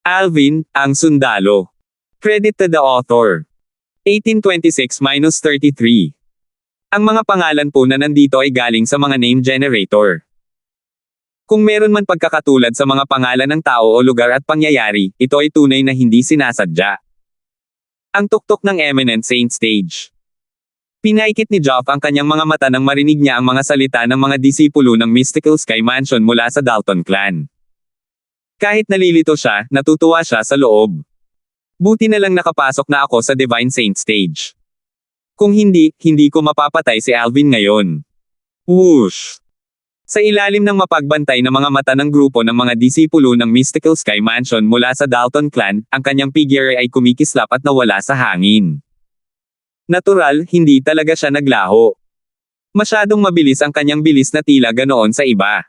Alvin, ang sundalo. Credit to the author. 1826-33. Ang mga pangalan po na nandito ay galing sa mga name generator. Kung meron man pagkakatulad sa mga pangalan ng tao o lugar at pangyayari, ito ay tunay na hindi sinasadya. Ang tuktok ng Eminent Saint Stage. Pinaikit ni Geoff ang kanyang mga mata nang marinig niya ang mga salita ng mga disipulo ng Mystical Sky Mansion mula sa Dalton clan. Kahit nalilito siya, natutuwa siya sa loob. Buti na lang nakapasok na ako sa Divine Saint Stage. Kung hindi, hindi ko mapapatay si Alvin ngayon. Whoosh! Sa ilalim ng mapagbantay na mga mata ng grupo ng mga disipulo ng Mystical Sky Mansion mula sa Dalton clan, ang kanyang figure ay kumikislap at nawala sa hangin. Natural, hindi talaga siya naglaho. Masyadong mabilis ang kanyang bilis na tila ganoon sa iba.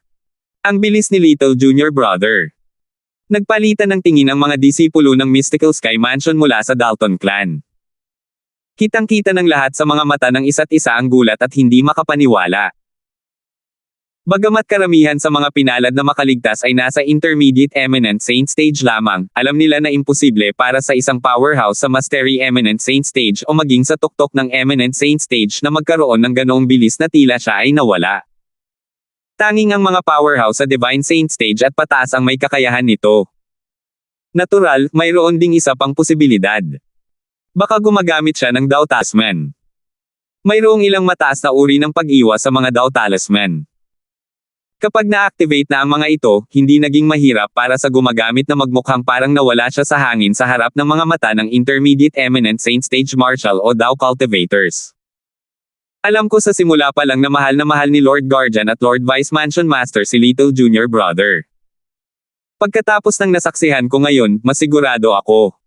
Ang bilis ni Little Junior Brother. Nagpalitan ng tingin ang mga disipulo ng Mystical Sky Mansion mula sa Dalton clan. Kitang-kita ng lahat sa mga mata ng isa't isa ang gulat at hindi makapaniwala. Bagamat karamihan sa mga pinalad na makaligtas ay nasa Intermediate Eminent Saint Stage lamang, alam nila na imposible para sa isang powerhouse sa Mastery Eminent Saint Stage o maging sa tuktok ng Eminent Saint Stage na magkaroon ng ganoong bilis na tila siya ay nawala. Tanging ang mga powerhouse sa Divine Saint Stage at pataas ang may kakayahan nito. Natural, mayroon ding isa pang posibilidad. Baka gumagamit siya ng Dao Talisman. Mayroong ilang mataas na uri ng pag-iwas sa mga Dao Talisman. Kapag na-activate na ang mga ito, hindi naging mahirap para sa gumagamit na magmukhang parang nawala siya sa hangin sa harap ng mga mata ng Intermediate Eminent Saint Stage Marshal o Dao Cultivators. Alam ko sa simula pa lang na mahal ni Lord Guardian at Lord Vice Mansion Master si Little Junior Brother. Pagkatapos ng nasaksihan ko ngayon, masigurado ako.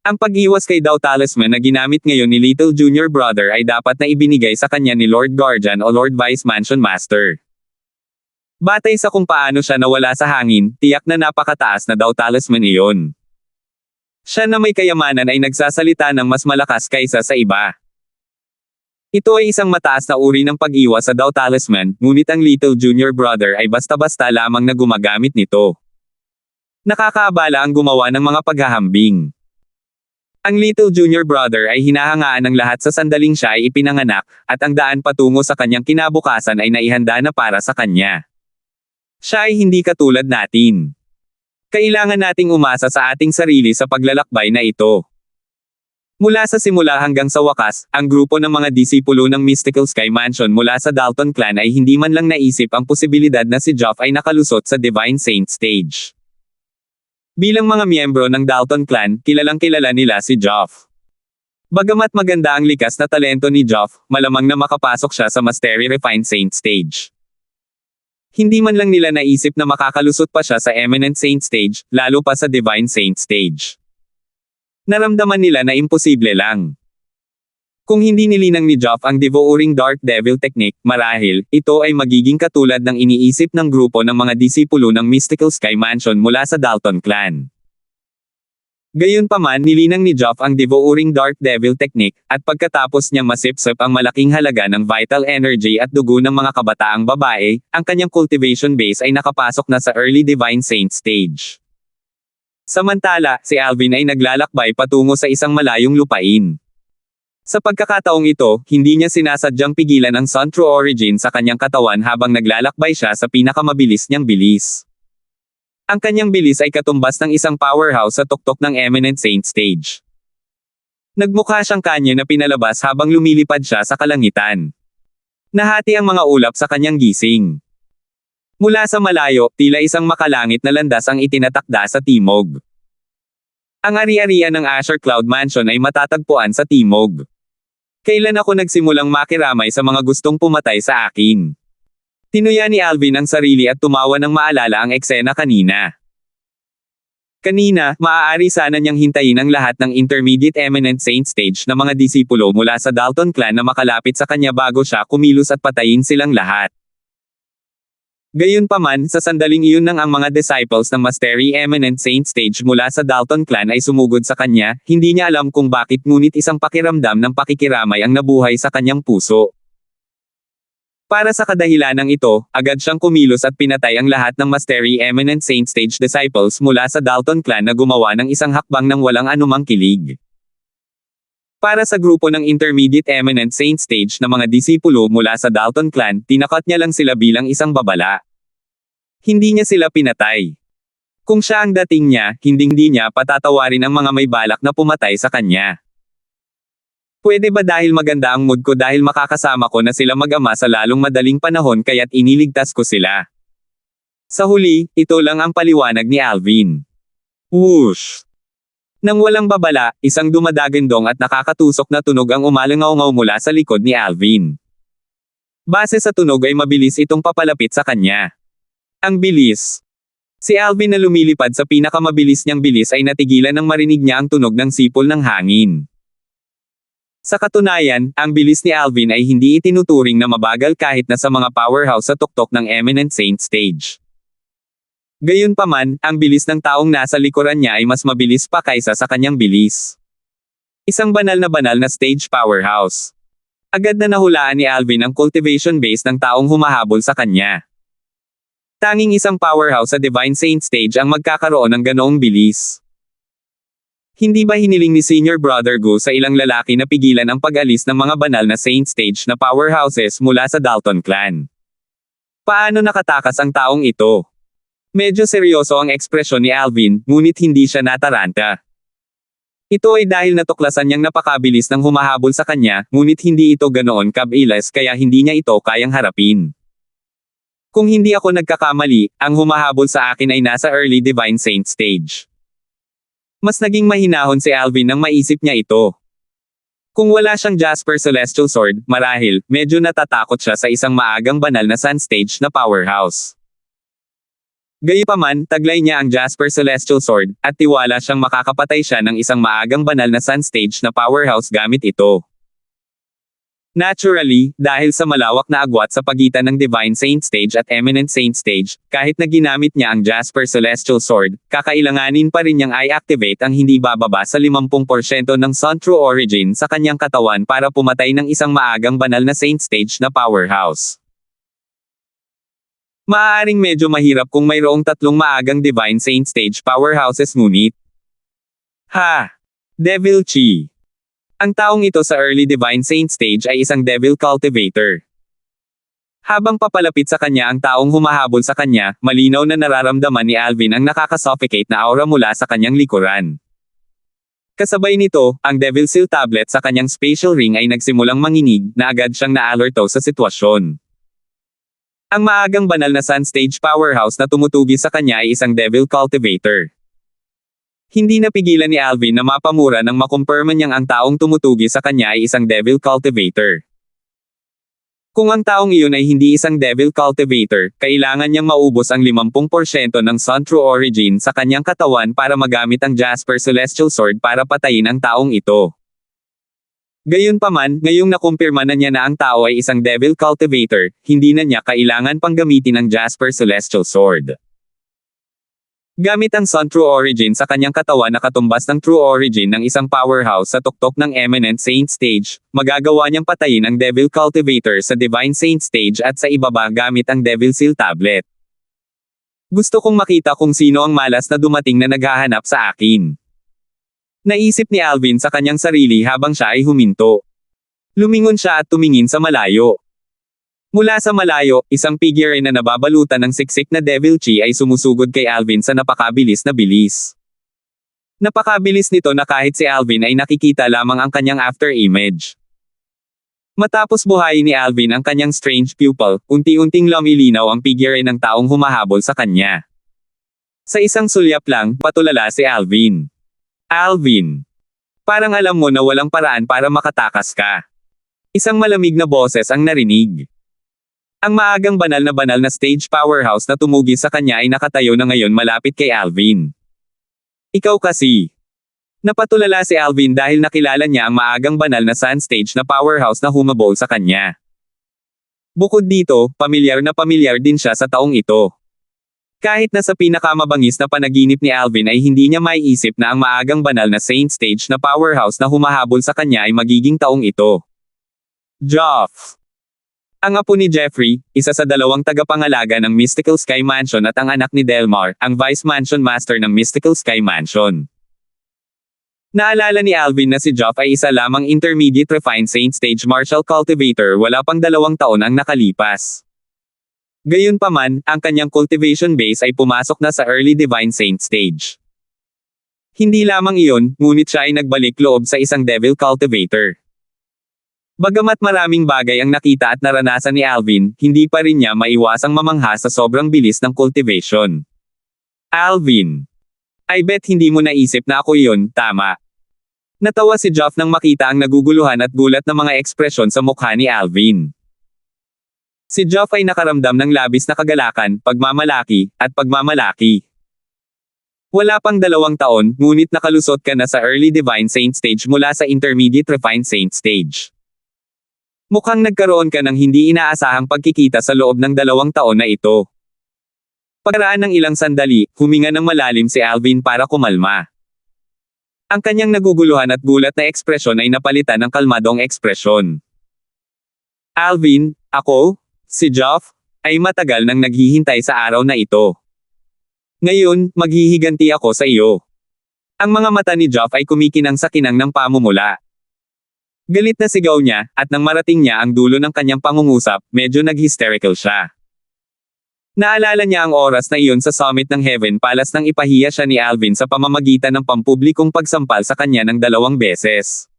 Ang pag-iwas kay Dao Talisman na ginamit ngayon ni Little Junior Brother ay dapat na ibinigay sa kanya ni Lord Guardian o Lord Vice Mansion Master. Batay sa kung paano siya nawala sa hangin, tiyak na napakataas na Dao Talisman iyon. Siya na may kayamanan ay nagsasalita ng mas malakas kaysa sa iba. Ito ay isang mataas na uri ng pag-iwas sa Dao Talisman, ngunit ang Little Junior Brother ay basta-basta lamang na gumagamit nito. Nakakaabala ang gumawa ng mga paghahambing. Ang Little Junior Brother ay hinahangaan ng lahat sa sandaling siya ay ipinanganak, at ang daan patungo sa kanyang kinabukasan ay naihanda na para sa kanya. Siya ay hindi katulad natin. Kailangan nating umasa sa ating sarili sa paglalakbay na ito. Mula sa simula hanggang sa wakas, ang grupo ng mga disipulo ng Mystical Sky Mansion mula sa Dalton clan ay hindi man lang naisip ang posibilidad na si Geoff ay nakalusot sa Divine Saint Stage. Bilang mga miyembro ng Dalton clan, kilalang-kilala nila si Geoff. Bagamat maganda ang likas na talento ni Geoff, malamang na makapasok siya sa Mastery Refined Saint Stage. Hindi man lang nila naisip na makakalusot pa siya sa Eminent Saint Stage, lalo pa sa Divine Saint Stage. Naramdaman nila na imposible lang. Kung hindi nilinang ni Geoff ang Devouring Dark Devil Technique, marahil, ito ay magiging katulad ng iniisip ng grupo ng mga disipulo ng Mystical Sky Mansion mula sa Dalton clan. Gayunpaman nilinang ni Geoff ang Devouring Dark Devil Technique, at pagkatapos niya masipsip ang malaking halaga ng vital energy at dugo ng mga kabataang babae, ang kanyang cultivation base ay nakapasok na sa Early Divine Saint Stage. Samantala, si Alvin ay naglalakbay patungo sa isang malayong lupain. Sa pagkakataong ito, hindi niya sinasadyang pigilan ang Sun True Origin sa kanyang katawan habang naglalakbay siya sa pinakamabilis niyang bilis. Ang kanyang bilis ay katumbas ng isang powerhouse sa tuktok ng Eminent Saint Stage. Nagmukha siyang kanya na pinalabas habang lumilipad siya sa kalangitan. Nahati ang mga ulap sa kanyang gising. Mula sa malayo, tila isang makalangit na landas ang itinatakda sa timog. Ang ari-arian ng Azure Cloud Mansion ay matatagpuan sa timog. Kailan ako nagsimulang makiramay sa mga gustong pumatay sa akin? Tinuya ni Alvin ang sarili at tumawa nang maalala ang eksena kanina. Kanina, maaari sana niyang hintayin ang lahat ng Intermediate Eminent Saint Stage na mga disipulo mula sa Dalton clan na makalapit sa kanya bago siya kumilos at patayin silang lahat. Gayunpaman, sa sandaling iyon nang ang mga disciples ng Mastery Eminent Saint Stage mula sa Dalton clan ay sumugod sa kanya, hindi niya alam kung bakit ngunit isang pakiramdam ng pakikiramay ang nabuhay sa kanyang puso. Para sa kadahilanang ito, agad siyang kumilos at pinatay ang lahat ng Mastery Eminent Saint Stage disciples mula sa Dalton clan na gumawa ng isang hakbang ng walang anumang kilig. Para sa grupo ng Intermediate Eminent Saint Stage na mga disipulo mula sa Dalton clan, tinakot niya lang sila bilang isang babala. Hindi niya sila pinatay. Kung siya ang dating niya, hindi niya patatawarin ang mga may balak na pumatay sa kanya. Pwede ba dahil maganda ang mood ko dahil makakasama ko na sila mag-ama sa lalong madaling panahon kaya't iniligtas ko sila. Sa huli, ito lang ang paliwanag ni Alvin. Whoosh! Nang walang babala, isang dumadagandong at nakakatusok na tunog ang umalangaw-ngaw mula sa likod ni Alvin. Base sa tunog ay mabilis itong papalapit sa kanya. Ang bilis. Si Alvin na lumilipad sa pinakamabilis niyang bilis ay natigilan nang marinig niya ang tunog ng sipol ng hangin. Sa katunayan, ang bilis ni Alvin ay hindi itinuturing na mabagal kahit na sa mga powerhouse sa tuktok ng Eminent Saint Stage. Gayunpaman, ang bilis ng taong nasa likuran niya ay mas mabilis pa kaysa sa kanyang bilis. Isang banal na stage powerhouse. Agad na nahulaan ni Alvin ang cultivation base ng taong humahabol sa kanya. Tanging isang powerhouse sa Divine Saint Stage ang magkakaroon ng ganoong bilis. Hindi ba hiniling ni Senior Brother Gu sa ilang lalaki na pigilan ang pag-alis ng mga banal na Saint Stage na powerhouses mula sa Dalton clan? Paano nakatakas ang taong ito? Medyo seryoso ang ekspresyon ni Alvin, ngunit hindi siya nataranta. Ito ay dahil natuklasan niyang napakabilis ng humahabol sa kanya, ngunit hindi ito ganoon kabilis kaya hindi niya ito kayang harapin. Kung hindi ako nagkakamali, ang humahabol sa akin ay nasa early Divine Saint Stage. Mas naging mahinahon si Alvin nang maisip niya ito. Kung wala siyang Jasper Celestial Sword, marahil, medyo natatakot siya sa isang maagang banal na Sun Stage na powerhouse. Gayunpaman, taglay niya ang Jasper Celestial Sword, at tiwala siyang makakapatay siya ng isang maagang banal na Sun Stage na powerhouse gamit ito. Naturally, dahil sa malawak na agwat sa pagitan ng Divine Saint Stage at Eminent Saint Stage, kahit na ginamit niya ang Jasper Celestial Sword, kakailanganin pa rin niyang i-activate ang hindi bababa sa 50% ng Sun True Origin sa kanyang katawan para pumatay ng isang maagang banal na Saint Stage na powerhouse. Maaaring medyo mahirap kung mayroong tatlong maagang Divine Saint Stage powerhouses ngunit. Devil Chi. Ang taong ito sa early Divine Saint Stage ay isang Devil Cultivator. Habang papalapit sa kanya ang taong humahabol sa kanya, malinaw na nararamdaman ni Alvin ang nakakasuffocate na aura mula sa kanyang likuran. Kasabay nito, ang Devil Seal tablet sa kanyang spatial ring ay nagsimulang manginig na agad siyang na-alerto sa sitwasyon. Ang maagang banal na Sun Stage powerhouse na tumutugi sa kanya ay isang Devil Cultivator. Hindi napigilan ni Alvin na mapamura nang makumpirma niyang ang taong tumutugi sa kanya ay isang Devil Cultivator. Kung ang taong iyon ay hindi isang Devil Cultivator, kailangan niyang maubos ang 50% ng Sun True Origin sa kanyang katawan para magamit ang Jasper Celestial Sword para patayin ang taong ito. Gayunpaman, ngayong nakumpirma na niya na ang tao ay isang Devil Cultivator, hindi na niya kailangan pang gamitin ang Jasper Celestial Sword. Gamit ang Sun True Origin sa kanyang katawan na katumbas ng True Origin ng isang powerhouse sa tuktok ng Eminent Saint Stage, magagawa niyang patayin ang Devil Cultivator sa Divine Saint Stage at sa ibaba gamit ang Devil Seal tablet. Gusto kong makita kung sino ang malas na dumating na naghahanap sa akin. Naisip ni Alvin sa kanyang sarili habang siya ay huminto. Lumingon siya at tumingin sa malayo. Mula sa malayo, isang figure na nababalutan ng siksik na Devil Chi ay sumusugod kay Alvin sa napakabilis na bilis. Napakabilis nito na kahit si Alvin ay nakikita lamang ang kanyang after image. Matapos buhayin ni Alvin ang kanyang strange pupil, unti-unting lumilinaw ang figure ng taong humahabol sa kanya. Sa isang sulyap lang, patulala si Alvin. Alvin! Parang alam mo na walang paraan para makatakas ka. Isang malamig na boses ang narinig. Ang maagang banal na stage powerhouse na tumugi sa kanya ay nakatayo na ngayon malapit kay Alvin. Ikaw kasi. Napatulala si Alvin dahil nakilala niya ang maagang banal na Sun Stage na powerhouse na humabol sa kanya. Bukod dito, pamilyar din siya sa taong ito. Kahit na sa pinakamabangis na panaginip ni Alvin ay hindi niya maiisip na ang maagang banal na Saint Stage na powerhouse na humahabol sa kanya ay magiging taong ito. Joff! Ang apo ni Jeffrey, isa sa dalawang tagapangalaga ng Mystical Sky Mansion at ang anak ni Delmar, ang Vice Mansion Master ng Mystical Sky Mansion. Naalala ni Alvin na si Geoff ay isa lamang Intermediate Refined Saint Stage Martial Cultivator, wala pang 2 taon ang nakalipas. Gayunpaman, ang kanyang cultivation base ay pumasok na sa Early Divine Saint Stage. Hindi lamang iyon, ngunit siya ay nagbalik loob sa isang Devil Cultivator. Bagamat maraming bagay ang nakita at naranasan ni Alvin, hindi pa rin niya maiwasang mamangha sa sobrang bilis ng cultivation. Alvin. I bet hindi mo naisip na ako iyon, tama. Natawa si Geoff nang makita ang naguguluhan at gulat na mga ekspresyon sa mukha ni Alvin. Si Geoff ay nakaramdam ng labis na kagalakan, pagmamalaki, at pagmamalaki. Wala pang 2 taon, ngunit nakalusot ka na sa Early Divine Saint Stage mula sa Intermediate Refined Saint Stage. Mukhang nagkaroon ka ng hindi inaasahang pagkikita sa loob ng 2 taon na ito. Pagkaraan ng ilang sandali, huminga ng malalim si Alvin para kumalma. Ang kanyang naguguluhan at gulat na ekspresyon ay napalitan ng kalmadong ekspresyon. Alvin, ako, si Geoff, ay matagal nang naghihintay sa araw na ito. Ngayon, maghihiganti ako sa iyo. Ang mga mata ni Geoff ay kumikinang sa kinang ng pamumula. Galit na sigaw niya, at nang marating niya ang dulo ng kanyang pangungusap, medyo nag-hysterical siya. Naalala niya ang oras na iyon sa summit ng Heaven Palace nang ipahiya siya ni Alvin sa pamamagitan ng pampublikong pagsampal sa kanya ng 2 beses.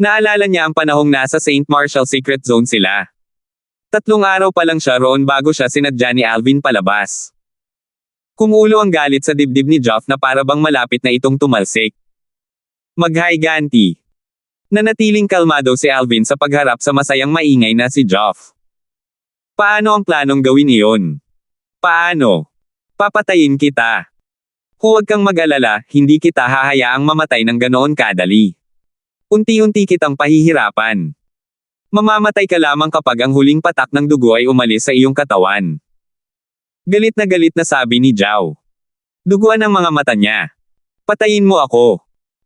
Naalala niya ang panahong nasa St. Martial Secret Zone sila. 3 araw pa lang siya roon bago siya sinadya ni Alvin palabas. Kumulo ang galit sa dibdib ni Geoff na para bang malapit na itong tumalsik. Maghiganti. Nanatiling kalmado si Alvin sa pagharap sa masayang maingay na si Geoff. Paano ang planong gawin iyon? Paano? Papatayin kita. Huwag kang mag-alala, hindi kita hahayaang mamatay ng ganoon kadali. Unti-unti kitang pahihirapan. Mamamatay ka lamang kapag ang huling patak ng dugo ay umalis sa iyong katawan. Galit na sabi ni Zhao. Duguan ang mga mata niya. Patayin mo ako.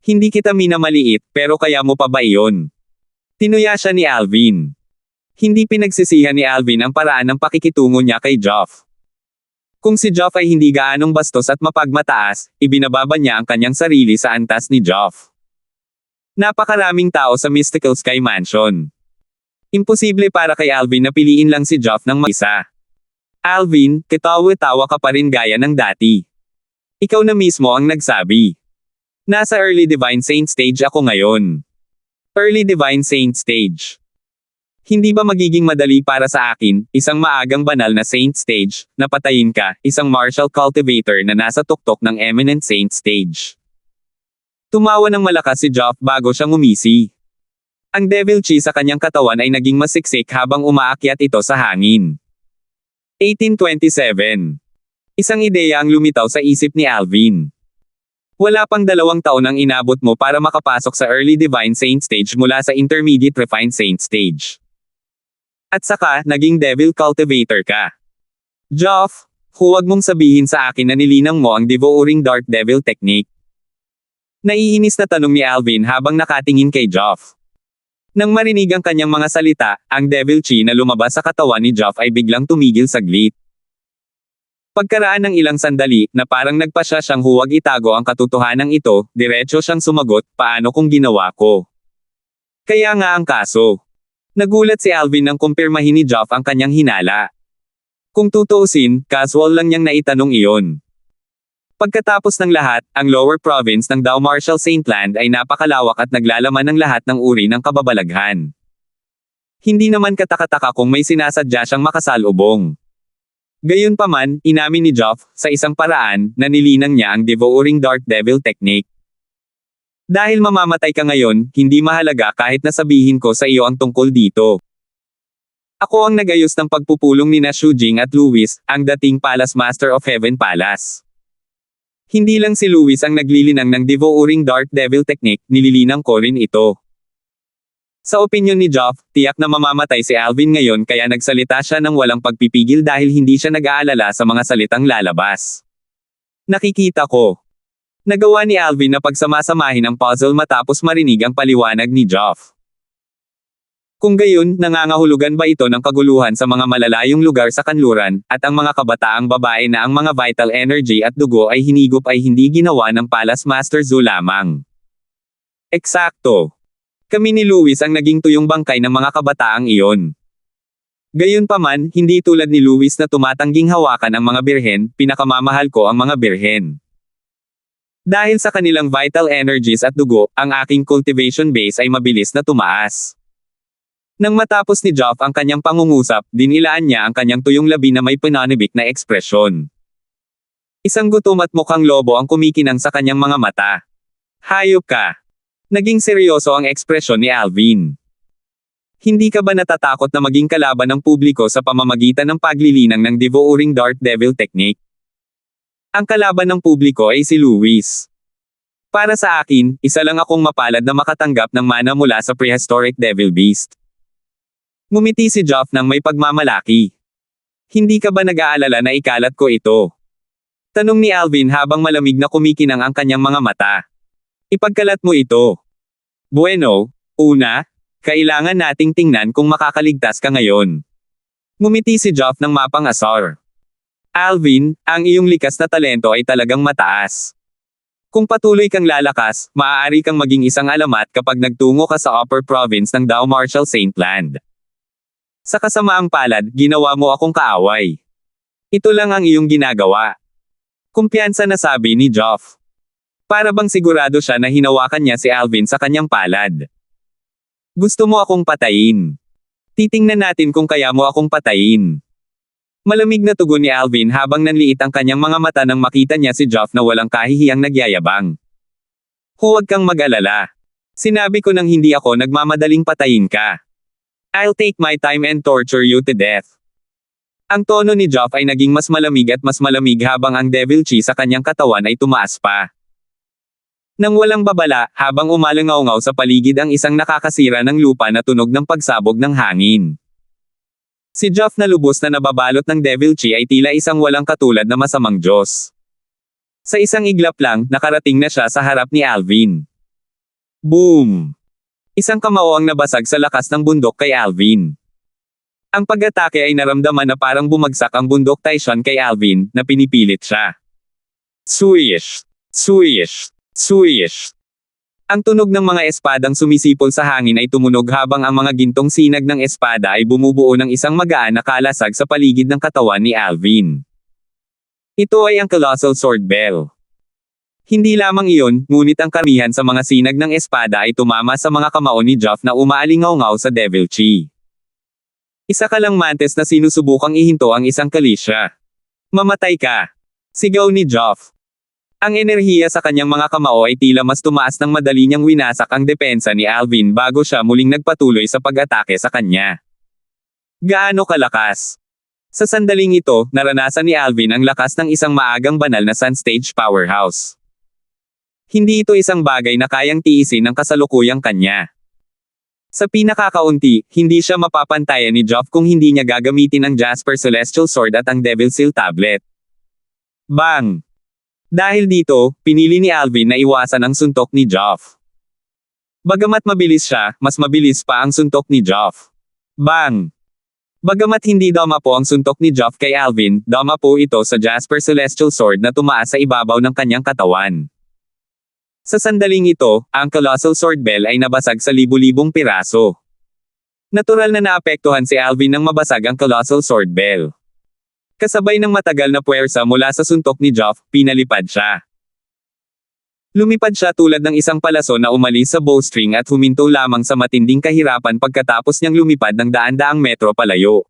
Hindi kita minamaliit, pero kaya mo pa ba iyon? Tinuya siya ni Alvin. Hindi pinagsisihan ni Alvin ang paraan ng pakikitungo niya kay Geoff. Kung si Geoff ay hindi gaanong bastos at mapagmataas, ibinababa niya ang kanyang sarili sa antas ni Geoff. Napakaraming tao sa Mystical Sky Mansion. Imposible para kay Alvin na piliin lang si Geoff ng mag-isa. Alvin, katawa-tawa ka pa rin gaya ng dati. Ikaw na mismo ang nagsabi. Nasa Early Divine Saint Stage ako ngayon. Early Divine Saint Stage. Hindi ba magiging madali para sa akin, isang maagang banal na Saint Stage, na patayin ka, isang Martial Cultivator na nasa tuktok ng Eminent Saint Stage? Tumawa ng malakas si Geoff bago siya ngumisi. Ang Devil Chi sa kanyang katawan ay naging masiksik habang umaakyat ito sa hangin. 1827. Isang ideya ang lumitaw sa isip ni Alvin. Wala pang 2 taon ang inabot mo para makapasok sa Early Divine Saint Stage mula sa Intermediate Refined Saint Stage. At saka, naging Devil Cultivator ka. Geoff, huwag mong sabihin sa akin na nilinang mo ang Devouring Dark Devil Technique. Naiinis na tanong ni Alvin habang nakatingin kay Geoff. Nang marinig ang kanyang mga salita, ang Devil Chi na lumabas sa katawan ni Geoff ay biglang tumigil saglit. Pagkaraan ng ilang sandali, na parang nagpasya siyang huwag itago ang katotohanan ito, diretso siyang sumagot, paano kung ginawa ko? Kaya nga ang kaso. Nagulat si Alvin nang kumpirmahin ni Geoff ang kanyang hinala. Kung tutuusin, casual lang niyang naitanong iyon. Pagkatapos ng lahat, ang lower province ng Dao Martial Saintland ay napakalawak at naglalaman ng lahat ng uri ng kababalaghan. Hindi naman katakataka kung may sinasadya siyang makasalubong. Gayunpaman, inamin ni Geoff, sa isang paraan, na nilinang niya ang Devouring Dark Devil Technique. Dahil mamamatay ka ngayon, hindi mahalaga kahit nasabihin ko sa iyo ang tungkol dito. Ako ang nagayos ng pagpupulong ni Shu Jing at Louis, ang dating Palace Master of Heaven Palace. Hindi lang si Louis ang naglilinang ng Devouring Dark Devil Technique, nililinang ko rin ito. Sa opinyon ni Geoff, tiyak na mamamatay si Alvin ngayon kaya nagsalita siya ng walang pagpipigil dahil hindi siya nag-aalala sa mga salitang lalabas. Nakikita ko. Nagawa ni Alvin na pagsamasamahin ang puzzle matapos marinig ang paliwanag ni Geoff. Kung gayon, nangangahulugan ba ito ng kaguluhan sa mga malalayong lugar sa kanluran, at ang mga kabataang babae na ang mga vital energy at dugo ay hinigop ay hindi ginawa ng Palace Master Zhu lamang? Eksakto. Kami ni Luis ang naging tuyong bangkay ng mga kabataang iyon. Gayunpaman, hindi tulad ni Luis na tumatangging hawakan ang mga birhen, pinakamamahal ko ang mga birhen. Dahil sa kanilang vital energies at dugo, ang aking cultivation base ay mabilis na tumaas. Nang matapos ni Joff ang kanyang pangungusap, dinilaan niya ang kanyang tuyong labi na may pananibik na ekspresyon. Isang gutom at mukhang lobo ang kumikinang sa kanyang mga mata. Hayop ka! Naging seryoso ang ekspresyon ni Alvin. Hindi ka ba natatakot na maging kalaban ng publiko sa pamamagitan ng paglilinang ng devouring Dark Devil technique? Ang kalaban ng publiko ay si Luis. Para sa akin, isa lang akong mapalad na makatanggap ng mana mula sa prehistoric Devil Beast. Ngumiti si Joff ng may pagmamalaki. Hindi ka ba nag-aalala na ikalat ko ito? Tanong ni Alvin habang malamig na kumikinang ang kanyang mga mata. Ipagkalat mo ito. Bueno, una, kailangan nating tingnan kung makakaligtas ka ngayon. Ngumiti si Joff ng mapang-asar. Alvin, ang iyong likas na talento ay talagang mataas. Kung patuloy kang lalakas, maaari kang maging isang alamat kapag nagtungo ka sa Upper Province ng Dao Marshall Saint Land. Sa kasamaang palad, ginawa mo akong kaaway. Ito lang ang iyong ginagawa. Kumpiyansa na sabi ni Joff. Para bang sigurado siya na hinawakan niya si Alvin sa kanyang palad. Gusto mo akong patayin. Titingnan natin kung kaya mo akong patayin. Malamig na tugon ni Alvin habang nanliit ang kanyang mga mata nang makita niya si Joff na walang kahihiyang nagyayabang. Huwag kang mag-alala. Sinabi ko nang hindi ako nagmamadaling patayin ka. I'll take my time and torture you to death. Ang tono ni Joff ay naging mas malamig at mas malamig habang ang Devil Chi sa kanyang katawan ay tumaas pa. Nang walang babala, habang umalangaw-ngaw sa paligid ang isang nakakasira ng lupa na tunog ng pagsabog ng hangin. Si Joff na lubos na nababalot ng Devil Chi ay tila isang walang katulad na masamang Diyos. Sa isang iglap lang, nakarating na siya sa harap ni Alvin. Boom! Isang kamao ang nabasag sa lakas ng bundok kay Alvin. Ang pag-atake ay naramdaman na parang bumagsak ang bundok Taishan kay Alvin, na pinipilit siya. Swish! Swish! Swish! Ang tunog ng mga espadang sumisipol sa hangin ay tumunog habang ang mga gintong sinag ng espada ay bumubuo ng isang magaan na kalasag sa paligid ng katawan ni Alvin. Ito ay ang Colossal Sword Bell. Hindi lamang iyon, ngunit ang karamihan sa mga sinag ng espada ay tumama sa mga kamao ni Joff na umaalingaw-ngaw sa Devil Chi. Isa ka lang mantes na sinusubukang ihinto ang isang kalisya. Mamatay ka! Sigaw ni Joff. Ang enerhiya sa kanyang mga kamao ay tila mas tumaas nang madali niyang winasak ang depensa ni Alvin bago siya muling nagpatuloy sa pag-atake sa kanya. Gaano kalakas? Sa sandaling ito, naranasan ni Alvin ang lakas ng isang maagang banal na Sun Stage powerhouse. Hindi ito isang bagay na kayang tiisin ng kasalukuyang kanya. Sa pinakakaunti, hindi siya mapapantayan ni Joff kung hindi niya gagamitin ang Jasper Celestial Sword at ang Devil Seal Tablet. Bang! Dahil dito, pinili ni Alvin na iwasan ang suntok ni Joff. Bagamat mabilis siya, mas mabilis pa ang suntok ni Joff. Bang! Bagamat hindi dama po ang suntok ni Joff kay Alvin, dama po ito sa Jasper Celestial Sword na tumaas sa ibabaw ng kanyang katawan. Sa sandaling ito, ang Colossal Sword Bell ay nabasag sa libu-libong piraso. Natural na naapektuhan si Alvin nang mabasag ang Colossal Sword Bell. Kasabay ng matagal na puwersa mula sa suntok ni Joff, pinalipad siya. Lumipad siya tulad ng isang palaso na umalis sa bowstring at huminto lamang sa matinding kahirapan pagkatapos niyang lumipad ng daan-daang metro palayo.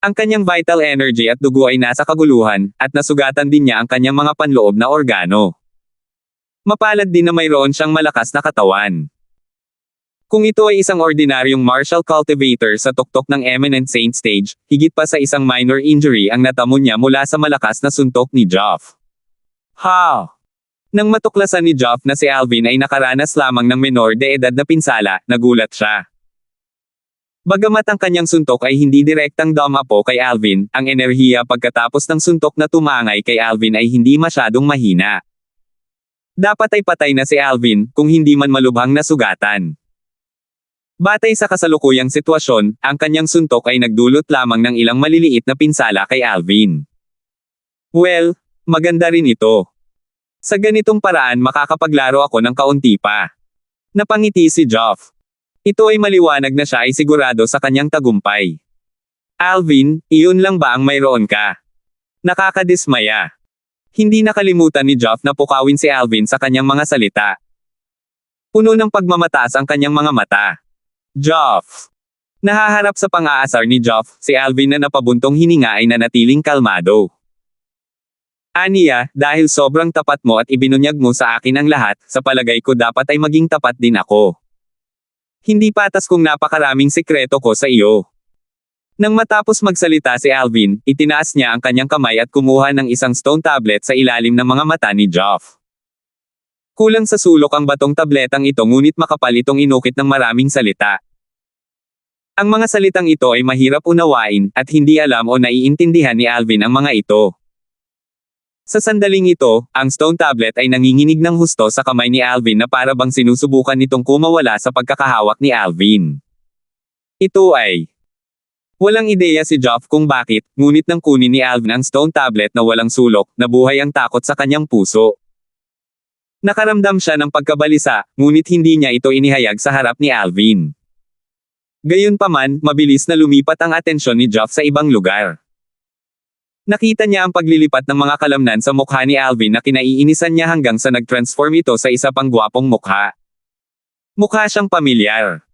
Ang kanyang vital energy at dugo ay nasa kaguluhan, at nasugatan din niya ang kanyang mga panloob na organo. Mapalad din na mayroon siyang malakas na katawan. Kung ito ay isang ordinaryong martial cultivator sa tuktok ng Eminent Saint Stage, higit pa sa isang minor injury ang natamo niya mula sa malakas na suntok ni Joff. Ha! Nang matuklasan ni Joff na si Alvin ay nakaranas lamang ng menor de edad na pinsala, nagulat siya. Bagamat ang kanyang suntok ay hindi direktang dama po kay Alvin, ang enerhiya pagkatapos ng suntok na tumangay kay Alvin ay hindi masyadong mahina. Dapat ay patay na si Alvin, kung hindi man malubhang nasugatan. Batay sa kasalukuyang sitwasyon, ang kanyang suntok ay nagdulot lamang ng ilang maliliit na pinsala kay Alvin. Well, maganda rin ito. Sa ganitong paraan makakapaglaro ako ng kaunti pa. Napangiti si Geoff. Ito ay maliwanag na siya ay sigurado sa kanyang tagumpay. Alvin, iyon lang ba ang mayroon ka? Nakakadismaya. Hindi nakalimutan ni Geoff na pukawin si Alvin sa kanyang mga salita. Puno ng pagmamataas ang kanyang mga mata. Geoff. Nahaharap sa pang-aasar ni Geoff, si Alvin na napabuntong hininga ay nanatiling kalmado. Aniya, dahil sobrang tapat mo at ibinunyag mo sa akin ang lahat, sa palagay ko dapat ay maging tapat din ako. Hindi patas kung napakaraming sikreto ko sa iyo. Nang matapos magsalita si Alvin, itinaas niya ang kanyang kamay at kumuha ng isang stone tablet sa ilalim ng mga mata ni Geoff. Kulang sa sulok ang batong tabletang ito ngunit makapal itong inukit ng maraming salita. Ang mga salitang ito ay mahirap unawain, at hindi alam o naiintindihan ni Alvin ang mga ito. Sa sandaling ito, ang stone tablet ay nanginginig ng husto sa kamay ni Alvin na para bang sinusubukan nitong kumawala sa pagkakahawak ni Alvin. Ito ay... Walang ideya si Geoff kung bakit, ngunit nang kunin ni Alvin ang stone tablet na walang sulok, nabuhay ang takot sa kanyang puso. Nakaramdam siya ng pagkabalisa, ngunit hindi niya ito inihayag sa harap ni Alvin. Gayunpaman, mabilis na lumipat ang atensyon ni Geoff sa ibang lugar. Nakita niya ang paglilipat ng mga kalamnan sa mukha ni Alvin na kinaiinisan niya hanggang sa nag-transform ito sa isa pang gwapong mukha. Mukha siyang pamilyar.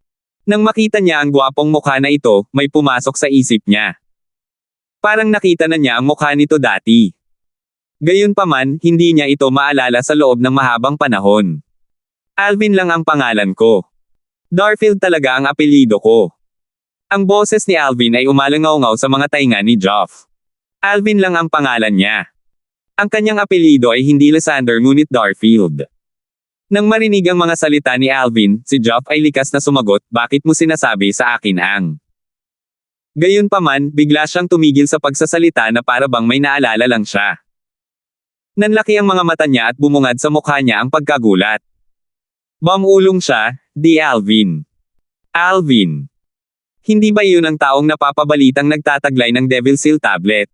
Nang makita niya ang gwapong mukha na ito, may pumasok sa isip niya. Parang nakita na niya ang mukha nito dati. Gayunpaman, hindi niya ito maalala sa loob ng mahabang panahon. Alvin lang ang pangalan ko. Darfield talaga ang apelyido ko. Ang boses ni Alvin ay umalangaw-ngaw sa mga tainga ni Geoff. Alvin lang ang pangalan niya. Ang kanyang apelyido ay hindi Lysander ngunit Darfield. Nang marinig ang mga salita ni Alvin, si Geoff ay likas na sumagot, bakit mo sinasabi sa akin ang... Gayunpaman, bigla siyang tumigil sa pagsasalita na para bang may naalala lang siya. Nanlaki ang mga mata niya at bumungad sa mukha niya ang pagkagulat. Bamulong siya, di Alvin. Alvin. Hindi ba iyon ang taong napapabalitang nagtataglay ng Devil Seal tablet?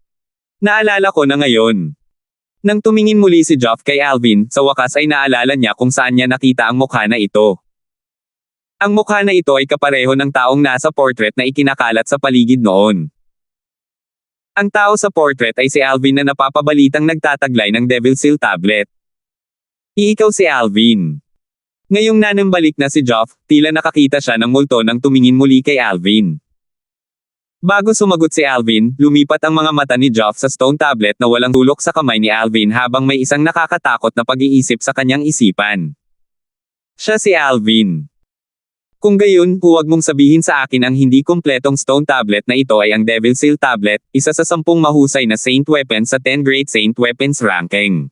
Naalala ko na ngayon. Nang tumingin muli si Geoff kay Alvin, sa wakas ay naalala niya kung saan niya nakita ang mukha na ito. Ang mukha na ito ay kapareho ng taong nasa portrait na ikinakalat sa paligid noon. Ang tao sa portrait ay si Alvin na napapabalitang nagtataglay ng Devil Seal tablet. Ikaw si Alvin. Ngayong nanambalik na si Geoff, tila nakakita siya ng multo nang tumingin muli kay Alvin. Bago sumagot si Alvin, lumipat ang mga mata ni Geoff sa stone tablet na walang tulok sa kamay ni Alvin habang may isang nakakatakot na pag-iisip sa kanyang isipan. Siya si Alvin. Kung gayon, huwag mong sabihin sa akin ang hindi kumpletong stone tablet na ito ay ang Devil Seal tablet, isa sa 10 mahusay na Saint Weapons sa 10 Great Saint Weapons ranking.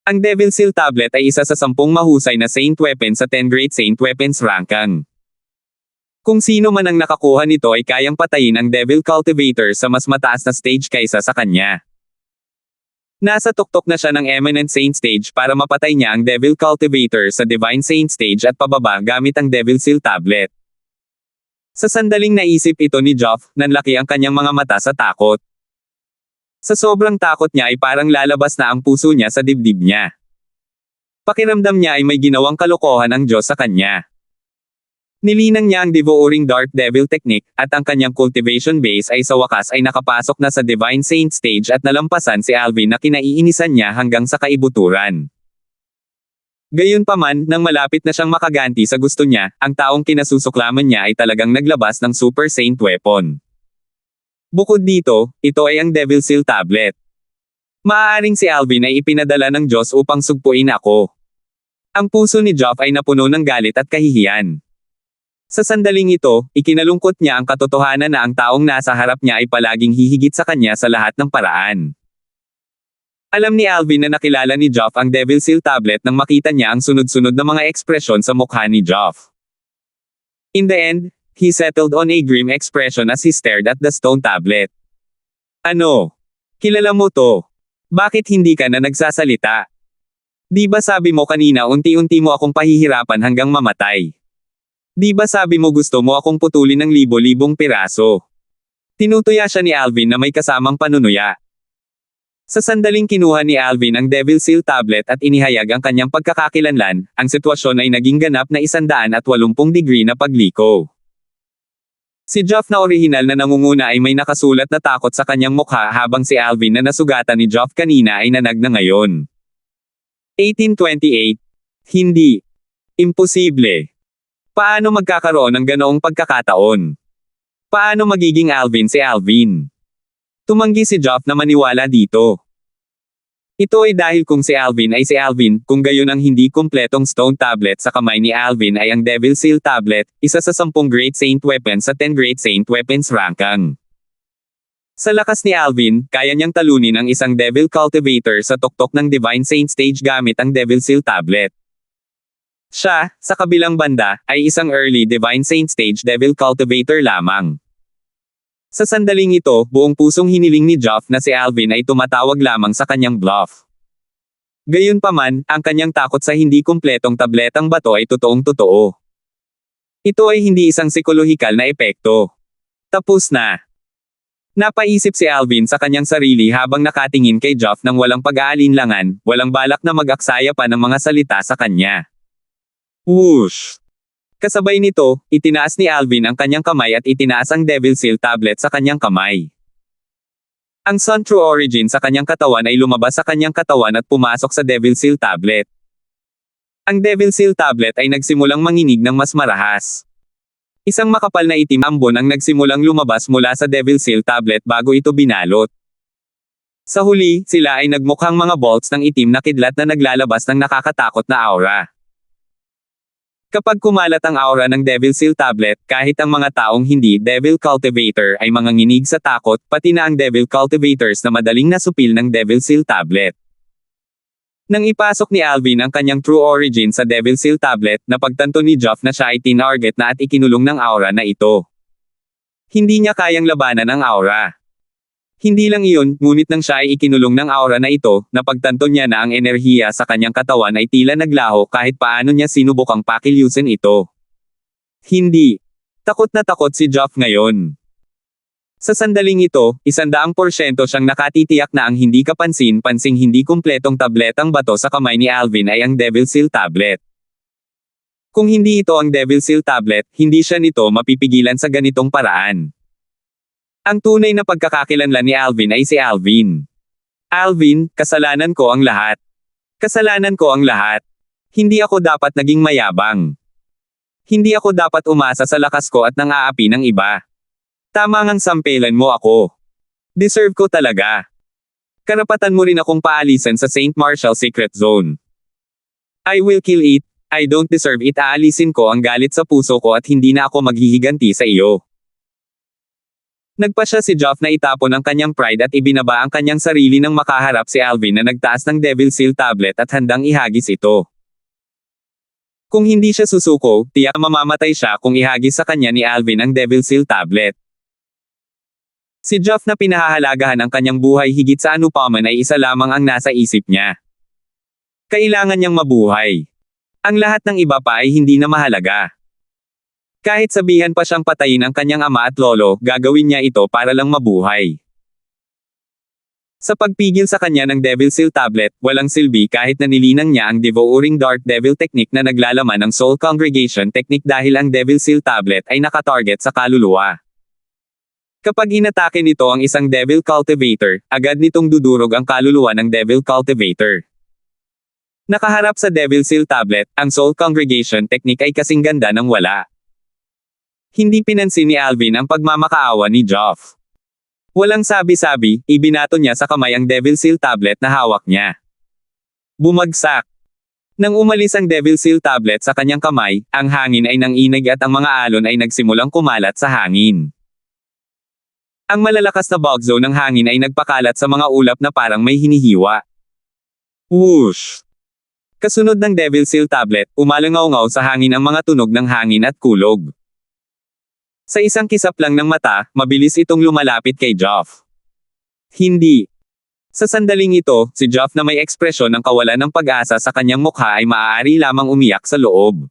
Ang Devil Seal tablet ay isa sa 10 mahusay na Saint Weapons sa 10 Great Saint Weapons ranking. Kung sino man ang nakakuha nito ay kayang patayin ang Devil Cultivator sa mas mataas na stage kaysa sa kanya. Nasa tuktok na siya ng Eminent Saint Stage para mapatay niya ang Devil Cultivator sa Divine Saint Stage at pababa gamit ang Devil Seal tablet. Sa sandaling naisip ito ni Geoff, nanlaki ang kanyang mga mata sa takot. Sa sobrang takot niya ay parang lalabas na ang puso niya sa dibdib niya. Pakiramdam niya ay may ginawang kalokohan ang Diyos sa kanya. Nilinang niya ang Devouring Dark Devil technique, at ang kanyang cultivation base ay sa wakas ay nakapasok na sa Divine Saint Stage at nalampasan si Alvin na kinaiinisan niya hanggang sa kaibuturan. Gayunpaman, nang malapit na siyang makaganti sa gusto niya, ang taong kinasusuklaman niya ay talagang naglabas ng Super Saint Weapon. Bukod dito, ito ay ang Devil Seal tablet. Maaaring si Alvin ay ipinadala ng Diyos upang sugpuin ako. Ang puso ni Geoff ay napuno ng galit at kahihiyan. Sa sandaling ito, ikinalungkot niya ang katotohanan na ang taong nasa harap niya ay palaging hihigit sa kanya sa lahat ng paraan. Alam ni Alvin na nakilala ni Geoff ang Devil Seal tablet nang makita niya ang sunod-sunod na mga ekspresyon sa mukha ni Geoff. In the end, he settled on a grim expression as he stared at the stone tablet. Ano? Kilala mo to? Bakit hindi ka na nagsasalita? Di ba sabi mo kanina unti-unti mo akong pahihirapan hanggang mamatay? Di ba sabi mo gusto mo akong putulin ng libo-libong piraso? Tinutuya siya ni Alvin na may kasamang panunuya. Sa sandaling kinuha ni Alvin ang Devil Seal tablet at inihayag ang kanyang pagkakakilanlan, ang sitwasyon ay naging ganap na 180 degree na pagliko. Si Joff na orihinal na nangunguna ay may nakasulat na takot sa kanyang mukha habang si Alvin na nasugatan ni Joff kanina ay nanag na ngayon. 1828. Hindi. Imposible. Paano magkakaroon ng ganoong pagkakataon? Paano magiging Alvin si Alvin? Tumanggi si Joff na maniwala dito. Ito ay dahil kung si Alvin ay si Alvin, kung gayon ang hindi kumpletong stone tablet sa kamay ni Alvin ay ang Devil Seal tablet, isa sa 10 Great Saint Weapons sa 10 Great Saint Weapons rankang. Sa lakas ni Alvin, kaya niyang talunin ang isang Devil Cultivator sa tuktok ng Divine Saint stage gamit ang Devil Seal tablet. Siya, sa kabilang banda, ay isang early Divine Saint stage Devil Cultivator lamang. Sa sandaling ito, buong pusong hiniling ni Joff na si Alvin ay tumatawag lamang sa kanyang bluff. Gayunpaman, ang kanyang takot sa hindi kumpletong tabletang bato ay totoong-totoo. Ito ay hindi isang psikolohikal na epekto. Tapos na. Napaisip si Alvin sa kanyang sarili habang nakatingin kay Joff nang walang pag-aalinlangan, walang balak na mag-aksaya pa ng mga salita sa kanya. Whoosh! Kasabay nito, itinaas ni Alvin ang kanyang kamay at itinaas ang Devil Seal tablet sa kanyang kamay. Ang Sun True Origin sa kanyang katawan ay lumabas sa kanyang katawan at pumasok sa Devil Seal tablet. Ang Devil Seal tablet ay nagsimulang manginig ng mas marahas. Isang makapal na itim ambon ang nagsimulang lumabas mula sa Devil Seal tablet bago ito binalot. Sa huli, sila ay nagmukhang mga bolts ng itim na kidlat na naglalabas ng nakakatakot na aura. Kapag kumalat ang aura ng Devil Seal tablet, kahit ang mga taong hindi Devil Cultivator ay manganginig sa takot, pati na ang Devil Cultivators na madaling nasupil ng Devil Seal tablet. Nang ipasok ni Alvin ang kanyang True Origin sa Devil Seal tablet, napagtanto ni Joff na siya ay tinarget na at ikinulong ng aura na ito. Hindi niya kayang labanan ang aura. Hindi lang iyon, ngunit nang siya ay ikinulong ng aura na ito, napagtanto niya na ang enerhiya sa kanyang katawan ay tila naglaho kahit paano niya sinubukang pakilyusin ito. Hindi. Takot na takot si Joff ngayon. Sa sandaling ito, 100% siyang nakatitiyak na ang hindi kapansin-pansing hindi kumpletong tabletang bato sa kamay ni Alvin ay ang Devil Seal tablet. Kung hindi ito ang Devil Seal tablet, hindi siya nito mapipigilan sa ganitong paraan. Ang tunay na pagkakakilanlan ni Alvin ay si Alvin. Alvin, kasalanan ko ang lahat. Kasalanan ko ang lahat. Hindi ako dapat naging mayabang. Hindi ako dapat umasa sa lakas ko at nang-aapi ng iba. Tama ngang sampelan mo ako. Deserve ko talaga. Karapatan mo rin akong paalisan sa St. Marshall Secret Zone. I will kill it. I don't deserve it. Aalisin ko ang galit sa puso ko at hindi na ako maghihiganti sa iyo. Nagpasya si Joff na itapon ang kanyang pride at ibinaba ang kanyang sarili nang makaharap si Alvin na nagtaas ng Devil Seal tablet at handang ihagis ito. Kung hindi siya susuko, tiyak mamamatay siya kung ihagis sa kanya ni Alvin ang Devil Seal tablet. Si Joff na pinahahalagahan ang kanyang buhay higit sa anupaman ay isa lamang ang nasa isip niya. Kailangan niyang mabuhay. Ang lahat ng iba pa ay hindi na mahalaga. Kahit sabihan pa siyang patayin ang kanyang ama at lolo, gagawin niya ito para lang mabuhay. Sa pagpigil sa kanya ng Devil Seal tablet, walang silbi kahit na nilinang niya ang Devouring Dark Devil technique na naglalaman ng Soul Congregation technique dahil ang Devil Seal tablet ay nakatarget sa kaluluwa. Kapag inatake nito ang isang Devil Cultivator, agad nitong dudurog ang kaluluwa ng Devil Cultivator. Nakaharap sa Devil Seal tablet, ang Soul Congregation technique ay kasing ganda ng wala. Hindi pinansin ni Alvin ang pagmamakaawa ni Joff. Walang sabi-sabi, ibinato niya sa kamay ang Devil Seal tablet na hawak niya. Bumagsak. Nang umalis ang Devil Seal tablet sa kanyang kamay, ang hangin ay nanginig at ang mga alon ay nagsimulang kumalat sa hangin. Ang malalakas na bugzo ng hangin ay nagpakalat sa mga ulap na parang may hinihiwa. Whoosh! Kasunod ng Devil Seal tablet, umalangaw-ngaw sa hangin ang mga tunog ng hangin at kulog. Sa isang kisap lang ng mata, mabilis itong lumalapit kay Joff. Hindi. Sa sandaling ito, si Joff na may ekspresyon ng kawalan ng pag-asa sa kanyang mukha ay maaari lamang umiyak sa loob.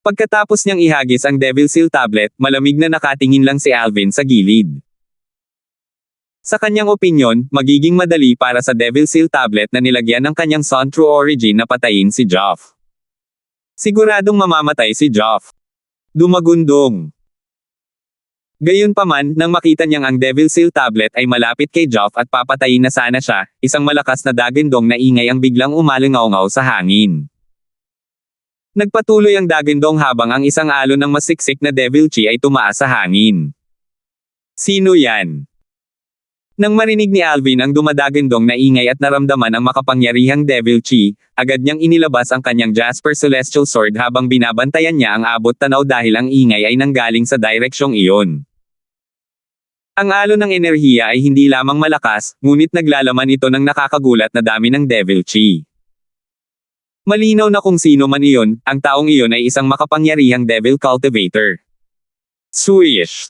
Pagkatapos niyang ihagis ang Devil Seal tablet, malamig na nakatingin lang si Alvin sa gilid. Sa kanyang opinyon, magiging madali para sa Devil Seal tablet na nilagyan ng kanyang Sun True Origin na patayin si Joff. Siguradong mamamatay si Joff. Dumagundong. Gayunpaman, nang makita niyang ang Devil Seal tablet ay malapit kay Joff at papatayin na sana siya, isang malakas na dagandong na ingay ang biglang umalingaw-ngaw sa hangin. Nagpatuloy ang dagandong habang ang isang alon ng masiksik na Devil Chi ay tumaas sa hangin. Sino yan? Nang marinig ni Alvin ang dumadagandong na ingay at naramdaman ang makapangyarihang Devil Chi, agad niyang inilabas ang kanyang Jasper Celestial Sword habang binabantayan niya ang abot tanaw dahil ang ingay ay nanggaling sa direksyong iyon. Ang alon ng enerhiya ay hindi lamang malakas, ngunit naglalaman ito ng nakakagulat na dami ng Devil Chi. Malinaw na kung sino man iyon, ang taong iyon ay isang makapangyarihang Devil Cultivator. Swish!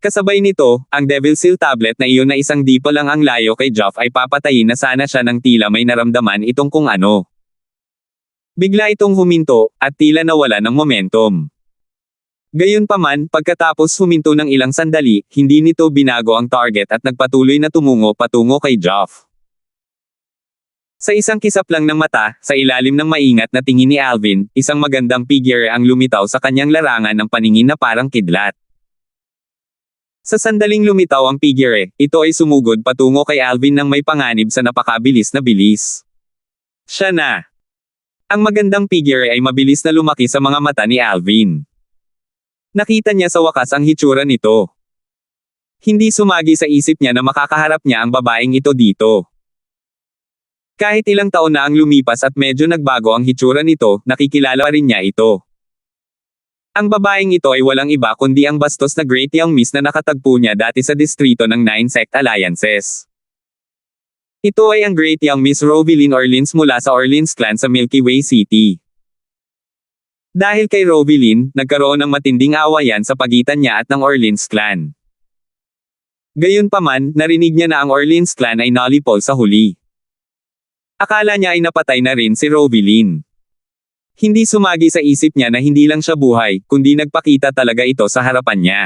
Kasabay nito, ang Devil Seal tablet na iyon na isang di pa lang ang layo kay Joff ay papatayin na sana siya ng tila may naramdaman itong kung ano. Bigla itong huminto, at tila nawala ng momentum. Gayunpaman, pagkatapos huminto ng ilang sandali, hindi nito binago ang target at nagpatuloy na patungo kay Joff. Sa isang kisap lang ng mata, sa ilalim ng maingat na tingin ni Alvin, isang magandang figure ang lumitaw sa kanyang larangan ng paningin na parang kidlat. Sa sandaling lumitaw ang figure, ito ay sumugod patungo kay Alvin nang may panganib sa napakabilis na bilis. Siya na. Ang magandang figure ay mabilis na lumaki sa mga mata ni Alvin. Nakita niya sa wakas ang hitsura nito. Hindi sumagi sa isip niya na makakaharap niya ang babaeng ito dito. Kahit ilang taon na ang lumipas at medyo nagbago ang hitsura nito, nakikilala pa rin niya ito. Ang babaeng ito ay walang iba kundi ang bastos na Great Young Miss na nakatagpo niya dati sa distrito ng Nine Sect Alliances. Ito ay ang Great Young Miss Rovilyn Orleans mula sa Orleans clan sa Milky Way City. Dahil kay Rovilyn, nagkaroon ng matinding awayan sa pagitan niya at ng Orleans clan. Gayunpaman, narinig niya na ang Orleans clan ay nalipol sa huli. Akala niya ay napatay na rin si Rovilyn. Hindi sumagi sa isip niya na hindi lang siya buhay, kundi nagpakita talaga ito sa harapan niya.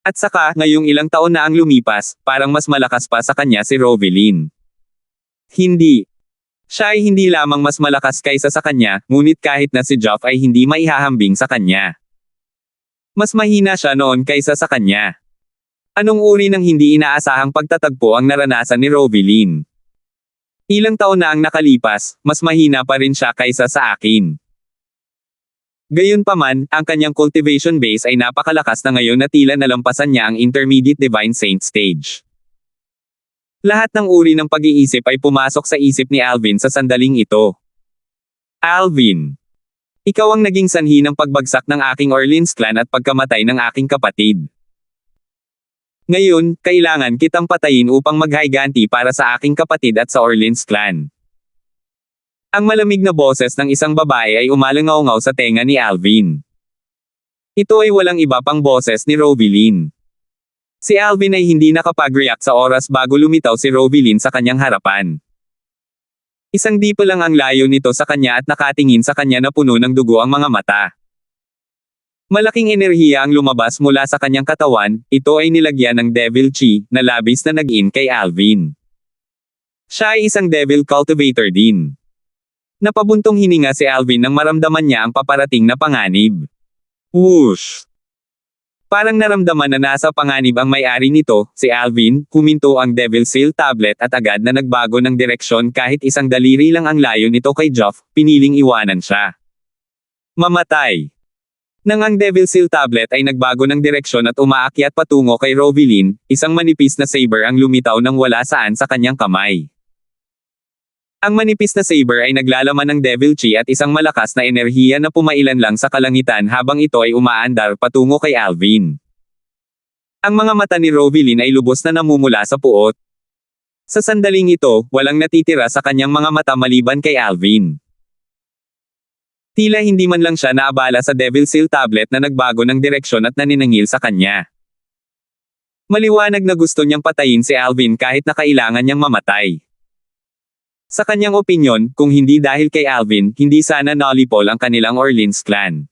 At saka, ngayong ilang taon na ang lumipas, parang mas malakas pa sa kanya si Rovilyn. Hindi. Siya ay hindi lamang mas malakas kaysa sa kanya, ngunit kahit na si Joff ay hindi maihahambing sa kanya. Mas mahina siya noon kaysa sa kanya. Anong uri ng hindi inaasahang pagtatagpo ang naranasan ni Rovilyn? Ilang taon na ang nakalipas, mas mahina pa rin siya kaysa sa akin. Gayunpaman, ang kanyang cultivation base ay napakalakas na ngayon na tila nalampasan niya ang Intermediate Divine Saint stage. Lahat ng uri ng pag-iisip ay pumasok sa isip ni Alvin sa sandaling ito. Alvin. Ikaw ang naging sanhi ng pagbagsak ng aking Orleans clan at pagkamatay ng aking kapatid. Ngayon, kailangan kitang patayin upang maghayganti para sa aking kapatid at sa Orleans clan. Ang malamig na boses ng isang babae ay umalangaw-ngaw sa tenga ni Alvin. Ito ay walang iba pang boses ni Rovilyn. Si Alvin ay hindi nakapag-react sa oras bago lumitaw si Rovilyn sa kanyang harapan. Isang di pa lang ang layo nito sa kanya at nakatingin sa kanya na puno ng dugo ang mga mata. Malaking enerhiya ang lumabas mula sa kanyang katawan, ito ay nilagyan ng Devil Chi, na labis na nag-in kay Alvin. Siya ay isang Devil Cultivator din. Napabuntong hininga si Alvin nang maramdaman niya ang paparating na panganib. Whoosh! Parang naramdaman na nasa panganib ang may-ari nito, si Alvin, huminto ang Devil Seal tablet at agad na nagbago ng direksyon kahit isang daliri lang ang layo nito kay Joff, piniling iwanan siya. Mamatay! Nang ang Devil Seal tablet ay nagbago ng direksyon at umaakyat patungo kay Rovilyn, isang manipis na saber ang lumitaw nang wala saan sa kanyang kamay. Ang manipis na saber ay naglalaman ng Devil Chi at isang malakas na enerhiya na pumailan lang sa kalangitan habang ito ay umaandar patungo kay Alvin. Ang mga mata ni Rovilyn ay lubos na namumula sa puot. Sa sandaling ito, walang natitira sa kanyang mga mata maliban kay Alvin. Tila hindi man lang siya naabala sa Devil Seal tablet na nagbago ng direksyon at naninangil sa kanya. Maliwanag na gusto niyang patayin si Alvin kahit na kailangan niyang mamatay. Sa kanyang opinyon, kung hindi dahil kay Alvin, hindi sana nalipol ang kanilang Orleans clan.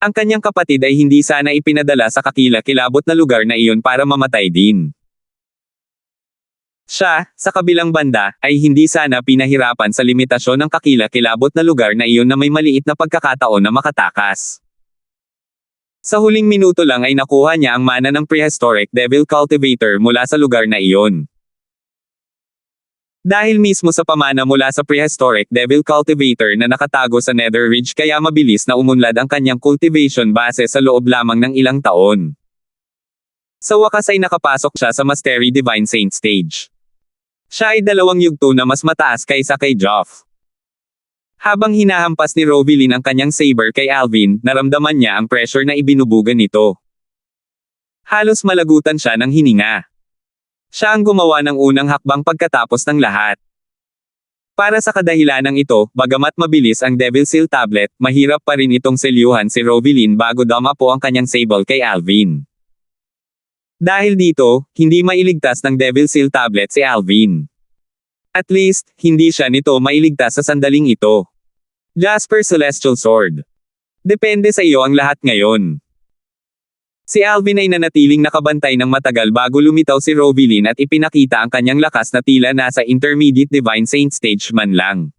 Ang kanyang kapatid ay hindi sana ipinadala sa kakilakilabot na lugar na iyon para mamatay din. Siya, sa kabilang banda, ay hindi sana pinahirapan sa limitasyon ng kakilakilabot na lugar na iyon na may maliit na pagkakataon na makatakas. Sa huling minuto lang ay nakuha niya ang mana ng prehistoric devil cultivator mula sa lugar na iyon. Dahil mismo sa pamana mula sa prehistoric devil cultivator na nakatago sa Nether Ridge kaya mabilis na umunlad ang kanyang cultivation base sa loob lamang ng ilang taon. Sa wakas ay nakapasok siya sa Mastery Divine Saint stage. Siya ay 2 yugto na mas mataas kaysa kay Joff. Habang hinahampas ni Rovilin ang kanyang saber kay Alvin, naramdaman niya ang pressure na ibinubugan nito. Halos malagutan siya ng hininga. Siya ang gumawa ng unang hakbang pagkatapos ng lahat. Para sa kadahilanang ito, bagamat mabilis ang Devil Seal Tablet, mahirap pa rin itong selyuhan si Rovilin bago dumapo ang kanyang sable kay Alvin. Dahil dito, hindi mailigtas ng Devil Seal Tablet si Alvin. At least, hindi siya nito mailigtas sa sandaling ito. Jasper Celestial Sword. Depende sa iyo ang lahat ngayon. Si Alvin ay nanatiling nakabantay ng matagal bago lumitaw si Rovilin at ipinakita ang kanyang lakas na tila nasa Intermediate Divine Saint stage man lang.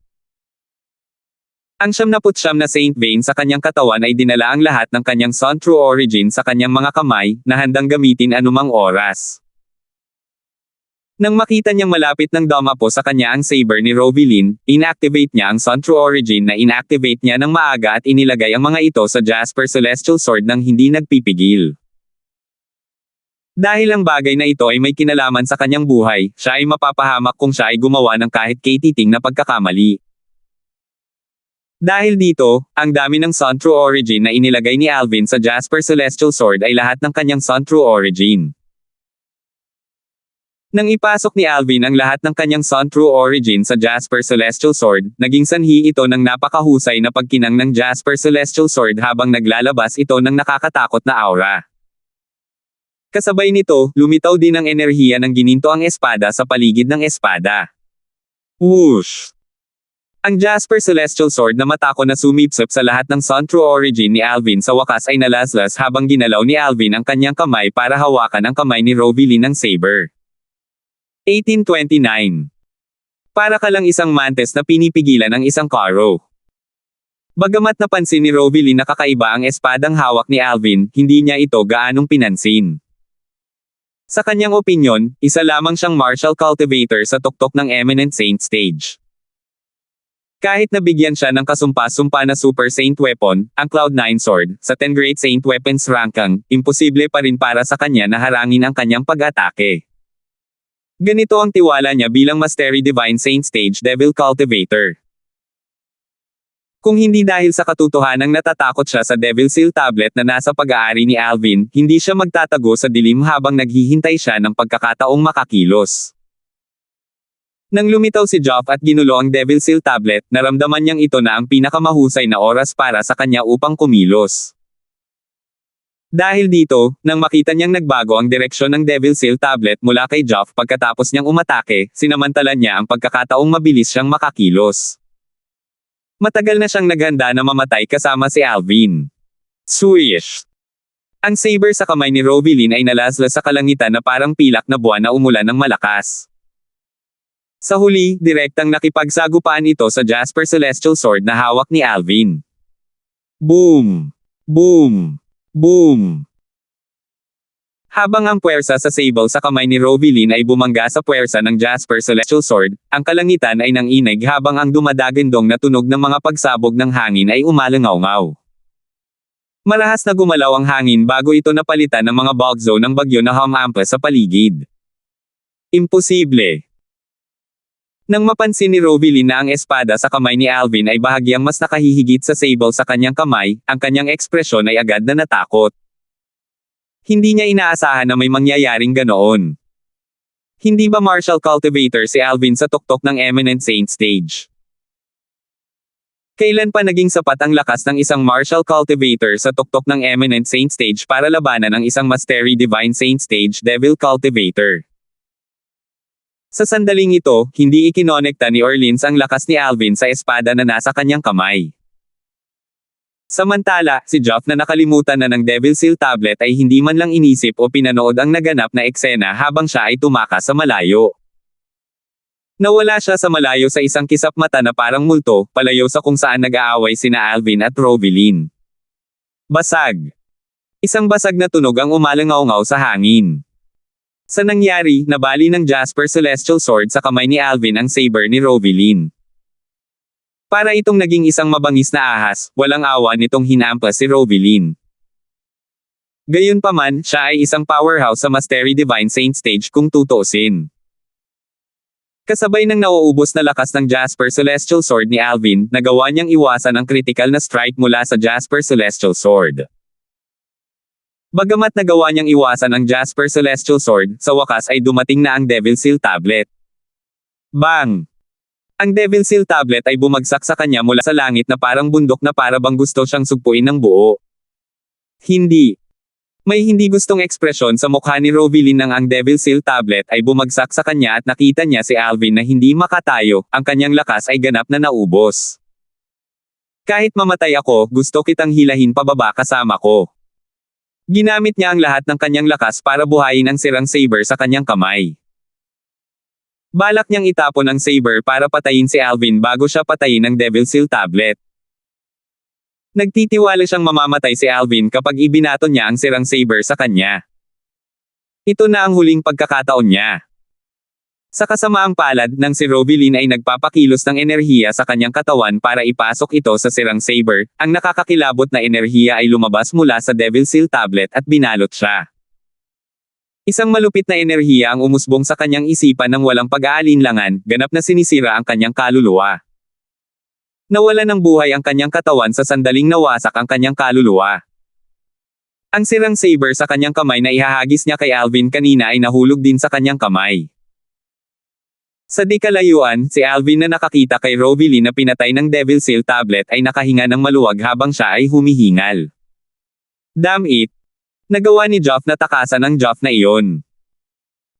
Ang 79 na Saint Vein sa kanyang katawan ay dinala ang lahat ng kanyang Sun True Origin sa kanyang mga kamay, na handang gamitin anumang oras. Nang makita niyang malapit ng dumapo sa kanya ang saber ni Rovilin, inactivate niya ang Sun True Origin na inactivate niya ng maaga at inilagay ang mga ito sa Jasper Celestial Sword nang hindi nagpipigil. Dahil ang bagay na ito ay may kinalaman sa kanyang buhay, siya ay mapapahamak kung siya ay gumawa ng kahit katiting na pagkakamali. Dahil dito, ang dami ng Sun True Origin na inilagay ni Alvin sa Jasper Celestial Sword ay lahat ng kanyang Sun True Origin. Nang ipasok ni Alvin ang lahat ng kanyang Sun True Origin sa Jasper Celestial Sword, naging sanhi ito ng napakahusay na pagkinang ng Jasper Celestial Sword habang naglalabas ito ng nakakatakot na aura. Kasabay nito, lumitaw din ang enerhiya ng gininto ang espada sa paligid ng espada. Whoosh! Ang Jasper Celestial Sword na matako na sumipsip sa lahat ng Sun True Origin ni Alvin sa wakas ay nalaslas habang ginalaw ni Alvin ang kanyang kamay para hawakan ang kamay ni Rovilin ng saber. 1829. Para ka lang isang mantis na pinipigilan ng isang karo. Bagamat napansin ni Rovilin na kakaiba ang espadang hawak ni Alvin, hindi niya ito gaanong pinansin. Sa kanyang opinyon, isa lamang siyang martial cultivator sa tuktok ng Eminent Saint stage. Kahit nabigyan siya ng kasumpa-sumpa na Super Saint Weapon, ang Cloud9 Sword, sa 10 Great Saint Weapons ranking, imposible pa rin para sa kanya na harangin ang kanyang pag-atake. Ganito ang tiwala niya bilang Mastery Divine Saint Stage Devil Cultivator. Kung hindi dahil sa katotohanang natatakot siya sa Devil Seal Tablet na nasa pag-aari ni Alvin, hindi siya magtatago sa dilim habang naghihintay siya ng pagkakataong makakilos. Nang lumitaw si Joff at ginulo ang Devil Seal Tablet, naramdaman niyang ito na ang pinakamahusay na oras para sa kanya upang kumilos. Dahil dito, nang makita niyang nagbago ang direksyon ng Devil Seal Tablet mula kay Joff pagkatapos niyang umatake, sinamantala niya ang pagkakataong mabilis siyang makakilos. Matagal na siyang naghanda na mamatay kasama si Alvin. Swish! Ang saber sa kamay ni Rovilin ay nalaslas sa kalangitan na parang pilak na buwan na umulan ng malakas. Sa huli, direktang nakipagsagupaan ito sa Jasper Celestial Sword na hawak ni Alvin. Boom! Boom! Boom! Habang ang puwersa sa sable sa kamay ni Rovilin ay bumangga sa puwersa ng Jasper Celestial Sword, ang kalangitan ay nanginig habang ang dumadagandong na tunog ng mga pagsabog ng hangin ay umalangaw-ngaw. Marahas na gumalaw ang hangin bago ito napalitan ng mga bulk zone ng bagyo na humampas sa paligid. Imposible! Nang mapansin ni Rovilin na ang espada sa kamay ni Alvin ay bahagyang mas nakahihigit sa sable sa kanyang kamay, ang kanyang ekspresyon ay agad na natakot. Hindi niya inaasahan na may mangyayaring ganoon. Hindi ba martial cultivator si Alvin sa tuktok ng Eminent Saint stage? Kailan pa naging sapat ang lakas ng isang martial cultivator sa tuktok ng Eminent Saint stage para labanan ang isang Mastery Divine Saint stage Devil Cultivator? Sa sandaling ito, hindi ikinonekta ni Orleans ang lakas ni Alvin sa espada na nasa kanyang kamay. Samantala, si Joff na nakalimutan na ng Devil Seal tablet ay hindi man lang inisip o pinanood ang naganap na eksena habang siya ay tumakas sa malayo. Nawala siya sa malayo sa isang kisap mata na parang multo, palayo sa kung saan nag-aaway sina Alvin at Rovilin. Basag. Isang basag na tunog ang umalangaw-ngaw sa hangin. Sa nangyari, nabali ng Jasper Celestial Sword sa kamay ni Alvin ang saber ni Rovilin. Para itong naging isang mabangis na ahas, walang awa nitong hinampas si Rovilin. Gayunpaman, siya ay isang powerhouse sa Mastery Divine Saint stage kung tutuusin. Kasabay ng nauubos na lakas ng Jasper Celestial Sword ni Alvin, nagawa niyang iwasan ang critical na strike mula sa Jasper Celestial Sword. Bagamat nagawa niyang iwasan ang Jasper Celestial Sword, sa wakas ay dumating na ang Devil Seal tablet. Bang! Ang Devil Seal tablet ay bumagsak sa kanya mula sa langit na parang bundok na para bang gusto siyang sugpuin ng buo. Hindi. May hindi gustong ekspresyon sa mukha ni Rovilin nang ang Devil Seal tablet ay bumagsak sa kanya at nakita niya si Alvin na hindi makatayo, ang kanyang lakas ay ganap na naubos. Kahit mamatay ako, gusto kitang hilahin pababa kasama ko. Ginamit niya ang lahat ng kanyang lakas para buhayin ang sirang saber sa kanyang kamay. Balak niyang itapon ang saber para patayin si Alvin bago siya patayin ng Devil Seal tablet. Nagtitiwala siyang mamamatay si Alvin kapag ibinaton niya ang sirang saber sa kanya. Ito na ang huling pagkakataon niya. Sa kasamaang palad, nang si Rovilin ay nagpapakilos ng enerhiya sa kanyang katawan para ipasok ito sa sirang saber, ang nakakakilabot na enerhiya ay lumabas mula sa Devil Seal tablet at binalot siya. Isang malupit na enerhiya ang umusbong sa kanyang isipan ng walang pag-aalinlangan, ganap na sinisira ang kanyang kaluluwa. Nawala ng buhay ang kanyang katawan sa sandaling nawasak ang kanyang kaluluwa. Ang sirang saber sa kanyang kamay na ihahagis niya kay Alvin kanina ay nahulog din sa kanyang kamay. Sa di kalayuan, si Alvin na nakakita kay Rovilin na pinatay ng Devil Seal tablet ay nakahinga ng maluwag habang siya ay humihingal. Damn it! Nagawa ni Joff na takasan ang Joff na iyon.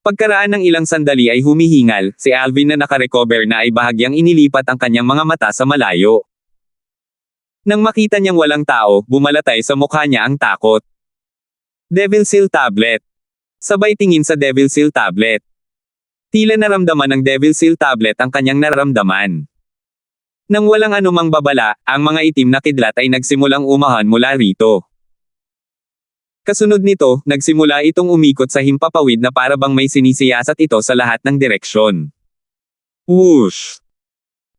Pagkaraan ng ilang sandali ay humihingal, si Alvin na nakarecover na ay bahagyang inilipat ang kanyang mga mata sa malayo. Nang makita niyang walang tao, bumalatay sa mukha niya ang takot. Devil Seal tablet. Sabay tingin sa Devil Seal tablet. Tila naramdaman ng Devil Seal tablet ang kanyang nararamdaman. Nang walang anumang babala, ang mga itim na kidlat ay nagsimulang umahan mula rito. Kasunod nito, nagsimula itong umikot sa himpapawid na para bang may sinisiyasat ito sa lahat ng direksyon. Whoosh!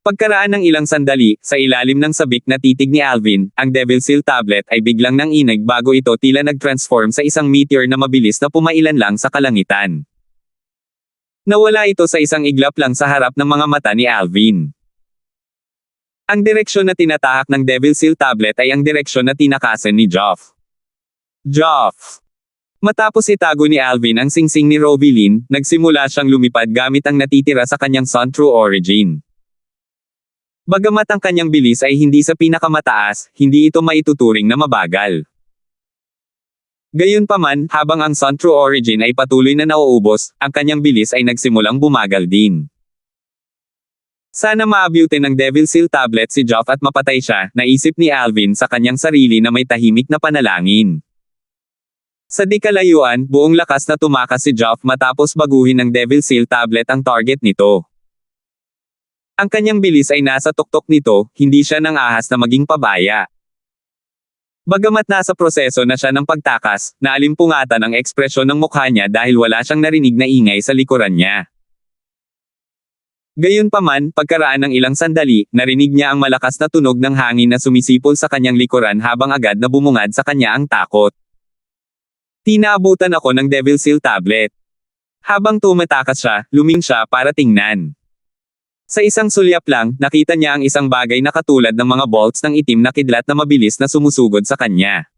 Pagkaraan ng ilang sandali, sa ilalim ng sabik na titig ni Alvin, ang Devil Seal tablet ay biglang nanginig bago ito tila nag-transform sa isang meteor na mabilis na pumailan lang sa kalangitan. Nawala ito sa isang iglap lang sa harap ng mga mata ni Alvin. Ang direksyon na tinatahak ng Devil Seal tablet ay ang direksyon na tinakasan ni Joff. Joff! Matapos itago ni Alvin ang singsing ni Rovilin, nagsimula siyang lumipad gamit ang natitira sa kanyang Sun True Origin. Bagamat ang kanyang bilis ay hindi sa pinakamataas, hindi ito maituturing na mabagal. Gayunpaman, habang ang Sun True Origin ay patuloy na nauubos, ang kanyang bilis ay nagsimulang bumagal din. Sana maabutin ng Devil Seal tablet si Joff at mapatay siya, naisip ni Alvin sa kanyang sarili na may tahimik na panalangin. Sa di kalayuan, buong lakas na tumakas si Joff matapos baguhin ng Devil Seal tablet ang target nito. Ang kanyang bilis ay nasa tuktok nito, hindi siya nang ahas na maging pabaya. Bagamat nasa proseso na siya ng pagtakas, naalimpungatan ang ekspresyon ng mukha niya dahil wala siyang narinig na ingay sa likuran niya. Gayunpaman, pagkaraan ng ilang sandali, narinig niya ang malakas na tunog ng hangin na sumisipol sa kanyang likuran habang agad na bumungad sa kanya ang takot. Tinaabutan ako ng Devil Seal tablet. Habang tumatakas siya, luming siya para tingnan. Sa isang sulyap lang, nakita niya ang isang bagay na katulad ng mga bolts ng itim na kidlat na mabilis na sumusugod sa kanya.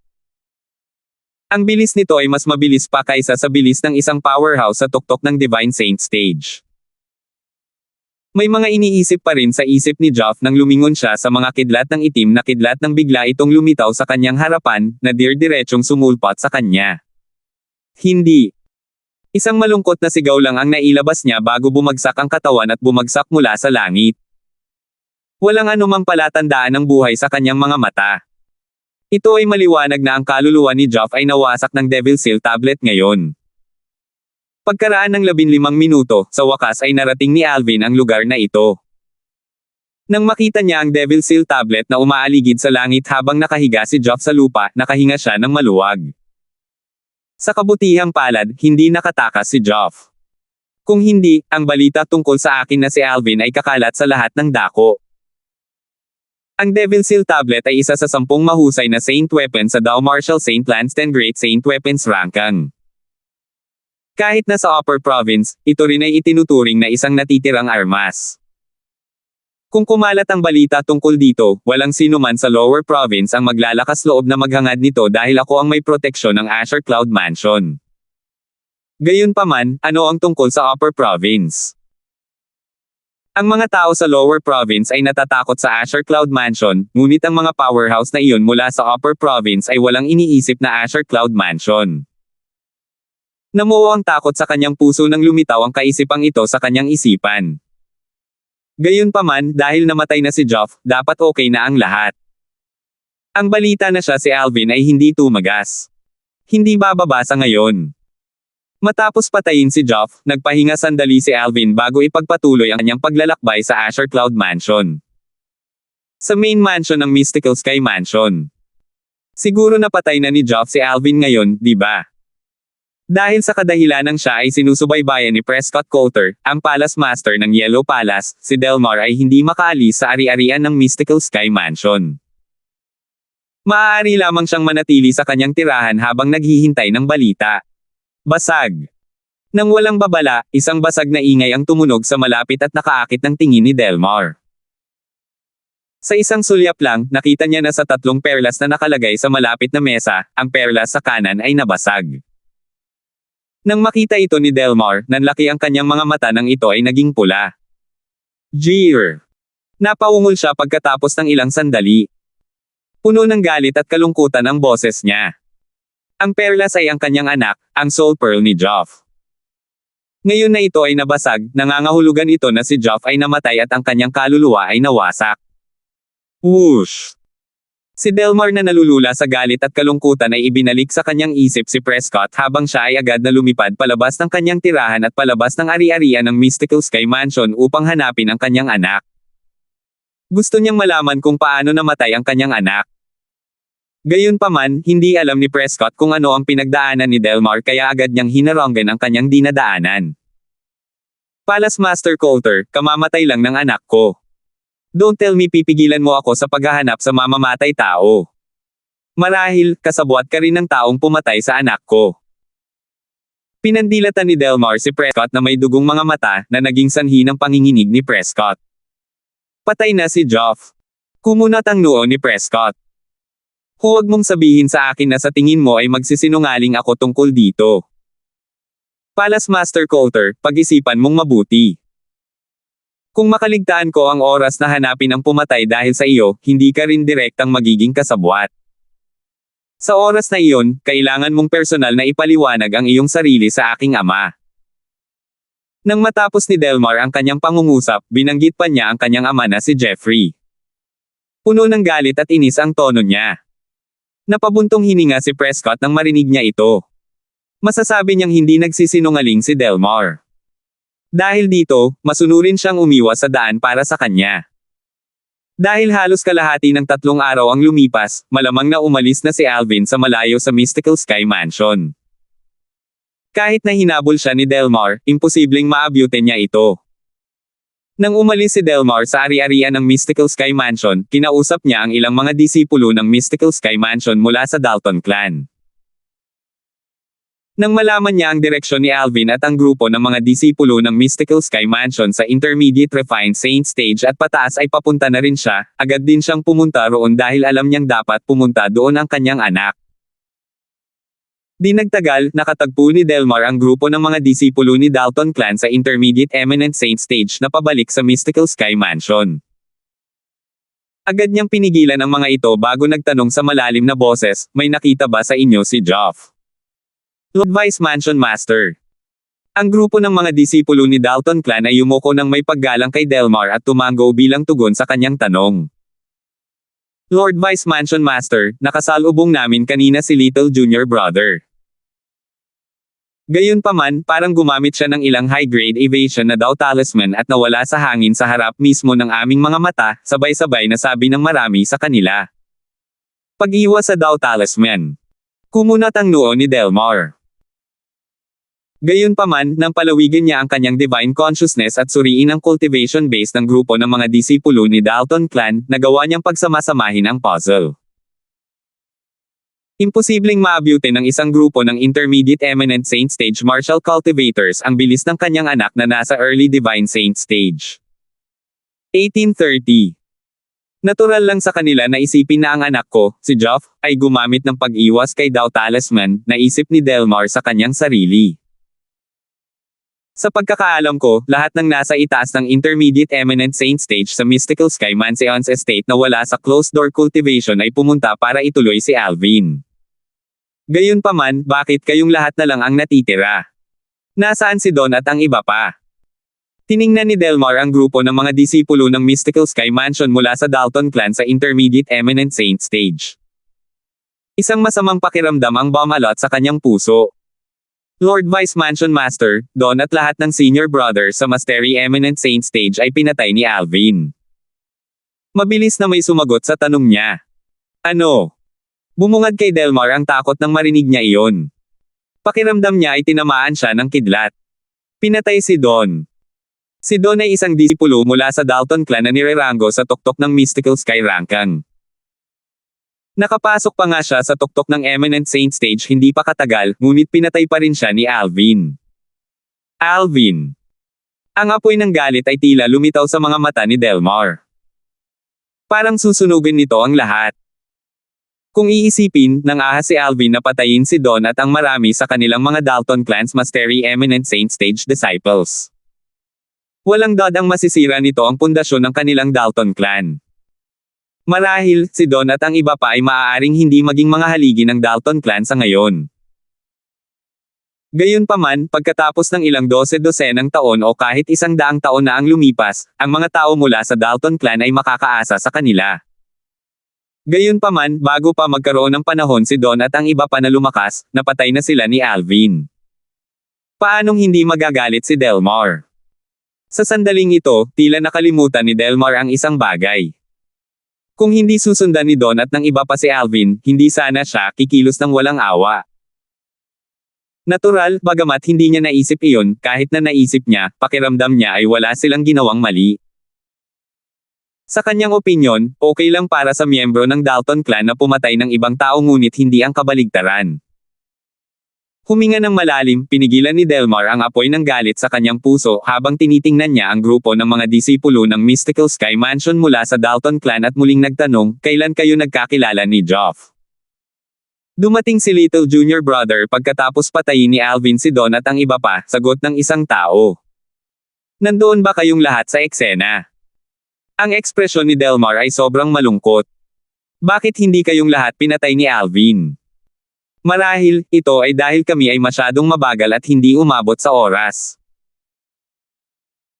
Ang bilis nito ay mas mabilis pa kaysa sa bilis ng isang powerhouse sa tuktok ng Divine Saint stage. May mga iniisip pa rin sa isip ni Joff nang lumingon siya sa mga kidlat ng itim na kidlat nang bigla itong lumitaw sa kanyang harapan, na dir-diretsong sumulpat sa kanya. Hindi. Isang malungkot na sigaw lang ang nailabas niya bago bumagsak ang katawan at bumagsak mula sa langit. Walang anumang palatandaan ng buhay sa kanyang mga mata. Ito ay maliwanag na ang kaluluwa ni Joff ay nawasak ng Devil Seal tablet ngayon. Pagkaraan ng 15 minuto, sa wakas ay narating ni Alvin ang lugar na ito. Nang makita niya ang Devil Seal tablet na umaaligid sa langit habang nakahiga si Joff sa lupa, nakahinga siya ng maluwag. Sa kabutihang palad, hindi nakatakas si Joff. Kung hindi, ang balita tungkol sa akin na si Alvin ay kakalat sa lahat ng dako. Ang Devil Seal tablet ay isa sa 10 mahusay na Saint weapon sa Dow Marshall Saint Lance 10 Great Saint Weapons ranking. Kahit na sa Upper Province, ito rin ay itinuturing na isang natitirang armas. Kung kumalat ang balita tungkol dito, walang sino man sa Lower Province ang maglalakas loob na maghangad nito dahil ako ang may proteksyon ng Azure Cloud Mansion. Gayunpaman, ano ang tungkol sa Upper Province? Ang mga tao sa Lower Province ay natatakot sa Azure Cloud Mansion, ngunit ang mga powerhouse na iyon mula sa Upper Province ay walang iniisip na Azure Cloud Mansion. Namuo ang takot sa kanyang puso nang lumitaw ang kaisipang ito sa kanyang isipan. Gayunpaman, dahil namatay na si Joff, dapat okay na ang lahat. Ang balita na siya si Alvin ay hindi tumagas. Hindi bababa sa ngayon. Matapos patayin si Joff, nagpahinga sandali si Alvin bago ipagpatuloy ang kanyang paglalakbay sa Azure Cloud Mansion. Sa main mansion ng Mystical Sky Mansion. Siguro napatay na ni Joff si Alvin ngayon, di ba? Dahil sa kadahilanang siya ay sinusubaybayan ni Prescott Coulter, ang Palace Master ng Yellow Palace, si Delmar ay hindi makaalis sa ari-arian ng Mystical Sky Mansion. Maaari lamang siyang manatili sa kanyang tirahan habang naghihintay ng balita. Basag. Nang walang babala, isang basag na ingay ang tumunog sa malapit at nakaakit ng tingin ni Delmar. Sa isang sulyap lang, nakita niya na sa 3 perlas na nakalagay sa malapit na mesa, ang perlas sa kanan ay nabasag. Nang makita ito ni Delmar, nanlaki ang kanyang mga mata nang ito ay naging pula. Jeer! Napaungol siya pagkatapos ng ilang sandali. Puno ng galit at kalungkutan ang boses niya. Ang perlas ay ang kanyang anak, ang soul pearl ni Joff. Ngayon na ito ay nabasag, nangangahulugan ito na si Joff ay namatay at ang kanyang kaluluwa ay nawasak. Whoosh! Si Delmar na nalulula sa galit at kalungkutan ay ibinalik sa kanyang isip si Prescott habang siya ay agad na lumipad palabas ng kanyang tirahan at palabas ng ari-arian ng Mystical Sky Mansion upang hanapin ang kanyang anak. Gusto niyang malaman kung paano namatay ang kanyang anak. Gayunpaman, hindi alam ni Prescott kung ano ang pinagdaanan ni Delmar kaya agad niyang hinaronggan ang kanyang dinadaanan. Palace Master Coulter, kamamatay lang ng anak ko. Don't tell me pipigilan mo ako sa paghahanap sa mamamatay tao. Marahil, kasabwat ka rin ng taong pumatay sa anak ko. Pinandilatan ni Delmar si Prescott na may dugong mga mata na naging sanhi ng panginginig ni Prescott. Patay na si Joff. Kumunat ang noo ni Prescott. Huwag mong sabihin sa akin na sa tingin mo ay magsisinungaling ako tungkol dito. Palace Master Coulter, pag-isipan mong mabuti. Kung makaligtaan ko ang oras na hanapin ang pumatay dahil sa iyo, hindi ka rin direktang magiging kasabwat. Sa oras na iyon, kailangan mong personal na ipaliwanag ang iyong sarili sa aking ama. Nang matapos ni Delmar ang kanyang pangungusap, binanggit pa niya ang kanyang ama na si Jeffrey. Puno ng galit at inis ang tono niya. Napabuntong hininga si Prescott nang marinig niya ito. Masasabi niyang hindi nagsisinungaling si Delmar. Dahil dito, masunurin siyang umiwas sa daan para sa kanya. Dahil halos kalahati ng 3 araw ang lumipas, malamang na umalis na si Alvin sa malayo sa Mystical Sky Mansion. Kahit na hinabol siya ni Delmar, imposibleng maabutin niya ito. Nang umalis si Delmar sa ari-arian ng Mystical Sky Mansion, kinausap niya ang ilang mga disipulo ng Mystical Sky Mansion mula sa Dalton Clan. Nang malaman niya ang direksyon ni Alvin at ang grupo ng mga disipulo ng Mystical Sky Mansion sa Intermediate Refined Saint Stage at pataas ay papunta na rin siya, agad din siyang pumunta roon dahil alam niyang dapat pumunta doon ang kanyang anak. Di nagtagal, nakatagpo ni Delmar ang grupo ng mga disipulo ni Dalton Clan sa Intermediate Eminent Saint Stage na pabalik sa Mystical Sky Mansion. Agad niyang pinigilan ang mga ito bago nagtanong sa malalim na boses, may nakita ba sa inyo si Joff? Lord Vice Mansion Master. Ang grupo ng mga disipulo ni Dalton Clan ay yumuko ng may paggalang kay Delmar at tumango bilang tugon sa kanyang tanong. Lord Vice Mansion Master, nakasalubong namin kanina si Little Junior Brother. Gayunpaman, parang gumamit siya ng ilang high-grade evasion na daw talisman at nawala sa hangin sa harap mismo ng aming mga mata, sabay-sabay na sabi ng marami sa kanila. Pag-iwas sa daw talisman. Kumunat ang noo ni Delmar. Gayunpaman, nang palawigan niya ang kanyang divine consciousness at suriin ang cultivation base ng grupo ng mga disipulo ni Dalton Clan, nagawa niyang pagsamasamahin ang puzzle. Imposibleng maabuti ng isang grupo ng Intermediate Eminent Saint Stage Martial Cultivators ang bilis ng kanyang anak na nasa Early Divine Saint Stage. 1830. Natural lang sa kanila na isipin na ang anak ko, si Geoff, ay gumamit ng pag-iwas kay Dao Talisman, naisip ni Delmar sa kanyang sarili. Sa pagkakaalam ko, lahat ng nasa itaas ng Intermediate Eminent Saint Stage sa Mystical Sky Mansion's estate na wala sa closed door cultivation ay pumunta para ituloy si Alvin. Gayunpaman, bakit kayong lahat na lang ang natitira? Nasaan si Don at ang iba pa? Tiningnan ni Delmar ang grupo ng mga disipulo ng Mystical Sky Mansion mula sa Dalton Clan sa Intermediate Eminent Saint Stage. Isang masamang pakiramdam ang bumalot sa kanyang puso. Lord Vice Mansion Master, Don at lahat ng senior brothers sa Mastery Eminent Saint Stage ay pinatay ni Alvin. Mabilis na may sumagot sa tanong niya. Ano? Bumungad kay Delmar ang takot nang marinig niya iyon. Pakiramdam niya ay tinamaan siya ng kidlat. Pinatay si Don. Si Don ay isang disipulo mula sa Dalton Clan na nirerango sa tuktok ng Mystical Sky Rankang. Nakapasok pa nga siya sa tuktok ng Eminent Saint Stage hindi pa katagal, ngunit pinatay pa rin siya ni Alvin. Alvin. Ang apoy ng galit ay tila lumitaw sa mga mata ni Delmar. Parang susunugin nito ang lahat. Kung iisipin, nang ahas si Alvin na patayin si Don at ang marami sa kanilang mga Dalton Clan's Mastery Eminent Saint Stage disciples. Walang dodang masisira nito ang pundasyon ng kanilang Dalton Clan. Marahil, si Don at ang iba pa ay maaaring hindi maging mga haligi ng Dalton Clan sa ngayon. Gayunpaman, pagkatapos ng ilang dosenang taon o kahit 100 taon na ang lumipas, ang mga tao mula sa Dalton Clan ay makakaasa sa kanila. Gayunpaman, bago pa magkaroon ng panahon si Don at ang iba pa na lumakas, napatay na sila ni Alvin. Paanong hindi magagalit si Delmar? Sa sandaling ito, tila nakalimutan ni Delmar ang isang bagay. Kung hindi susundan ni Don at ng iba pa si Alvin, hindi sana siya kikilos ng walang awa. Natural, bagamat hindi niya naisip iyon, kahit na naisip niya, pakiramdam niya ay wala silang ginawang mali. Sa kanyang opinyon, okay lang para sa miyembro ng Dalton Clan na pumatay ng ibang tao ngunit hindi ang kabaligtaran. Huminga ng malalim, pinigilan ni Delmar ang apoy ng galit sa kanyang puso habang tinitingnan niya ang grupo ng mga disipulo ng Mystical Sky Mansion mula sa Dalton Clan at muling nagtanong, kailan kayo nagkakilala ni Geoff? Dumating si Little Junior Brother pagkatapos patayin ni Alvin si Don at ang iba pa, sagot ng isang tao. Nandoon ba kayong lahat sa eksena? Ang ekspresyon ni Delmar ay sobrang malungkot. Bakit hindi kayong lahat pinatay ni Alvin? Marahil, ito ay dahil kami ay masyadong mabagal at hindi umabot sa oras.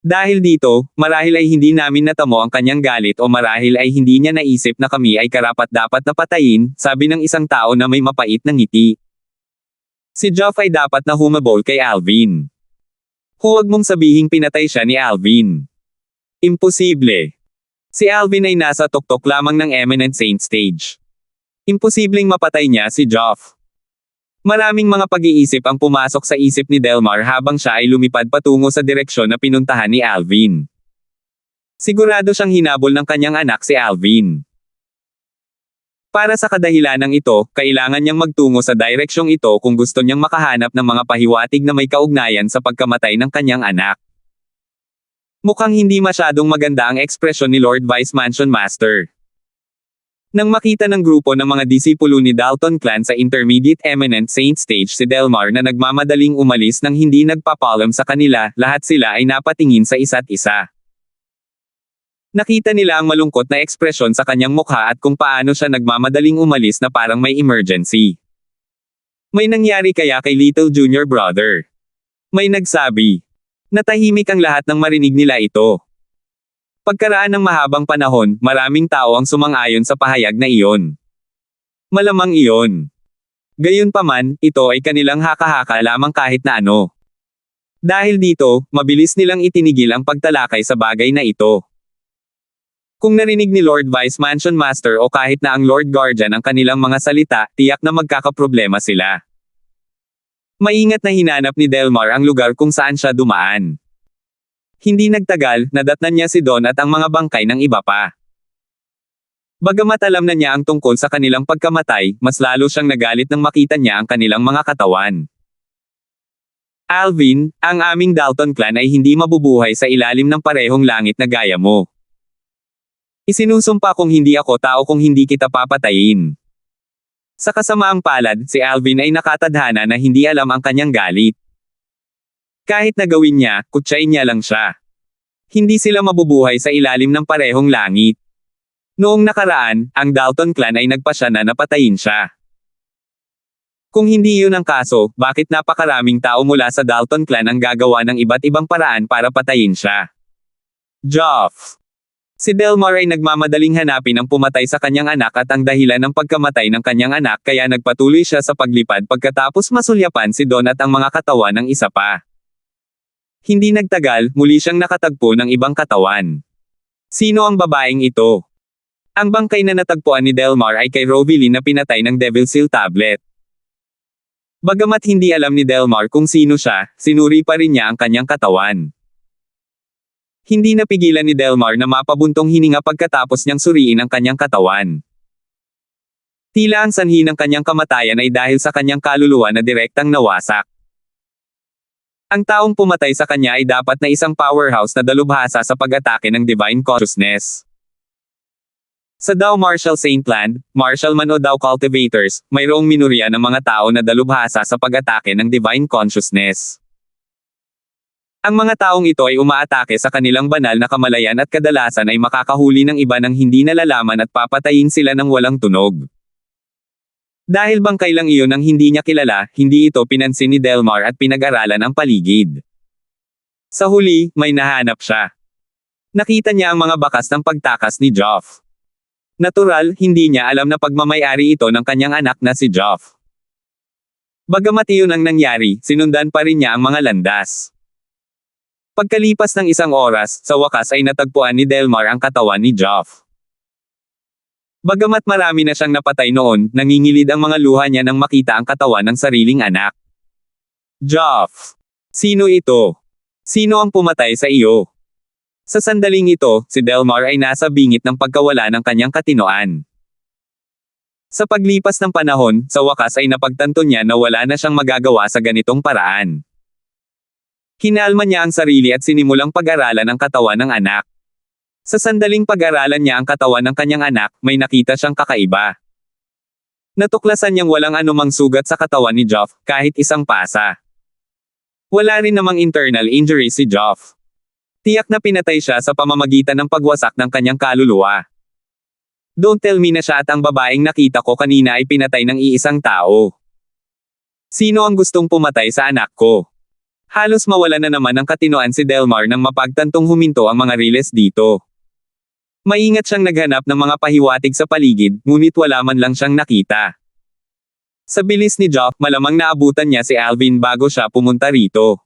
Dahil dito, marahil ay hindi namin natamo ang kanyang galit o marahil ay hindi niya naisip na kami ay karapat-dapat na patayin, sabi ng isang tao na may mapait na ngiti. Si Geoff ay dapat na humabol kay Alvin. Huwag mong sabihing pinatay siya ni Alvin. Imposible. Si Alvin ay nasa tuktok lamang ng Eminent Saint Stage. Imposibleng mapatay niya si Geoff. Maraming mga pag-iisip ang pumasok sa isip ni Delmar habang siya ay lumipad patungo sa direksyon na pinuntahan ni Alvin. Sigurado siyang hinabol ng kanyang anak si Alvin. Para sa kadahilanang ito, kailangan niyang magtungo sa direksyong ito kung gusto niyang makahanap ng mga pahiwatig na may kaugnayan sa pagkamatay ng kanyang anak. Mukhang hindi masyadong maganda ang ekspresyon ni Lord Vice Mansion Master. Nang makita ng grupo ng mga disipulo ni Dalton Clan sa Intermediate Eminent Saint Stage si Delmar na nagmamadaling umalis nang hindi nagpapaalam sa kanila, lahat sila ay napatingin sa isa't isa. Nakita nila ang malungkot na ekspresyon sa kanyang mukha at kung paano siya nagmamadaling umalis na parang may emergency. May nangyari kaya kay Little Junior Brother? May nagsabi. Natahimik ang lahat nang marinig nila ito. Pagkaraan ng mahabang panahon, maraming tao ang sumang-ayon sa pahayag na iyon. Malamang iyon. Gayunpaman, ito ay kanilang haka-haka lamang kahit na ano. Dahil dito, mabilis nilang itinigil ang pagtalakay sa bagay na ito. Kung narinig ni Lord Vice Mansion Master o kahit na ang Lord Guardian ang kanilang mga salita, tiyak na magkakaproblema sila. Maingat na hinanap ni Delmar ang lugar kung saan siya dumaan. Hindi nagtagal, nadatnan niya si Don at ang mga bangkay ng iba pa. Bagamat alam na niya ang tungkol sa kanilang pagkamatay, mas lalo siyang nagalit nang makita niya ang kanilang mga katawan. Alvin, ang aming Dalton clan ay hindi mabubuhay sa ilalim ng parehong langit na gaya mo. Isinusumpa kung hindi ako tao kung hindi kita papatayin. Sa kasamaang palad, si Alvin ay nakatadhana na hindi alam ang kanyang galit. Kahit na gawin niya, kutsain niya lang siya. Hindi sila mabubuhay sa ilalim ng parehong langit. Noong nakaraan, ang Dalton clan ay nagpasya na napatayin siya. Kung hindi yun ang kaso, bakit napakaraming tao mula sa Dalton clan ang gagawa ng iba't ibang paraan para patayin siya? Joff. Si Delmar ay nagmamadaling hanapin ang pumatay sa kanyang anak at ang dahilan ng pagkamatay ng kanyang anak kaya nagpatuloy siya sa paglipad pagkatapos masulyapan si Don at ang mga katawan ng isa pa. Hindi nagtagal, muli siyang nakatagpo ng ibang katawan. Sino ang babaeng ito? Ang bangkay na natagpuan ni Delmar ay kay Rovilin na pinatay ng Devil Seal Tablet. Bagamat hindi alam ni Delmar kung sino siya, sinuri pa rin niya ang kanyang katawan. Hindi napigilan ni Delmar na mapabuntong hininga pagkatapos niyang suriin ang kanyang katawan. Tila ang sanhi ng kanyang kamatayan ay dahil sa kanyang kaluluwa na direktang nawasak. Ang taong pumatay sa kanya ay dapat na isang powerhouse na dalubhasa sa pag-atake ng Divine Consciousness. Sa Dao Martial Saintland, martial man o Dao cultivators, mayroong minurya ng mga tao na dalubhasa sa pag-atake ng Divine Consciousness. Ang mga taong ito ay umaatake sa kanilang banal na kamalayan at kadalasan ay makakahuli ng iba ng hindi nalalaman at papatayin sila ng walang tunog. Dahil bangkay lang iyon ang hindi niya kilala, hindi ito pinansin ni Delmar at pinag-aralan ang paligid. Sa huli, may nahanap siya. Nakita niya ang mga bakas ng pagtakas ni Joff. Natural, hindi niya alam na pagmamay-ari ito ng kanyang anak na si Joff. Bagamat iyon ang nangyari, sinundan pa rin niya ang mga landas. Pagkalipas ng isang oras, sa wakas ay natagpuan ni Delmar ang katawan ni Joff. Bagamat marami na siyang napatay noon, nangingilid ang mga luha niya nang makita ang katawan ng sariling anak. Joff! Sino ito? Sino ang pumatay sa iyo? Sa sandaling ito, si Delmar ay nasa bingit ng pagkawala ng kanyang katinoan. Sa paglipas ng panahon, sa wakas ay napagtanto niya na wala na siyang magagawa sa ganitong paraan. Hinalma niya ang sarili at sinimulang pag-aralan ang katawan ng anak. Sa sandaling pag-aralan niya ang katawan ng kanyang anak, may nakita siyang kakaiba. Natuklasan niyang walang anumang sugat sa katawan ni Joff, kahit isang pasa. Wala rin namang internal injury si Joff. Tiyak na pinatay siya sa pamamagitan ng pagwasak ng kanyang kaluluwa. Don't tell me na siya at ang babaeng nakita ko kanina ay pinatay ng iisang tao. Sino ang gustong pumatay sa anak ko? Halos mawala na naman ng katinoan si Delmar nang mapagtantong huminto ang mga riles dito. Maingat siyang naghanap ng mga pahiwatig sa paligid, ngunit wala man lang siyang nakita. Sa bilis ni Joff, malamang naabutan niya si Alvin bago siya pumunta rito.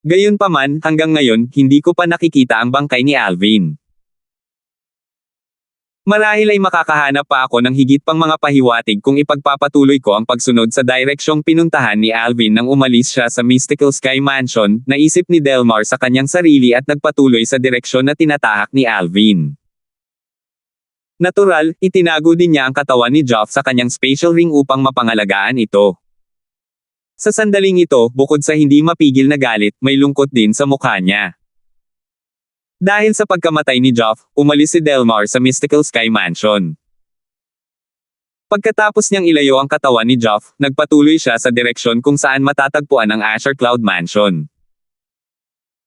Gayunpaman, hanggang ngayon, hindi ko pa nakikita ang bangkay ni Alvin. Marahil ay makakahanap pa ako ng higit pang mga pahiwatig kung ipagpapatuloy ko ang pagsunod sa direksyong pinuntahan ni Alvin nang umalis siya sa Mystical Sky Mansion, naisip ni Delmar sa kanyang sarili at nagpatuloy sa direksyon na tinatahak ni Alvin. Natural, itinago din niya ang katawan ni Joff sa kanyang spatial ring upang mapangalagaan ito. Sa sandaling ito, bukod sa hindi mapigil na galit, may lungkot din sa mukha niya. Dahil sa pagkamatay ni Joff, umalis si Delmar sa Mystical Sky Mansion. Pagkatapos niyang ilayo ang katawan ni Joff, nagpatuloy siya sa direksyon kung saan matatagpuan ang Azure Cloud Mansion.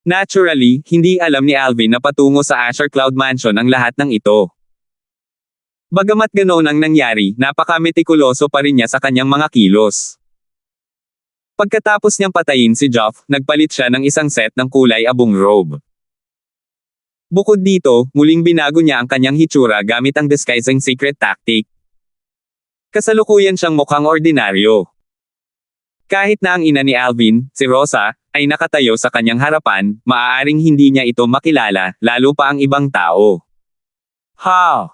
Naturally, hindi alam ni Alvin na patungo sa Azure Cloud Mansion ang lahat ng ito. Bagamat ganoon ang nangyari, napaka-metikuloso pa rin niya sa kanyang mga kilos. Pagkatapos niyang patayin si Joff, nagpalit siya ng isang set ng kulay abong robe. Bukod dito, muling binago niya ang kanyang hitsura gamit ang disguising secret tactic. Kasalukuyan siyang mukhang ordinaryo. Kahit na ang ina ni Alvin, si Rosa, ay nakatayo sa kanyang harapan, maaaring hindi niya ito makilala, lalo pa ang ibang tao. Ha!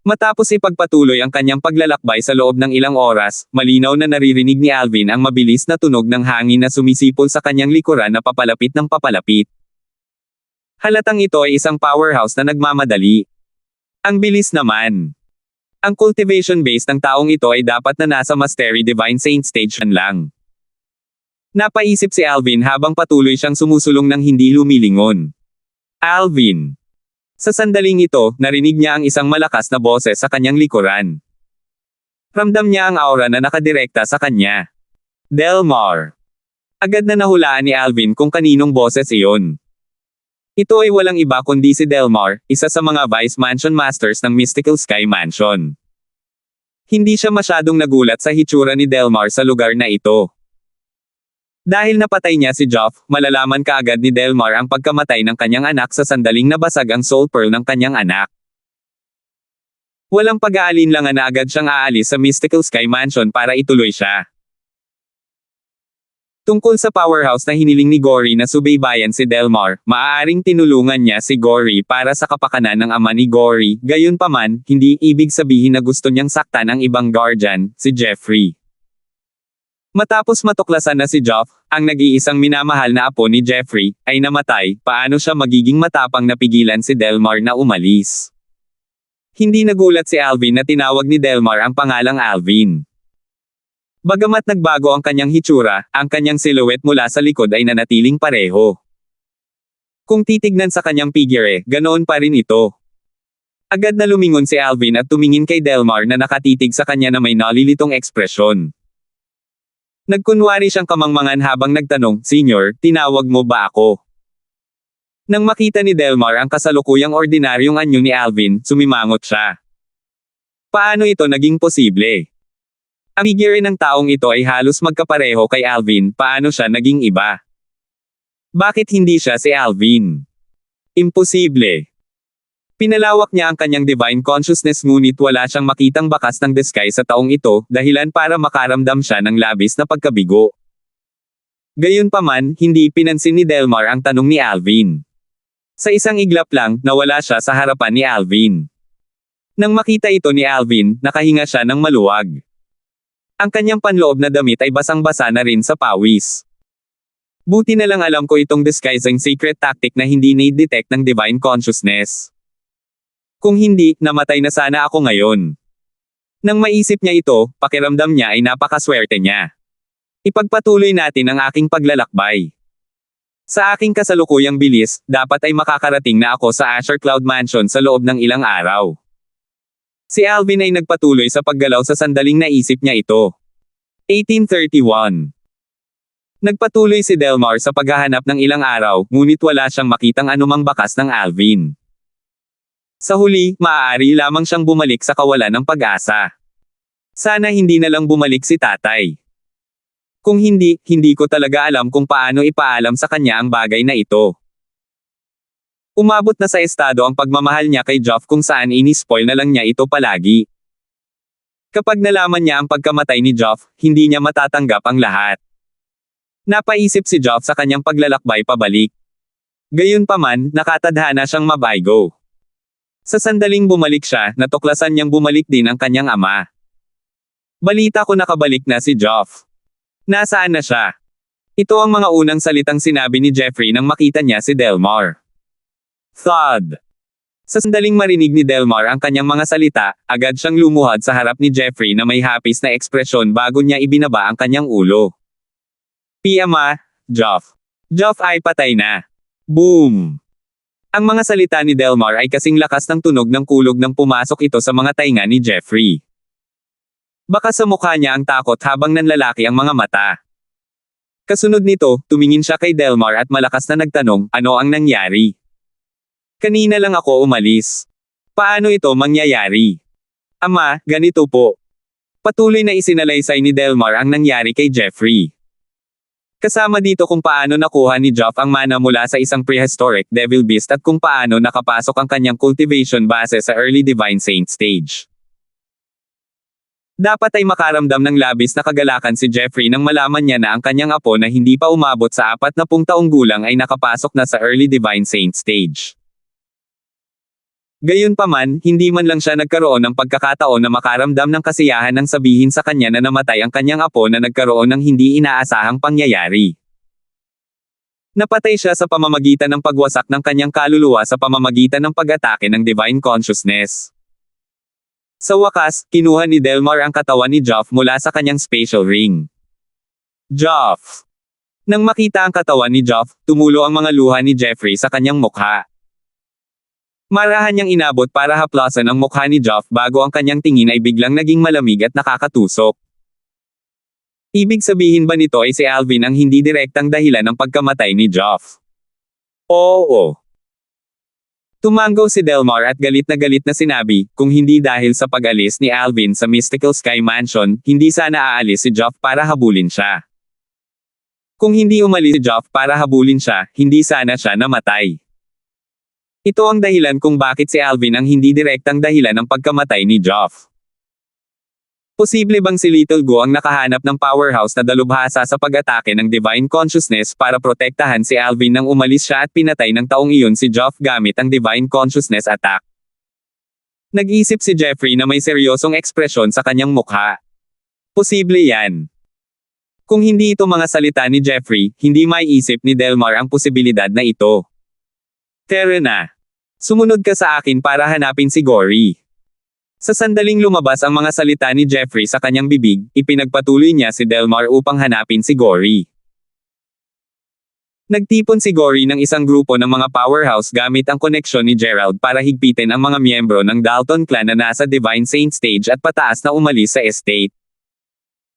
Matapos ipagpatuloy ang kanyang paglalakbay sa loob ng ilang oras, malinaw na naririnig ni Alvin ang mabilis na tunog ng hangin na sumisipol sa kanyang likuran na papalapit ng papalapit. Halatang ito ay isang powerhouse na nagmamadali. Ang bilis naman. Ang cultivation base ng taong ito ay dapat na nasa Mastery Divine Saint stage lang. Napaisip si Alvin habang patuloy siyang sumusulong ng hindi lumilingon. Alvin. Sa sandaling ito, narinig niya ang isang malakas na boses sa kanyang likuran. Ramdam niya ang aura na nakadirekta sa kanya. Delmar. Agad na nahulaan ni Alvin kung kaninong boses iyon. Ito ay walang iba kundi si Delmar, isa sa mga Vice Mansion Masters ng Mystical Sky Mansion. Hindi siya masyadong nagulat sa hitsura ni Delmar sa lugar na ito. Dahil napatay niya si Joff, malalaman kaagad ni Delmar ang pagkamatay ng kanyang anak sa sandaling nabasag ang soul pearl ng kanyang anak. Walang pag-aalinlangan na agad siyang aalis sa Mystical Sky Mansion para ituloy siya. Tungkol sa powerhouse na hiniling ni Gory na subaybayan si Delmar, maaaring tinulungan niya si Gory para sa kapakanan ng ama ni Gory, gayunpaman, hindi ibig sabihin na gusto niyang saktan ang ibang guardian, si Jeffrey. Matapos matuklasan na si Joff, ang nag-iisang minamahal na apo ni Jeffrey, ay namatay, paano siya magiging matapang na pigilan si Delmar na umalis? Hindi nagulat si Alvin na tinawag ni Delmar ang pangalang Alvin. Bagamat nagbago ang kanyang hitsura, ang kanyang silhouette mula sa likod ay nanatiling pareho. Kung titignan sa kanyang figure, ganoon pa rin ito. Agad na lumingon si Alvin at tumingin kay Delmar na nakatitig sa kanya na may nalilitong ekspresyon. Nagkunwari siyang kamangmangan habang nagtanong, "Senyor, tinawag mo ba ako?" Nang makita ni Delmar ang kasalukuyang ordinaryong anyo ni Alvin, sumimangot siya. Paano ito naging posible? Ang figure ng taong ito ay halos magkapareho kay Alvin, paano siya naging iba? Bakit hindi siya si Alvin? Imposible. Pinalawak niya ang kanyang divine consciousness ngunit wala siyang makitang bakas ng disguise sa taong ito, dahilan para makaramdam siya ng labis na pagkabigo. Gayunpaman, hindi pinansin ni Delmar ang tanong ni Alvin. Sa isang iglap lang, nawala siya sa harapan ni Alvin. Nang makita ito ni Alvin, nakahinga siya ng maluwag. Ang kanyang panloob na damit ay basang-basa na rin sa pawis. Buti na lang alam ko itong disguising secret tactic na hindi na-detect ng divine consciousness. Kung hindi, namatay na sana ako ngayon. Nang maisip niya ito, pakiramdam niya ay napakaswerte niya. Ipagpatuloy natin ang aking paglalakbay. Sa aking kasalukuyang bilis, dapat ay makakarating na ako sa Asher Cloud Mansion sa loob ng ilang araw. Si Alvin ay nagpatuloy sa paggalaw sa sandaling naisip niya ito. 1831. Nagpatuloy si Delmar sa paghahanap ng ilang araw, ngunit wala siyang makitang anumang bakas ng Alvin. Sa huli, maaari lamang siyang bumalik sa kawalan ng pag-asa. Sana hindi na lang bumalik si tatay. Kung hindi, hindi ko talaga alam kung paano ipaalam sa kanya ang bagay na ito. Umabot na sa estado ang pagmamahal niya kay Joff kung saan inispoil na lang niya ito palagi. Kapag nalaman niya ang pagkamatay ni Joff, hindi niya matatanggap ang lahat. Napaisip si Joff sa kanyang paglalakbay pabalik. Gayunpaman, nakatadhana siyang mabaygo. Sa sandaling bumalik siya, natuklasan niyang bumalik din ang kanyang ama. Balita ko nakabalik na si Joff. Nasaan na siya? Ito ang mga unang salitang sinabi ni Jeffrey nang makita niya si Delmar. Thud. Sa sandaling marinig ni Delmar ang kanyang mga salita, agad siyang lumuhad sa harap ni Jeffrey na may hapis na ekspresyon bago niya ibinaba ang kanyang ulo. Piyama, Joff. Joff ay patay na. Boom! Ang mga salita ni Delmar ay kasing lakas ng tunog ng kulog nang pumasok ito sa mga tainga ni Jeffrey. Baka sa mukha niya ang takot habang nanlalaki ang mga mata. Kasunod nito, tumingin siya kay Delmar at malakas na nagtanong, ano ang nangyari? Kanina lang ako umalis. Paano ito mangyayari? Ama, ganito po. Patuloy na isinalaysay ni Delmar ang nangyari kay Jeffrey. Kasama dito kung paano nakuha ni Geoff ang mana mula sa isang prehistoric devil beast at kung paano nakapasok ang kanyang cultivation base sa early divine saint stage. Dapat ay makaramdam ng labis na kagalakan si Jeffrey nang malaman niya na ang kanyang apo na hindi pa umabot sa 40 taong gulang ay nakapasok na sa early divine saint stage. Gayunpaman, hindi man lang siya nagkaroon ng pagkakataon na makaramdam ng kasiyahan nang sabihin sa kanya na namatay ang kanyang apo na nagkaroon ng hindi inaasahang pangyayari. Napatay siya sa pamamagitan ng pagwasak ng kanyang kaluluwa sa pamamagitan ng pag-atake ng divine consciousness. Sa wakas, kinuha ni Delmar ang katawan ni Geoff mula sa kanyang spatial ring. Geoff! Nang makita ang katawan ni Geoff, tumulo ang mga luha ni Jeffrey sa kanyang mukha. Marahan niyang inabot para haplasan ang mukha ni Geoff bago ang kanyang tingin ay biglang naging malamig at nakakatusok. Ibig sabihin ba nito ay si Alvin ang hindi direktang dahilan ng pagkamatay ni Geoff? Oo. Tumango si Delmar at galit na sinabi, kung hindi dahil sa pag-alis ni Alvin sa Mystical Sky Mansion, hindi sana aalis si Geoff para habulin siya. Kung hindi umalis si Geoff para habulin siya, hindi sana siya namatay. Ito ang dahilan kung bakit si Alvin ang hindi direktang dahilan ng pagkamatay ni Geoff. Posible bang si Little Go ang nakahanap ng powerhouse na dalubhasa sa pag-atake ng divine consciousness para protektahan si Alvin nang umalis siya at pinatay ng taong iyon si Geoff gamit ang divine consciousness attack? Nag-isip si Jeffrey na may seryosong ekspresyon sa kanyang mukha. Posible yan. Kung hindi ito mga salita ni Jeffrey, hindi maiisip ni Delmar ang posibilidad na ito. Tara na. Sumunod ka sa akin para hanapin si Gory. Sa sandaling lumabas ang mga salita ni Jeffrey sa kanyang bibig, ipinagpatuloy niya si Delmar upang hanapin si Gory. Nagtipon si Gory ng isang grupo ng mga powerhouse gamit ang koneksyon ni Gerald para higpitin ang mga miyembro ng Dalton clan na nasa Divine Saint stage at pataas na umalis sa estate.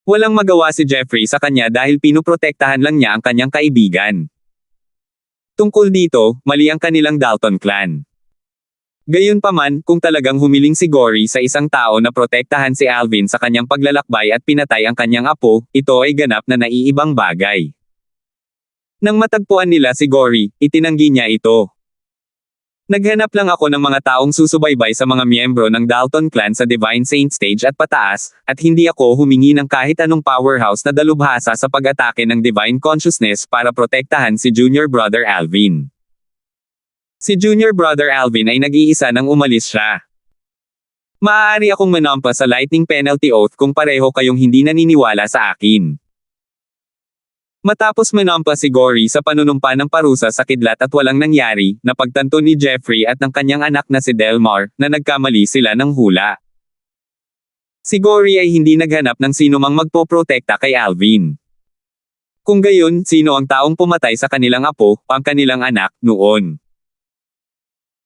Walang magawa si Jeffrey sa kanya dahil pinuprotektahan lang niya ang kanyang kaibigan. Tungkol dito, mali ang kanilang Dalton clan. Gayunpaman, kung talagang humiling si Gory sa isang tao na protektahan si Alvin sa kanyang paglalakbay at pinatay ang kanyang apo, ito ay ganap na naiibang bagay. Nang matagpuan nila si Gory, itinanggi niya ito. Naghanap lang ako ng mga taong susubaybay sa mga miyembro ng Dalton clan sa Divine Saint stage at pataas, at hindi ako humingi ng kahit anong powerhouse na dalubhasa sa pag-atake ng divine consciousness para protektahan si Junior Brother Alvin. Si Junior Brother Alvin ay nag-iisa nang umalis siya. Maaari akong manampa sa lightning penalty oath kung pareho kayong hindi naniniwala sa akin. Matapos manampa si Gory sa panunumpa ng parusa sa kidlat at walang nangyari, napagtanto ni Jeffrey at ng kanyang anak na si Delmar, na nagkamali sila ng hula. Si Gory ay hindi naghanap ng sino mang magpoprotekta kay Alvin. Kung gayon, sino ang taong pumatay sa kanilang apo, ang kanilang anak, noon?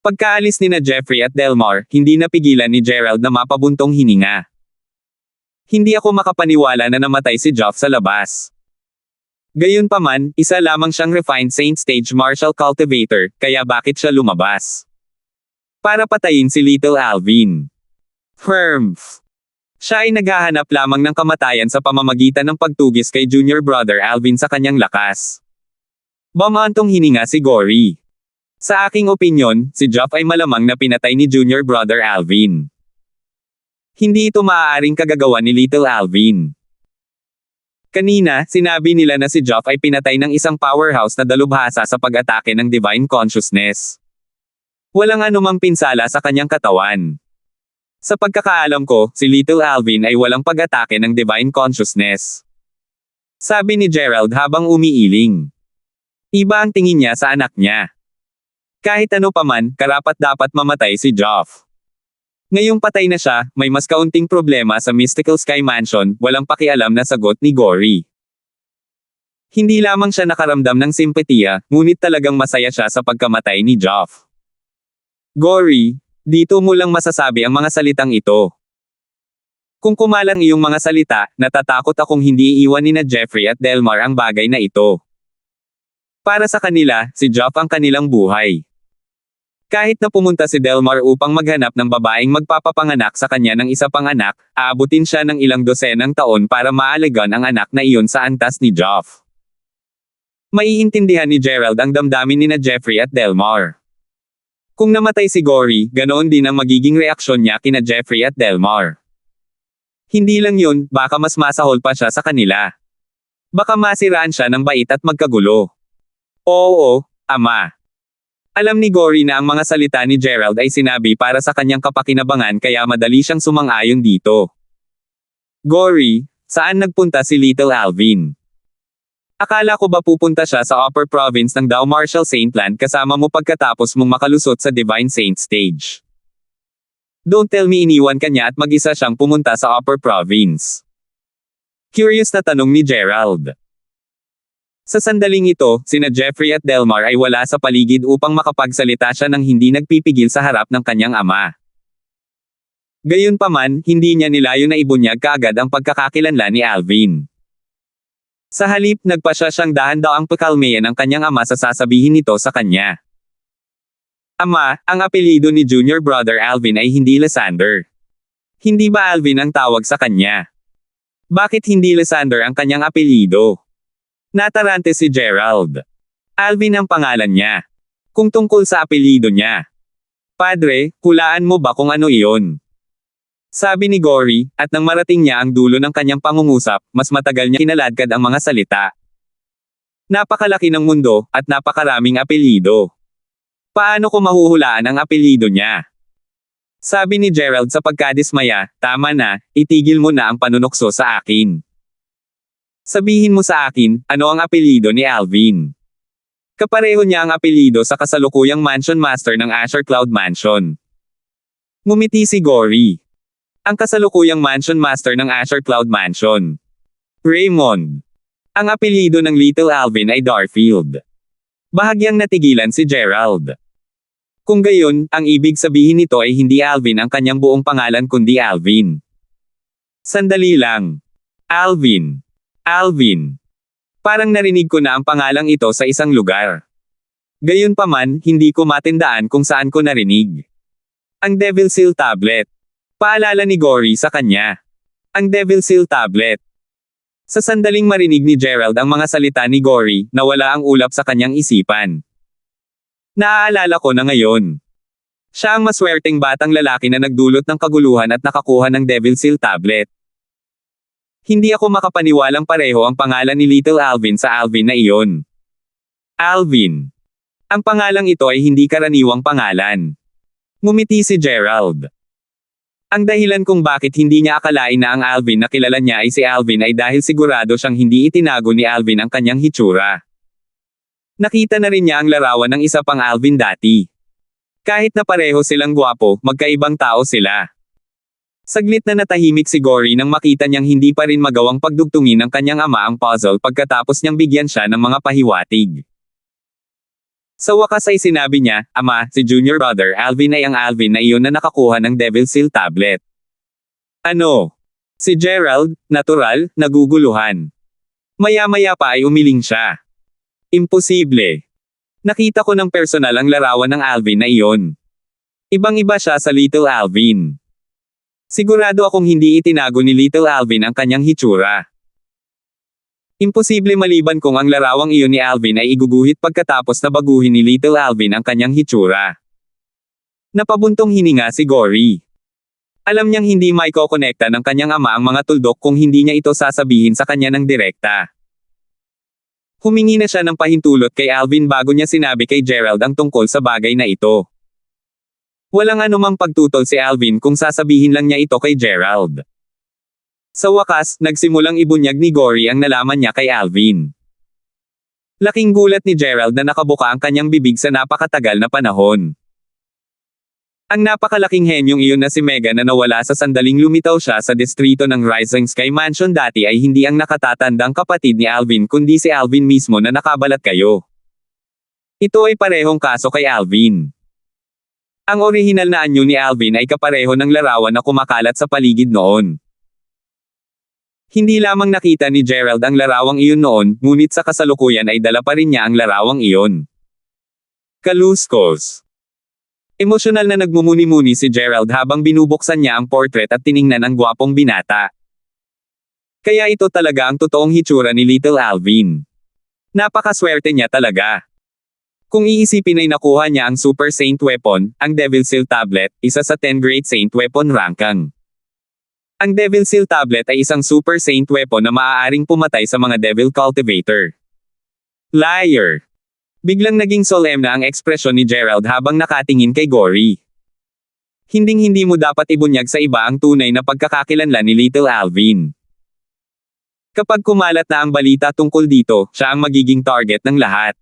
Pagkaalis ni na Jeffrey at Delmar, hindi napigilan ni Gerald na mapabuntong hininga. Hindi ako makapaniwala na namatay si Geoff sa labas. Gayunpaman, isa lamang siyang refined saint stage martial cultivator, kaya bakit siya lumabas? Para patayin si Little Alvin. Humph. Siya ay naghahanap lamang ng kamatayan sa pamamagitan ng pagtugis kay Junior Brother Alvin sa kanyang lakas. Bumantong hininga si Gory. Sa aking opinyon, si Geoff ay malamang na pinatay ni Junior Brother Alvin. Hindi ito maaaring kagagawa ni Little Alvin. Kanina, sinabi nila na si Geoff ay pinatay ng isang powerhouse na dalubhasa sa pag-atake ng divine consciousness. Walang anumang pinsala sa kanyang katawan. Sa pagkakaalam ko, si Little Alvin ay walang pag-atake ng divine consciousness. Sabi ni Gerald habang umiiling. Iba ang tingin niya sa anak niya. Kahit ano paman, karapat-dapat mamatay si Geoff. Ngayong patay na siya, may mas kaunting problema sa Mystical Sky Mansion, walang pakialam na sagot ni Gory. Hindi lamang siya nakaramdam ng simpatiya, ngunit talagang masaya siya sa pagkamatay ni Geoff. Gory, dito mo lang masasabi ang mga salitang ito. Kung kumalang iyong mga salita, natatakot akong hindi iiwan ni na Jeffrey at Delmar ang bagay na ito. Para sa kanila, si Geoff ang kanilang buhay. Kahit na pumunta si Delmar upang maghanap ng babaeng magpapapanganak sa kanya ng isa pang anak, aabutin siya ng ilang dosenang taon para maalagaan ang anak na iyon sa antas ni Geoff. Maiintindihan ni Gerald ang damdamin nina Jeffrey at Delmar. Kung namatay si Gory, ganoon din ang magiging reaksyon niya kina Jeffrey at Delmar. Hindi lang yun, baka mas masahol pa siya sa kanila. Baka masiraan siya ng bait at magkagulo. Oo, Ama. Alam ni Gory na ang mga salita ni Gerald ay sinabi para sa kanyang kapakinabangan kaya madali siyang sumang-ayon dito. Gory, saan nagpunta si Little Alvin? Akala ko ba pupunta siya sa upper province ng Dao Marshall Saintland kasama mo pagkatapos mong makalusot sa Divine Saint stage? Don't tell me iniwan kanya at mag-isa siyang pumunta sa upper province. Curious na tanong ni Gerald. Sa sandaling ito, sina Jeffrey at Delmar ay wala sa paligid upang makapagsalita siya nang hindi nagpipigil sa harap ng kanyang ama. Gayunpaman, hindi niya nilayo na ibunyag kaagad ang pagkakakilanlan ni Alvin. Sa halip, nagpasya siyang dahan-daang pakalmayan ang kanyang ama sa sasabihin nito sa kanya. Ama, ang apelyido ni Junior Brother Alvin ay hindi Lysander. Hindi ba Alvin ang tawag sa kanya? Bakit hindi Lysander ang kanyang apelyido? Natarante si Gerald. Alvin ang pangalan niya. Kung tungkol sa apelyido niya. Padre, hulaan mo ba kung ano iyon? Sabi ni Gory, at nang marating niya ang dulo ng kanyang pangungusap, mas matagal niya kinaladkad ang mga salita. Napakalaki ng mundo, at napakaraming apelyido. Paano ko mahuhulaan ang apelyido niya? Sabi ni Gerald sa pagkadismaya, tama na, itigil mo na ang panunokso sa akin. Sabihin mo sa akin, ano ang apelyido ni Alvin? Kapareho niya ang apelyido sa kasalukuyang mansion master ng Asher Cloud Mansion. Ngumiti si Gory. Ang kasalukuyang mansion master ng Asher Cloud Mansion. Raymond. Ang apelyido ng Little Alvin ay Darfield. Bahagyang natigilan si Gerald. Kung gayon, ang ibig sabihin nito ay hindi Alvin ang kanyang buong pangalan kundi Alvin. Sandali lang. Alvin. Alvin. Parang narinig ko na ang pangalang ito sa isang lugar. Gayunpaman, hindi ko matindaan kung saan ko narinig. Ang Devil Seal Tablet. Paalala ni Gory sa kanya. Ang Devil Seal Tablet. Sa sandaling marinig ni Gerald ang mga salita ni Gory, nawala ang ulap sa kanyang isipan. Naaalala ko na ngayon. Siya ang maswerteng batang lalaki na nagdulot ng kaguluhan at nakakuha ng Devil Seal Tablet. Hindi ako makapaniwalang pareho ang pangalan ni Little Alvin sa Alvin na iyon. Alvin. Ang pangalang ito ay hindi karaniwang pangalan. Ngumiti si Gerald. Ang dahilan kung bakit hindi niya akalain na ang Alvin na kilala niya ay si Alvin ay dahil sigurado siyang hindi itinago ni Alvin ang kanyang hitsura. Nakita na rin niya ang larawan ng isa pang Alvin dati. Kahit na pareho silang gwapo, magkaibang tao sila. Saglit na natahimik si Gory nang makita niyang hindi pa rin magawang pagdugtungin ng kanyang ama ang puzzle pagkatapos niyang bigyan siya ng mga pahiwatig. Sa wakas ay sinabi niya, Ama, si Junior Brother Alvin ay ang Alvin na iyon na nakakuha ng Devil Seal Tablet. Ano? Si Gerald, natural, naguguluhan. Maya-maya pa ay umiling siya. Imposible. Nakita ko ng personal ang larawan ng Alvin na iyon. Ibang-iba siya sa Little Alvin. Sigurado akong hindi itinago ni Little Alvin ang kanyang hitsura. Imposible maliban kung ang larawang iyon ni Alvin ay iguguhit pagkatapos na baguhin ni Little Alvin ang kanyang hitsura. Napabuntong hininga si Gory. Alam niyang hindi maikokonekta ng kanyang ama ang mga tuldok kung hindi niya ito sasabihin sa kanya ng direkta. Humingi na siya ng pahintulot kay Alvin bago niya sinabi kay Gerald ang tungkol sa bagay na ito. Walang anumang pagtutol si Alvin kung sasabihin lang niya ito kay Gerald. Sa wakas, nagsimulang ibunyag ni Gory ang nalaman niya kay Alvin. Laking gulat ni Gerald na nakabuka ang kanyang bibig sa napakatagal na panahon. Ang napakalaking henyong iyon na si Megan na nawala sa sandaling lumitaw siya sa distrito ng Rising Sky Mansion dati ay hindi ang nakatatandang kapatid ni Alvin kundi si Alvin mismo na nakabalat kayo. Ito ay parehong kaso kay Alvin. Ang orihinal na anyo ni Alvin ay kapareho ng larawan na kumakalat sa paligid noon. Hindi lamang nakita ni Gerald ang larawang iyon noon, ngunit sa kasalukuyan ay dala pa rin niya ang larawang iyon. Kaluskos. Emosyonal na nagmumuni-muni si Gerald habang binubuksan niya ang portrait at tiningnan ang gwapong binata. Kaya ito talaga ang totoong hitsura ni Little Alvin. Napakaswerte niya talaga. Kung iisipin ay nakuha niya ang Super Saint Weapon, ang Devil Seal Tablet, isa sa 10 Great Saint Weapon rankang. Ang Devil Seal Tablet ay isang Super Saint Weapon na maaaring pumatay sa mga Devil Cultivator. Liar! Biglang naging solemn na ang ekspresyon ni Gerald habang nakatingin kay Gory. Hinding-hindi mo dapat ibunyag sa iba ang tunay na pagkakakilanlan ni Little Alvin. Kapag kumalat na ang balita tungkol dito, siya ang magiging target ng lahat.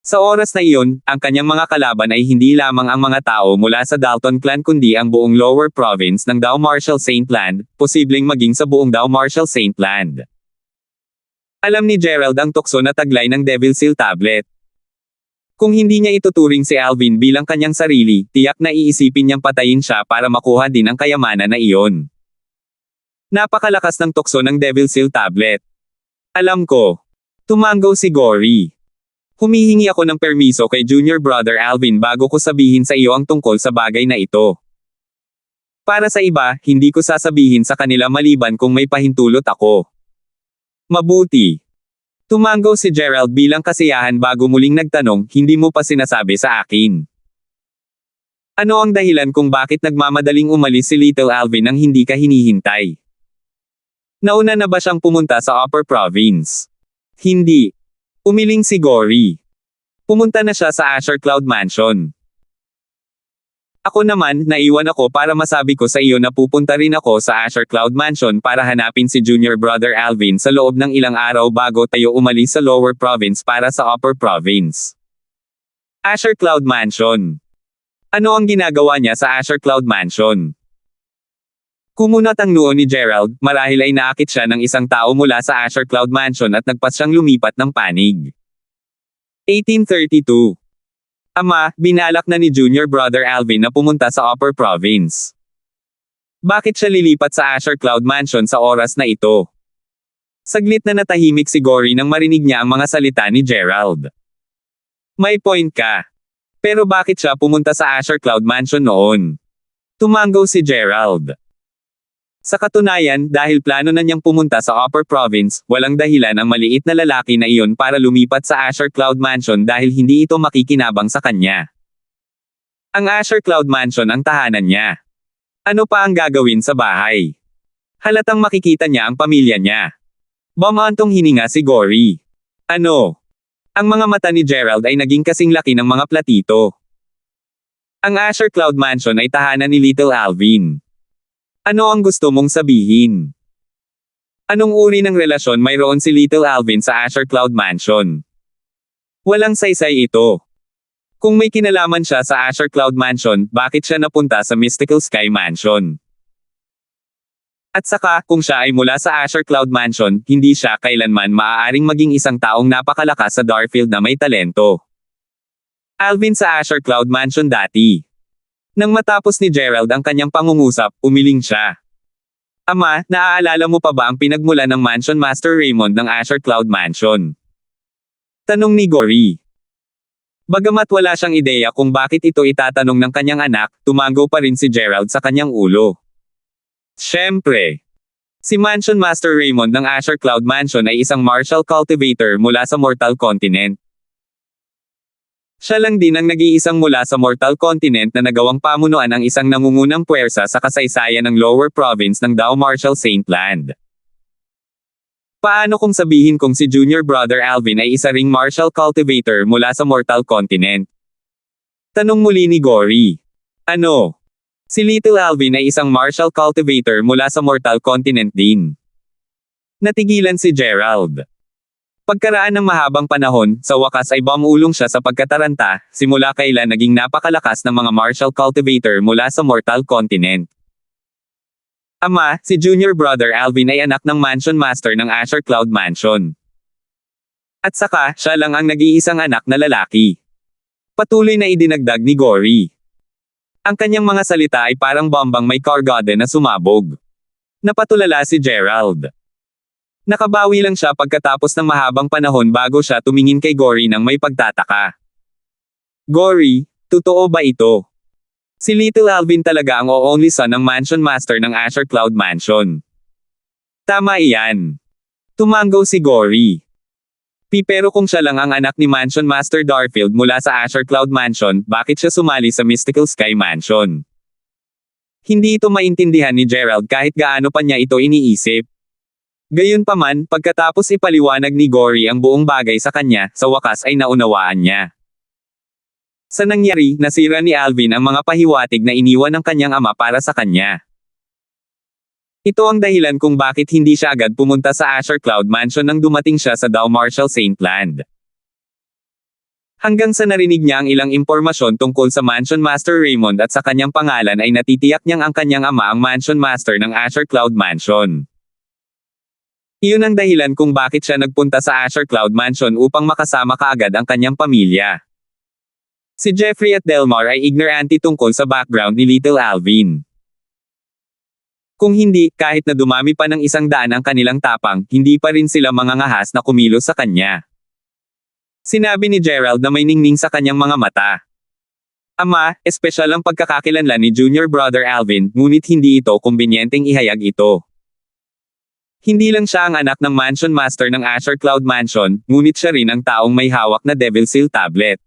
Sa oras na iyon, ang kanyang mga kalaban ay hindi lamang ang mga tao mula sa Dalton Clan kundi ang buong lower province ng Dao Marshall Saint Land, posibleng maging sa buong Dao Marshall Saint Land. Alam ni Gerald ang tukso na taglay ng Devil Seal Tablet. Kung hindi niya ituturing si Alvin bilang kanyang sarili, tiyak na iisipin niyang patayin siya para makuha din ang kayamanan na iyon. Napakalakas ng tukso ng Devil Seal Tablet. Alam ko. Tumango si Gory. Humihingi ako ng permiso kay Junior Brother Alvin bago ko sabihin sa iyo ang tungkol sa bagay na ito. Para sa iba, hindi ko sasabihin sa kanila maliban kung may pahintulot ako. Mabuti. Tumango si Gerald bilang kasiyahan bago muling nagtanong, hindi mo pa sinasabi sa akin. Ano ang dahilan kung bakit nagmamadaling umalis si Little Alvin nang hindi ka hinihintay? Nauna na ba siyang pumunta sa Upper Province? Hindi. Umiling si Gory. Pumunta na siya sa Asher Cloud Mansion. Ako naman, naiwan ako para masabi ko sa iyo na pupunta rin ako sa Asher Cloud Mansion para hanapin si Junior Brother Alvin sa loob ng ilang araw bago tayo umalis sa Lower Province para sa Upper Province. Asher Cloud Mansion. Ano ang ginagawa niya sa Asher Cloud Mansion? Kumunat ang noo ni Gerald, marahil ay naakit siya ng isang tao mula sa Asher Cloud Mansion at nagpas siyang lumipat ng panig. 1832. Ama, binalak na ni Junior Brother Alvin na pumunta sa Upper Province. Bakit siya lilipat sa Asher Cloud Mansion sa oras na ito? Saglit na natahimik si Gory nang marinig niya ang mga salita ni Gerald. May point ka. Pero bakit siya pumunta sa Asher Cloud Mansion noon? Tumango si Gerald. Sa katunayan, dahil plano na niyang pumunta sa Upper Province, walang dahilan ang maliit na lalaki na iyon para lumipat sa Asher Cloud Mansion dahil hindi ito makikinabang sa kanya. Ang Asher Cloud Mansion ang tahanan niya. Ano pa ang gagawin sa bahay? Halatang makikita niya ang pamilya niya. Bumantong hininga si Gory. Ano? Ang mga mata ni Gerald ay naging kasing laki ng mga platito. Ang Asher Cloud Mansion ay tahanan ni Little Alvin. Ano ang gusto mong sabihin? Anong uri ng relasyon mayroon si Little Alvin sa Asher Cloud Mansion? Walang saysay ito. Kung may kinalaman siya sa Asher Cloud Mansion, bakit siya napunta sa Mystical Sky Mansion? At saka, kung siya ay mula sa Asher Cloud Mansion, hindi siya kailanman maaaring maging isang taong napakalakas sa Darfield na may talento. Alvin sa Asher Cloud Mansion dati. Nang matapos ni Gerald ang kanyang pangungusap, umiling siya. Ama, naaalala mo pa ba ang pinagmula ng Mansion Master Raymond ng Asher Cloud Mansion? Tanong ni Gory. Bagamat wala siyang ideya kung bakit ito itatanong ng kanyang anak, tumango pa rin si Gerald sa kanyang ulo. Siyempre. Si Mansion Master Raymond ng Asher Cloud Mansion ay isang martial cultivator mula sa Mortal Continent. Siya lang din ang nag-iisang mula sa Mortal Continent na nagawang pamunuan ang isang nangungunang puwersa sa kasaysayan ng Lower Province ng Dao Marshall Saint Land. Paano kung sabihin kong si Junior Brother Alvin ay isa ring martial cultivator mula sa Mortal Continent? Tanong muli ni Gory. Ano? Si Little Alvin ay isang martial cultivator mula sa Mortal Continent din. Natigilan si Gerald. Pagkaraan ng mahabang panahon, sa wakas ay bumulong siya sa pagkataranta, simula kailan naging napakalakas ng mga martial cultivator mula sa Mortal Continent. Ama, si Junior Brother Alvin ay anak ng Mansion Master ng Asher Cloud Mansion. At saka, siya lang ang nag-iisang anak na lalaki. Patuloy na idinagdag ni Gory. Ang kanyang mga salita ay parang bombang may kargada na sumabog. Napatulala si Gerald. Nakabawi lang siya pagkatapos ng mahabang panahon bago siya tumingin kay Gory nang may pagtataka. Gory, totoo ba ito? Si Little Alvin talaga ang only son ng Mansion Master ng Asher Cloud Mansion. Tama iyan. Tumango si Gory. Pero kung siya lang ang anak ni Mansion Master Darfield mula sa Azure Cloud Mansion, bakit siya sumali sa Mystical Sky Mansion? Hindi ito maintindihan ni Gerald kahit gaano pa niya ito iniisip. Gayunpaman, pagkatapos ipaliwanag ni Gory ang buong bagay sa kanya, sa wakas ay naunawaan niya. Sa nangyari, nasira ni Alvin ang mga pahiwatig na iniwan ng kanyang ama para sa kanya. Ito ang dahilan kung bakit hindi siya agad pumunta sa Azure Cloud Mansion nang dumating siya sa Dow Marshall Saint Land. Hanggang sa narinig niya ang ilang impormasyon tungkol sa Mansion Master Raymond at sa kanyang pangalan ay natitiyak niyang ang kanyang ama ang Mansion Master ng Azure Cloud Mansion. Iyon ang dahilan kung bakit siya nagpunta sa Azure Cloud Mansion upang makasama kaagad ang kanyang pamilya. Si Jeffrey at Delmar ay ignorante tungkol sa background ni Little Alvin. Kung hindi, kahit na dumami pa ng 100 ang kanilang tapang, hindi pa rin sila mangangahas na kumilos sa kanya. Sinabi ni Gerald na may ningning sa kanyang mga mata. Ama, espesyal ang pagkakakilanlan ni Junior Brother Alvin, ngunit hindi ito kumbinyenteng ihayag ito. Hindi lang siya ang anak ng Mansion Master ng Azure Cloud Mansion, ngunit siya rin ang taong may hawak na Devil Seal Tablet.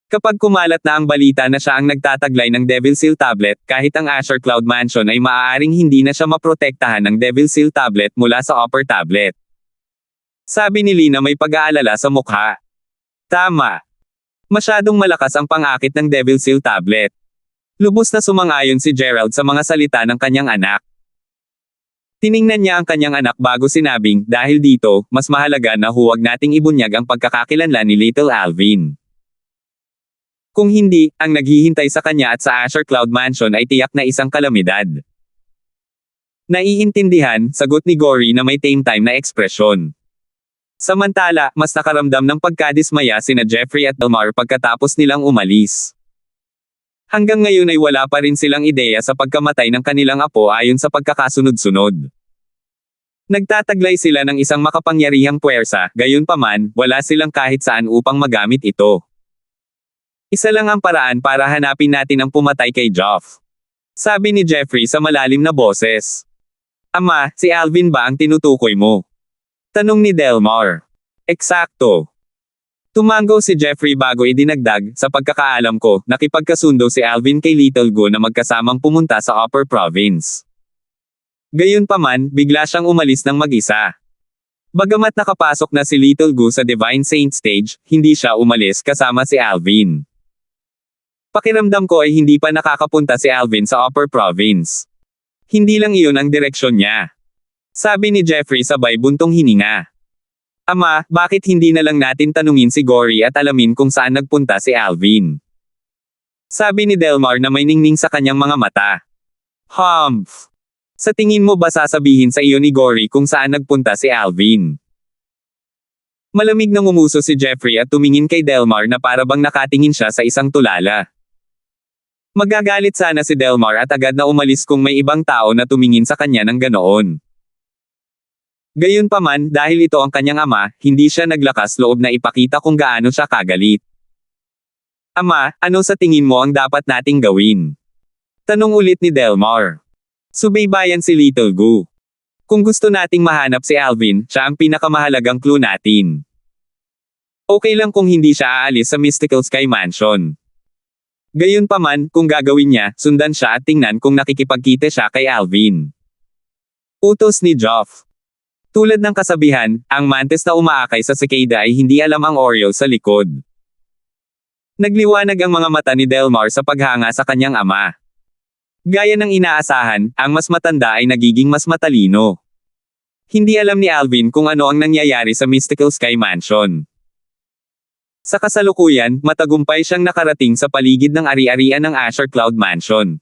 Kapag kumalat na ang balita na siya ang nagtataglay ng Devil Seal Tablet, kahit ang Azure Cloud Mansion ay maaaring hindi na siya maprotektahan ng Devil Seal Tablet mula sa Upper Tablet. Sabi ni Lee na may pag-aalala sa mukha. Tama. Masyadong malakas ang pang-akit ng Devil Seal Tablet. Lubos na sumang-ayon si Gerald sa mga salita ng kanyang anak. Tiningnan niya ang kanyang anak bago sinabing, dahil dito, mas mahalaga na huwag nating ibunyag ang pagkakakilanlan ni Little Alvin. Kung hindi, ang naghihintay sa kanya at sa Azure Cloud Mansion ay tiyak na isang kalamidad. Naiintindihan, sagot ni Gory na may tame time na ekspresyon. Samantala, mas nakaramdam ng pagkadismaya sina Jeffrey at Delmar pagkatapos nilang umalis. Hanggang ngayon ay wala pa rin silang ideya sa pagkamatay ng kanilang apo ayon sa pagkakasunod-sunod. Nagtataglay sila ng isang makapangyarihang puwersa, gayunpaman, wala silang kahit saan upang magamit ito. Isa lang ang paraan para hanapin natin ang pumatay kay Geoff. Sabi ni Jeffrey sa malalim na boses. Ama, si Alvin ba ang tinutukoy mo? Tanong ni Delmar. Eksakto. Tumango si Jeffrey bago idinagdag, sa pagkakaalam ko, nakipagkasundo si Alvin kay Little Gu na magkasamang pumunta sa Upper Province. Gayunpaman, bigla siyang umalis ng mag-isa. Bagamat nakapasok na si Little Gu sa Divine Saint Stage, hindi siya umalis kasama si Alvin. Pakiramdam ko ay hindi pa nakakapunta si Alvin sa Upper Province. Hindi lang iyon ang direksyon niya. Sabi ni Jeffrey sabay buntong hininga. Ama, bakit hindi na lang natin tanungin si Gory at alamin kung saan nagpunta si Alvin? Sabi ni Delmar na may ningning sa kanyang mga mata. Humph! Sa tingin mo ba sasabihin sa iyo ni Gory kung saan nagpunta si Alvin? Malamig na ngumuso si Jeffrey at tumingin kay Delmar na parabang nakatingin siya sa isang tulala. Magagalit sana si Delmar at agad na umalis kung may ibang tao na tumingin sa kanya ng ganoon. Gayunpaman, dahil ito ang kanyang ama, hindi siya naglakas loob na ipakita kung gaano siya kagalit. Ama, ano sa tingin mo ang dapat nating gawin? Tanong ulit ni Delmar. Subaybayan si Little Gu. Kung gusto nating mahanap si Alvin, siya ang pinakamahalagang clue natin. Okay lang kung hindi siya aalis sa Mystical Sky Mansion. Gayunpaman, kung gagawin niya, sundan siya at tingnan kung nakikipagkita siya kay Alvin. Utos ni Geoff. Tulad ng kasabihan, ang mantis na umaakay sa cicada ay hindi alam ang Oreo sa likod. Nagliwanag ang mga mata ni Delmar sa paghanga sa kanyang ama. Gaya ng inaasahan, ang mas matanda ay nagiging mas matalino. Hindi alam ni Alvin kung ano ang nangyayari sa Mystical Sky Mansion. Sa kasalukuyan, matagumpay siyang nakarating sa paligid ng ari-arian ng Azure Cloud Mansion.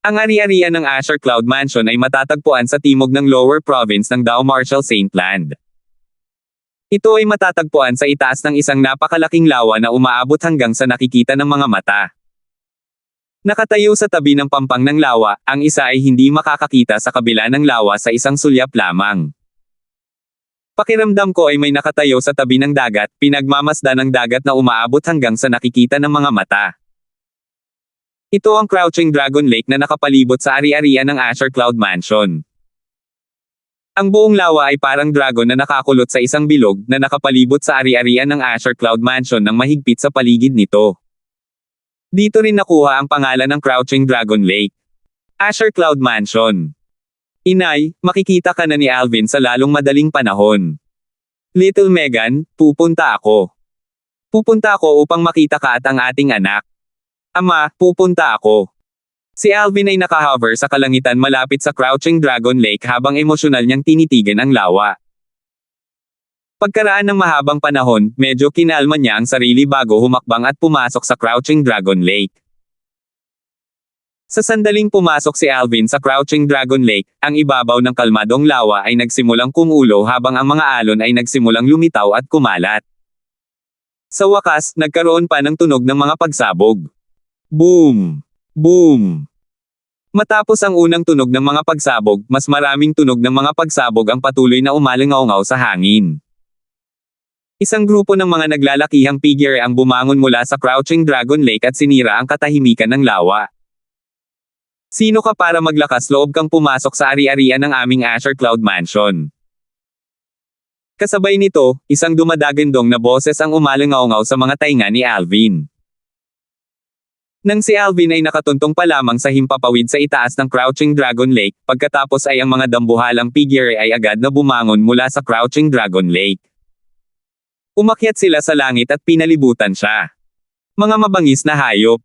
Ang ari-arian ng Azure Cloud Mansion ay matatagpuan sa timog ng Lower Province ng Dow Marshall Saint Land. Ito ay matatagpuan sa itaas ng isang napakalaking lawa na umaabot hanggang sa nakikita ng mga mata. Nakatayo sa tabi ng pampang ng lawa, ang isa ay hindi makakakita sa kabila ng lawa sa isang sulyap lamang. Pakiramdam ko ay may nakatayo sa tabi ng dagat, pinagmamasdan ng dagat na umaabot hanggang sa nakikita ng mga mata. Ito ang Crouching Dragon Lake na nakapalibot sa ari-arian ng Azure Cloud Mansion. Ang buong lawa ay parang dragon na nakakulot sa isang bilog na nakapalibot sa ari-arian ng Azure Cloud Mansion ng mahigpit sa paligid nito. Dito rin nakuha ang pangalan ng Crouching Dragon Lake. Azure Cloud Mansion. Inay, makikita ka na ni Alvin sa lalong madaling panahon. Little Megan, pupunta ako. Pupunta ako upang makita ka at ang ating anak. Ama, pupunta ako. Si Alvin ay nakahover sa kalangitan malapit sa Crouching Dragon Lake habang emosyonal niyang tinitigan ang lawa. Pagkaraan ng mahabang panahon, medyo kinalma niya ang sarili bago humakbang at pumasok sa Crouching Dragon Lake. Sa sandaling pumasok si Alvin sa Crouching Dragon Lake, ang ibabaw ng kalmadong lawa ay nagsimulang kumulo habang ang mga alon ay nagsimulang lumitaw at kumalat. Sa wakas, nagkaroon pa ng tunog ng mga pagsabog. Boom! Boom! Matapos ang unang tunog ng mga pagsabog, mas maraming tunog ng mga pagsabog ang patuloy na umalingaw-ngaw sa hangin. Isang grupo ng mga naglalakihang figure ang bumangon mula sa Crouching Dragon Lake at sinira ang katahimikan ng lawa. Sino ka para maglakas loob kang pumasok sa ari-arian ng aming Azure Cloud Mansion? Kasabay nito, isang dumadagandong na boses ang umalingaw-ngaw sa mga tainga ni Alvin. Nang si Alvin ay nakatuntong pa lamang sa himpapawid sa itaas ng Crouching Dragon Lake, pagkatapos ay ang mga dambuhalang figure ay agad na bumangon mula sa Crouching Dragon Lake. Umakyat sila sa langit at pinalibutan siya. Mga mabangis na hayop.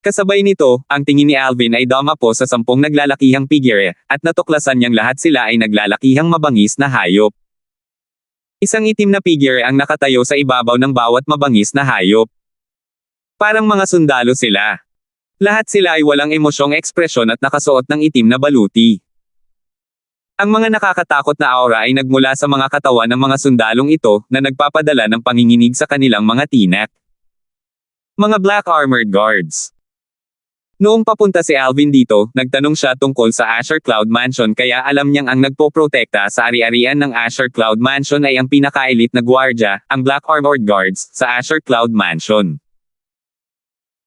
Kasabay nito, ang tingin ni Alvin ay dumapo sa 10 naglalakihang figure, at natuklasan niyang lahat sila ay naglalakihang mabangis na hayop. Isang itim na figure ang nakatayo sa ibabaw ng bawat mabangis na hayop. Parang mga sundalo sila. Lahat sila ay walang emosyong ekspresyon at nakasuot ng itim na baluti. Ang mga nakakatakot na aura ay nagmula sa mga katawan ng mga sundalong ito na nagpapadala ng panginginig sa kanilang mga tinak. Mga Black Armored Guards. Noong papunta si Alvin dito, nagtanong siya tungkol sa Azure Cloud Mansion kaya alam niyang ang nagpoprotekta sa ari-arian ng Azure Cloud Mansion ay ang pinaka-elite na gwardya, ang Black Armored Guards, sa Azure Cloud Mansion.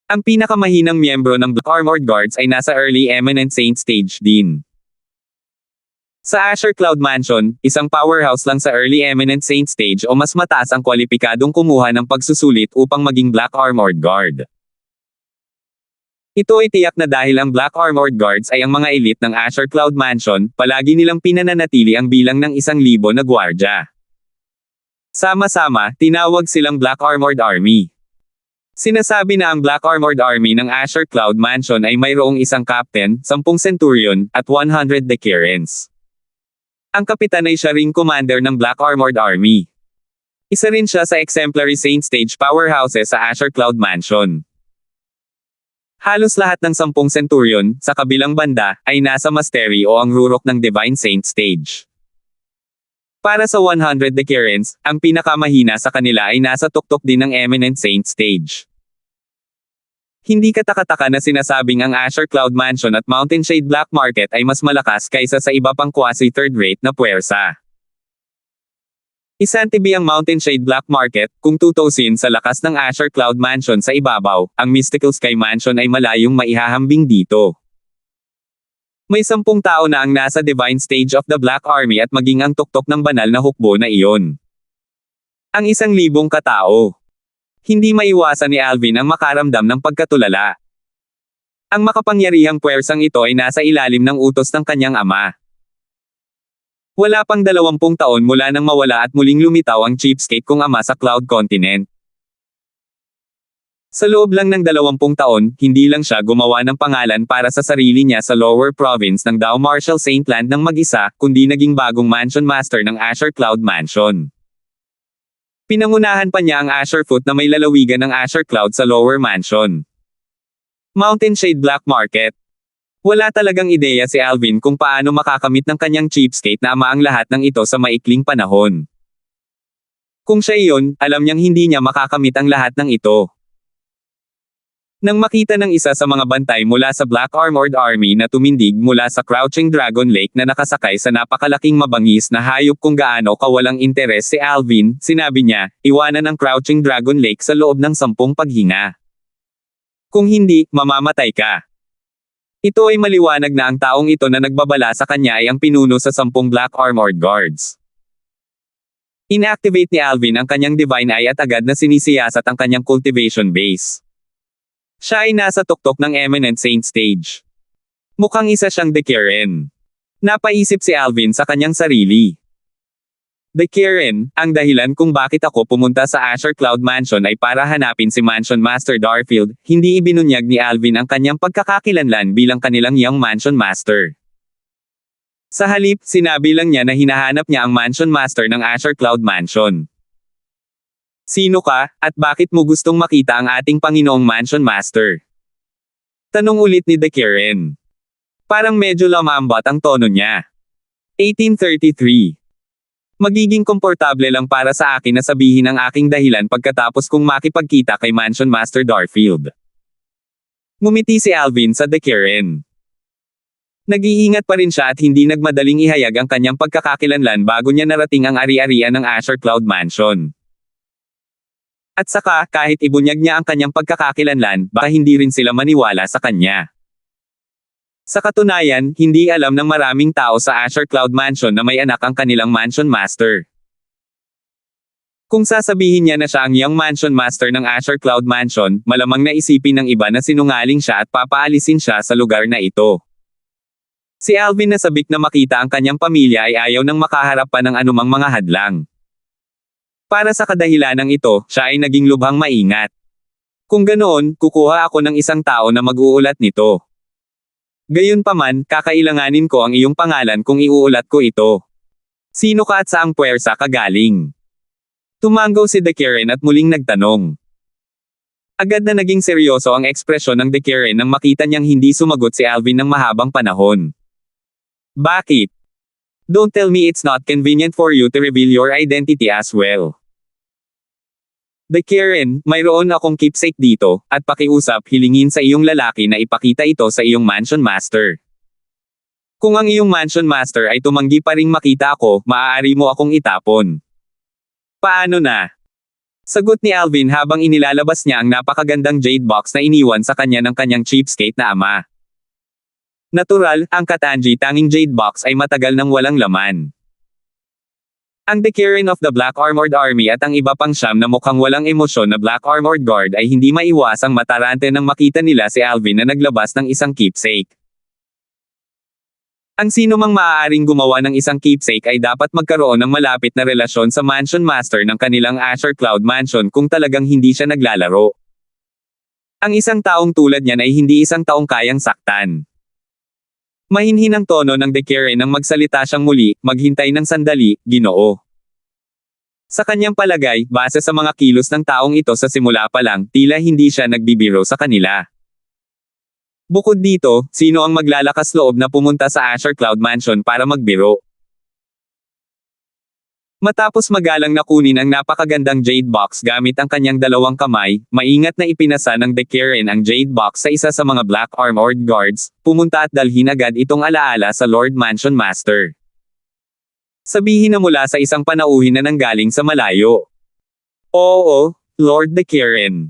Ang pinakamahinang miyembro ng Black Armored Guards ay nasa Early Eminent Saint stage din. Sa Azure Cloud Mansion, isang powerhouse lang sa Early Eminent Saint stage o mas mataas ang kwalipikadong kumuha ng pagsusulit upang maging Black Armored Guard. Ito ay tiyak na dahil ang Black Armored Guards ay ang mga elite ng Azure Cloud Mansion, palagi nilang pinananatili ang bilang ng 1,000 na gwardya. Sama-sama, tinawag silang Black Armored Army. Sinasabi na ang Black Armored Army ng Azure Cloud Mansion ay mayroong isang captain, 10 centurion, at 100 decurions. Ang kapitan ay siya ring commander ng Black Armored Army. Isa rin siya sa exemplary Saint stage powerhouses sa Azure Cloud Mansion. Halos lahat ng 10 centurion, sa kabilang banda, ay nasa Mastery o ang rurok ng Divine Saint stage. Para sa 100 decurions, ang pinakamahina sa kanila ay nasa tuktok din ng Eminent Saint stage. Hindi katakataka na sinasabing ang Azure Cloud Mansion at Mountain Shade Black Market ay mas malakas kaysa sa iba pang quasi third-rate na puwersa. Isantibi ang Mountain Shade Black Market, kung tutusin sa lakas ng Azure Cloud Mansion sa ibabaw, ang Mystical Sky Mansion ay malayong maihahambing dito. May 10 tao na ang nasa Divine Stage of the Black Army at maging ang tuktok ng banal na hukbo na iyon. Ang 1,000 katao. Hindi maiwasan ni Alvin ang makaramdam ng pagkatulala. Ang makapangyarihang puwersang ito ay nasa ilalim ng utos ng kanyang ama. Wala pang 20 taon mula nang mawala at muling lumitaw ang cheapskate kong ama sa Cloud Continent. Sa loob lang ng 20 taon, hindi lang siya gumawa ng pangalan para sa sarili niya sa Lower Province ng Dao Marshall Saint Land ng mag-isa, kundi naging bagong Mansion Master ng Azure Cloud Mansion. Pinangunahan pa niya ang Azure Foot na may lalawigan ng Azure Cloud sa Lower Mansion. Mountain Shade Black Market. Wala talagang ideya si Alvin kung paano makakamit ng kanyang cheapskate na ama ang lahat ng ito sa maikling panahon. Kung siya iyon, alam niyang hindi niya makakamit ang lahat ng ito. Nang makita ng isa sa mga bantay mula sa Black Armored Army na tumindig mula sa Crouching Dragon Lake na nakasakay sa napakalaking mabangis na hayop kung gaano kawalang interes si Alvin, sinabi niya, iwanan ang Crouching Dragon Lake sa loob ng 10 paghinga. Kung hindi, mamamatay ka. Ito ay maliwanag na ang taong ito na nagbabala sa kanya ay ang pinuno sa 10 Black Armored Guards. Inactivate ni Alvin ang kanyang Divine Eye at agad na sinisiyasat ang kanyang cultivation base. Siya ay nasa tuktok ng Eminent Saint stage. Mukhang isa siyang Dekiren. Napaisip si Alvin sa kanyang sarili. Dekiren, ang dahilan kung bakit ako pumunta sa Azure Cloud Mansion ay para hanapin si Mansion Master Darfield, hindi ibinunyag ni Alvin ang kanyang pagkakakilanlan bilang kanilang Young Mansion Master. Sa halip, sinabi lang niya na hinahanap niya ang Mansion Master ng Azure Cloud Mansion. Sino ka, at bakit mo gustong makita ang ating Panginoong Mansion Master? Tanong ulit ni Dekiren. Parang medyo lamambot ang tono niya. 1833. Magiging komportable lang para sa akin na sabihin ang aking dahilan pagkatapos kong makipagkita kay Mansion Master Darfield. Ngumiti si Alvin sa Dekiren. Nag-iingat pa rin siya at hindi nagmadaling ihayag ang kanyang pagkakakilanlan bago niya narating ang ari-arian ng Azure Cloud Mansion. At saka, kahit ibunyag niya ang kanyang pagkakakilanlan, baka hindi rin sila maniwala sa kanya. Sa katunayan, hindi alam ng maraming tao sa Azure Cloud Mansion na may anak ang kanilang Mansion Master. Kung sasabihin niya na siya ang Young Mansion Master ng Azure Cloud Mansion, malamang naisipin ng iba na sinungaling siya at papaalisin siya sa lugar na ito. Si Alvin na sabik na makita ang kanyang pamilya ay ayaw nang makaharap pa ng anumang mga hadlang. Para sa kadahilanang ito, siya ay naging lubhang maingat. Kung ganoon, kukuha ako ng isang tao na mag-uulat nito. Gayunpaman, kakailanganin ko ang iyong pangalan kung iuulat ko ito. Sino ka at saang puwersa ka galing? Tumanggaw si Dekiren at muling nagtanong. Agad na naging seryoso ang ekspresyon ng Dekiren nang makita niyang hindi sumagot si Alvin ng mahabang panahon. Bakit? Don't tell me it's not convenient for you to reveal your identity as well. Dekiren, mayroon akong keepsake dito, at pakiusap hilingin sa iyong lalaki na ipakita ito sa iyong Mansion Master. Kung ang iyong Mansion Master ay tumanggi pa ring makita ako, maaari mo akong itapon. Paano na? Sagot ni Alvin habang inilalabas niya ang napakagandang jade box na iniwan sa kanya ng kanyang cheapskate na ama. Natural, ang Katanji tanging jade box ay matagal nang walang laman. Ang Dekiren of the Black Armored Army at ang iba pang siyam na mukhang walang emosyon na Black Armored Guard ay hindi maiwasang matarante nang makita nila si Alvin na naglabas ng isang keepsake. Ang sino mang maaaring gumawa ng isang keepsake ay dapat magkaroon ng malapit na relasyon sa Mansion Master ng kanilang Azure Cloud Mansion kung talagang hindi siya naglalaro. Ang isang taong tulad niyan ay hindi isang taong kayang saktan. Mahinhin ang tono ng Dekiren nang magsalita siyang muli, maghintay ng sandali, Ginoo. Sa kanyang palagay, base sa mga kilos ng taong ito sa simula pa lang, tila hindi siya nagbibiro sa kanila. Bukod dito, sino ang maglalakas loob na pumunta sa Azure Cloud Mansion para magbiro? Matapos magalang na kunin ang napakagandang jade box gamit ang kanyang dalawang kamay, maingat na ipinasa ng Dekiren ang jade box sa isa sa mga Black Armored Guards, pumunta at dalhin agad itong alaala sa Lord Mansion Master. Sabihin na mula sa isang panauhin na nanggaling sa malayo. Oo, Lord Dekiren.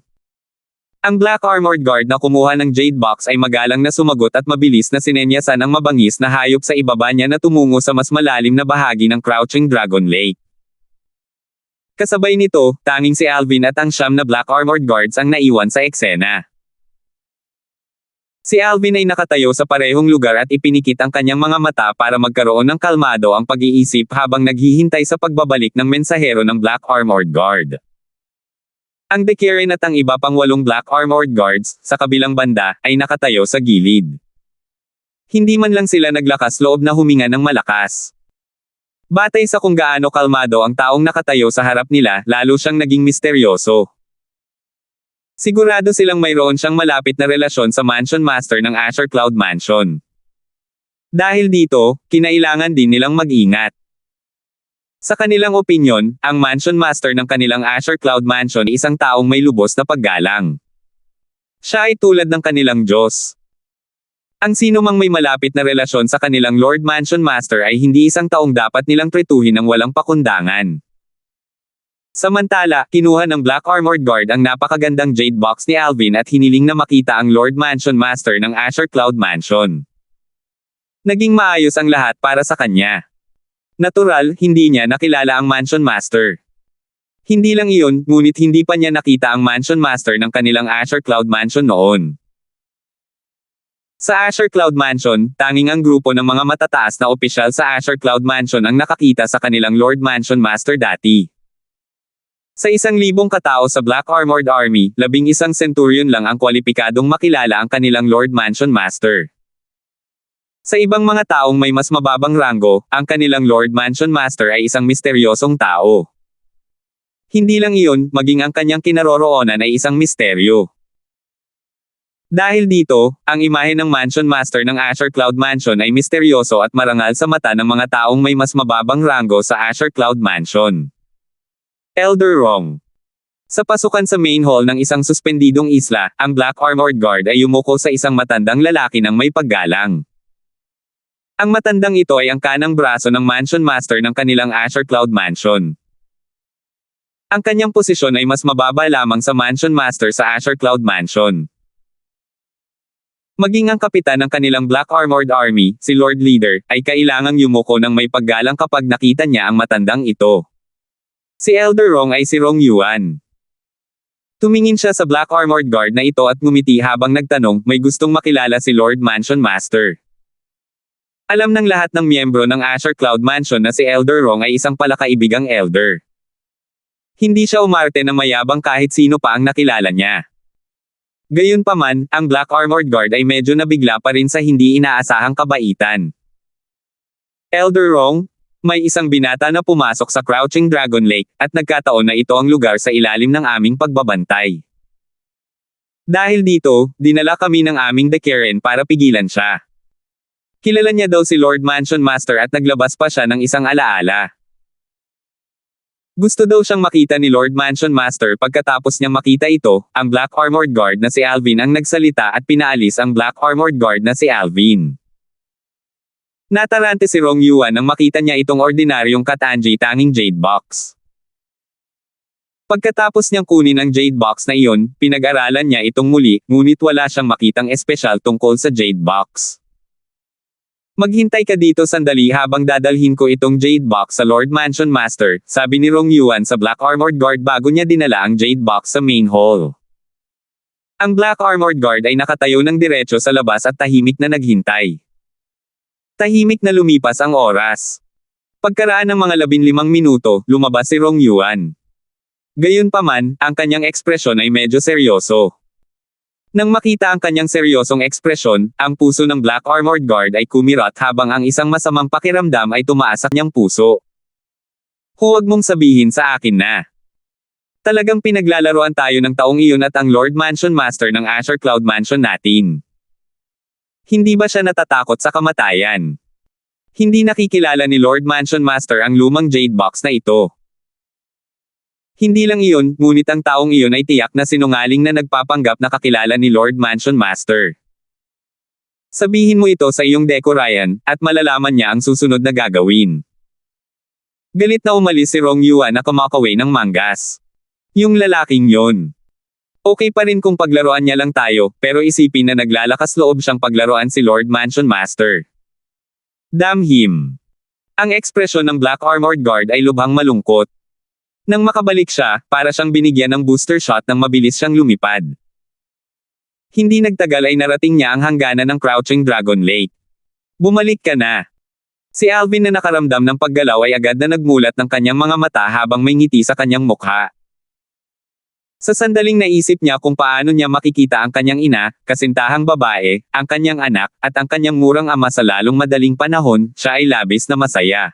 Ang Black Armored Guard na kumuha ng jade box ay magalang na sumagot at mabilis na sinenyasan ang mabangis na hayop sa ibaba niya na tumungo sa mas malalim na bahagi ng Crouching Dragon Lake. Kasabay nito, tanging si Alvin at ang siyam na Black Armored Guards ang naiwan sa eksena. Si Alvin ay nakatayo sa parehong lugar at ipinikit ang kanyang mga mata para magkaroon ng kalmado ang pag-iisip habang naghihintay sa pagbabalik ng mensahero ng Black Armored Guard. Ang Dekiren at ang iba pang 8 Black Armored Guards, sa kabilang banda, ay nakatayo sa gilid. Hindi man lang sila naglakas loob na huminga ng malakas. Batay sa kung gaano kalmado ang taong nakatayo sa harap nila, lalo siyang naging misteryoso. Sigurado silang mayroon siyang malapit na relasyon sa Mansion Master ng Azure Cloud Mansion. Dahil dito, kinailangan din nilang mag-ingat. Sa kanilang opinyon, ang Mansion Master ng kanilang Azure Cloud Mansion ay isang taong may lubos na paggalang. Siya ay tulad ng kanilang Diyos. Ang sino mang may malapit na relasyon sa kanilang Lord Mansion Master ay hindi isang taong dapat nilang tretuhin ng walang pakundangan. Samantala, kinuha ng Black Armored Guard ang napakagandang Jade Box ni Alvin at hiniling na makita ang Lord Mansion Master ng Azure Cloud Mansion. Naging maayos ang lahat para sa kanya. Natural, hindi niya nakilala ang Mansion Master. Hindi lang iyon, ngunit hindi pa niya nakita ang Mansion Master ng kanilang Azure Cloud Mansion noon. Sa Azure Cloud Mansion, tanging ang grupo ng mga matataas na opisyal sa Azure Cloud Mansion ang nakakita sa kanilang Lord Mansion Master dati. Sa 1,000 katao sa Black Armored Army, 11 centurion lang ang kwalipikadong makilala ang kanilang Lord Mansion Master. Sa ibang mga taong may mas mababang ranggo, ang kanilang Lord Mansion Master ay isang misteryosong tao. Hindi lang iyon, maging ang kanyang kinaroroonan ay isang misteryo. Dahil dito, ang imahe ng Mansion Master ng Azure Cloud Mansion ay misteryoso at marangal sa mata ng mga taong may mas mababang ranggo sa Azure Cloud Mansion. Elder Rong. Sa pasukan sa main hall ng isang suspendidong isla, ang Black Armored Guard ay yumuko sa isang matandang lalaki ng may paggalang. Ang matandang ito ay ang kanang braso ng Mansion Master ng kanilang Azure Cloud Mansion. Ang kanyang posisyon ay mas mababa lamang sa Mansion Master sa Azure Cloud Mansion. Maging ang kapitan ng kanilang Black Armored Army, si Lord Leader, ay kailangang yumuko ng may paggalang kapag nakita niya ang matandang ito. Si Elder Rong ay si Rong Yuan. Tumingin siya sa Black Armored Guard na ito at ngumiti habang nagtanong, may gustong makilala si Lord Mansion Master. Alam ng lahat ng miyembro ng Azure Cloud Mansion na si Elder Rong ay isang palakaibigang elder. Hindi siya umarte na mayabang kahit sino pa ang nakilala niya. Gayunpaman, ang Black Armored Guard ay medyo nabigla pa rin sa hindi inaasahang kabaitan. Elder Rong, may isang binata na pumasok sa Crouching Dragon Lake, at nagkataon na ito ang lugar sa ilalim ng aming pagbabantay. Dahil dito, dinala kami ng aming Dekeren para pigilan siya. Kilala niya daw si Lord Mansion Master at naglabas pa siya ng isang alaala. Gusto daw siyang makita ni Lord Mansion Master. Pagkatapos niyang makita ito, ang Black Armored Guard na si Alvin ang nagsalita at pinaalis ang Black Armored Guard na si Alvin. Natarante si Rong Yuan nang makita niya itong ordinaryong Katanji tanging Jade Box. Pagkatapos niyang kunin ang Jade Box na iyon, pinag-aralan niya itong muli, ngunit wala siyang makitang espesyal tungkol sa Jade Box. Maghintay ka dito sandali habang dadalhin ko itong Jade Box sa Lord Mansion Master, sabi ni Rong Yuan sa Black Armored Guard bago niya dinala ang Jade Box sa main hall. Ang Black Armored Guard ay nakatayo ng diretso sa labas at tahimik na naghintay. Tahimik na lumipas ang oras. Pagkaraan ng mga 15 minuto, lumabas si Rong Yuan. Gayunpaman, ang kanyang ekspresyon ay medyo seryoso. Nang makita ang kanyang seryosong ekspresyon, ang puso ng Black Armored Guard ay kumirat habang ang isang masamang pakiramdam ay tumaas sa kanyang puso. Huwag mong sabihin sa akin na talagang pinaglalaroan tayo ng taong iyon at ang Lord Mansion Master ng Azure Cloud Mansion natin. Hindi ba siya natatakot sa kamatayan? Hindi nakikilala ni Lord Mansion Master ang lumang Jade Box na ito. Hindi lang iyon, ngunit ang taong iyon ay tiyak na sinungaling na nagpapanggap na kakilala ni Lord Mansion Master. Sabihin mo ito sa iyong Deco Ryan, at malalaman niya ang susunod na gagawin. Galit na umalis si Rong Yuan na kumakaway ng manggas. Yung lalaking yon. Okay pa rin kung paglaruan niya lang tayo, pero isipin na naglalakas loob siyang paglaruan si Lord Mansion Master. Damn him. Ang ekspresyon ng Black Armored Guard ay lubhang malungkot. Nang makabalik siya, para siyang binigyan ng booster shot nang mabilis siyang lumipad. Hindi nagtagal ay narating niya ang hangganan ng Crouching Dragon Lake. Bumalik ka na. Si Alvin na nakaramdam ng paggalaw ay agad na nagmulat ng kanyang mga mata habang may ngiti sa kanyang mukha. Sa sandaling naisip niya kung paano niya makikita ang kanyang ina, kasintahang babae, ang kanyang anak, at ang kanyang murang ama sa lalong madaling panahon, siya ay labis na masaya.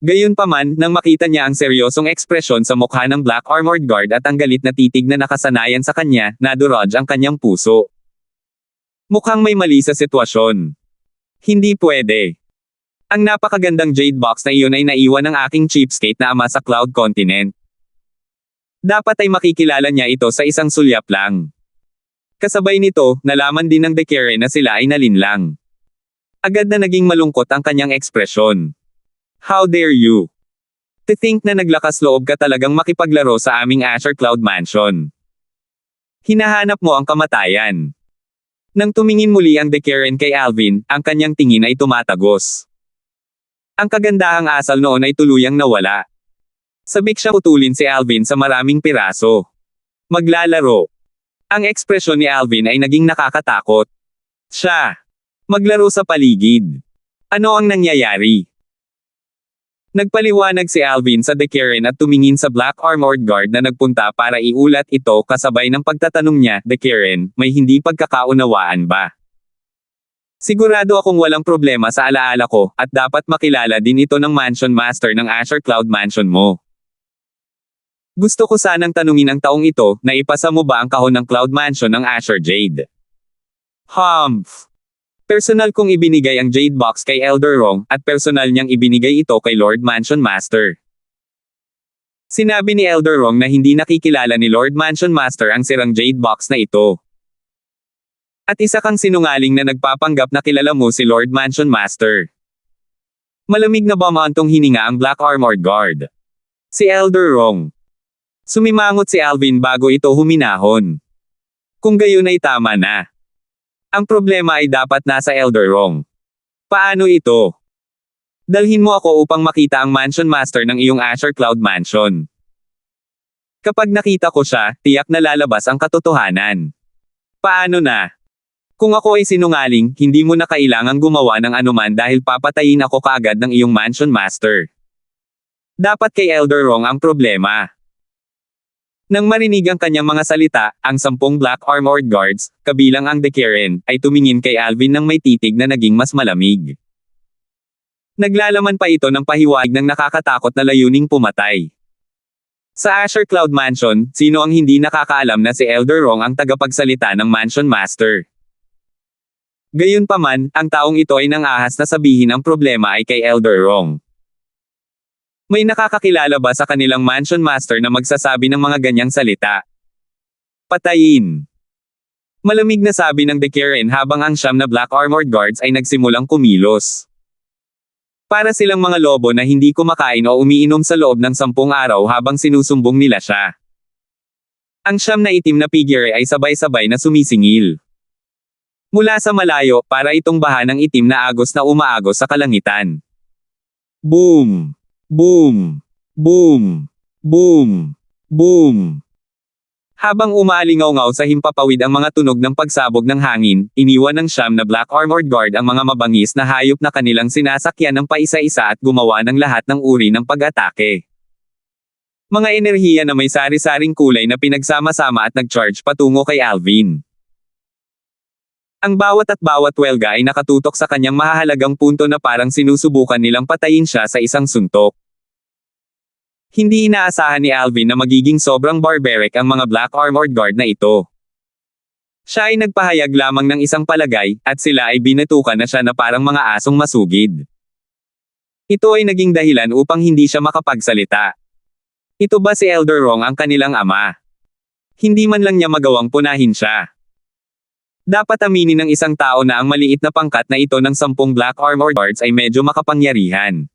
Gayunpaman, nang makita niya ang seryosong ekspresyon sa mukha ng Black Armored Guard at ang galit na titig na nakasanayan sa kanya, nadurog ang kanyang puso. Mukhang may mali sa sitwasyon. Hindi pwede. Ang napakagandang Jade Box na iyon ay naiwan ng aking cheapskate na ama sa Cloud Continent. Dapat ay makikilala niya ito sa isang sulyap lang. Kasabay nito, nalaman din ng Dekeren na sila ay nalinlang. Agad na naging malungkot ang kanyang ekspresyon. How dare you? To think na naglakas loob ka talagang makipaglaro sa aming Azure Cloud Mansion. Hinahanap mo ang kamatayan. Nang tumingin muli ang Decaren kay Alvin, ang kanyang tingin ay tumatagos. Ang kagandahang asal noon ay tuluyang nawala. Sabik siya putulin si Alvin sa maraming piraso. Maglalaro. Ang ekspresyon ni Alvin ay naging nakakatakot. Siya. Maglaro sa paligid. Ano ang nangyayari? Nagpaliwanag si Alvin sa Decaren at tumingin sa Black Armored Guard na nagpunta para iulat ito kasabay ng pagtatanong niya, Decaren, may hindi pagkakaunawaan ba? Sigurado akong walang problema sa alaala ko, at dapat makilala din ito ng Mansion Master ng Azure Cloud Mansion mo. Gusto ko sanang tanungin ang taong ito, na ipasa mo ba ang kahon ng Cloud Mansion ng Azure Jade? Humph! Personal kong ibinigay ang Jade Box kay Elder Rong, at personal niyang ibinigay ito kay Lord Mansion Master. Sinabi ni Elder Rong na hindi nakikilala ni Lord Mansion Master ang sirang Jade Box na ito. At isa kang sinungaling na nagpapanggap na kilala mo si Lord Mansion Master. Malamig na bumantong hininga ang Black Armored Guard. Si Elder Rong. Sumimangot si Alvin bago ito huminahon. Kung gayon ay tama na. Ang problema ay dapat nasa Elder Rong. Paano ito? Dalhin mo ako upang makita ang Mansion Master ng iyong Azure Cloud Mansion. Kapag nakita ko siya, tiyak na lalabas ang katotohanan. Paano na? Kung ako ay sinungaling, hindi mo na kailangang gumawa ng anuman dahil papatayin ako kaagad ng iyong Mansion Master. Dapat kay Elder Rong ang problema. Nang marinig ang kanyang mga salita, ang 10 Black Armored Guards, kabilang ang Decaren, ay tumingin kay Alvin ng may titig na naging mas malamig. Naglalaman pa ito ng pahiwatig ng nakakatakot na layuning pumatay. Sa Azure Cloud Mansion, sino ang hindi nakakaalam na si Elder Rong ang tagapagsalita ng Mansion Master? Gayunpaman, ang taong ito ay nangahas na sabihin ang problema ay kay Elder Rong. May nakakakilala ba sa kanilang Mansion Master na magsasabi ng mga ganyang salita? Patayin. Malamig na sabi ng Decaren habang ang 9 na Black Armored Guards ay nagsimulang kumilos. Para silang mga lobo na hindi kumakain o umiinom sa loob ng 10 araw habang sinusumbong nila siya. Ang 9 na itim na figure ay sabay-sabay na sumisingil. Mula sa malayo, para itong baha ng itim na agos na umaagos sa kalangitan. Boom! Boom! Boom! Boom! Boom! Habang umaalingaw-ngaw sa himpapawid ang mga tunog ng pagsabog ng hangin, iniwan ng 9 na Black Armored Guard ang mga mabangis na hayop na kanilang sinasakyan ng paisa-isa at gumawa ng lahat ng uri ng pag-atake. Mga enerhiya na may sari-saring kulay na pinagsama-sama at nag-charge patungo kay Alvin. Ang bawat welga ay nakatutok sa kanyang mahahalagang punto na parang sinusubukan nilang patayin siya sa isang suntok. Hindi inaasahan ni Alvin na magiging sobrang barbaric ang mga Black Armored Guard na ito. Siya ay nagpahayag lamang ng isang palagay, at sila ay binatukan na siya na parang mga asong masugid. Ito ay naging dahilan upang hindi siya makapagsalita. Ito ba si Elder Rong ang kanilang ama? Hindi man lang niya magawang punahin siya. Dapat aminin ng isang tao na ang maliit na pangkat na ito ng 10 Black Armored Guards ay medyo makapangyarihan.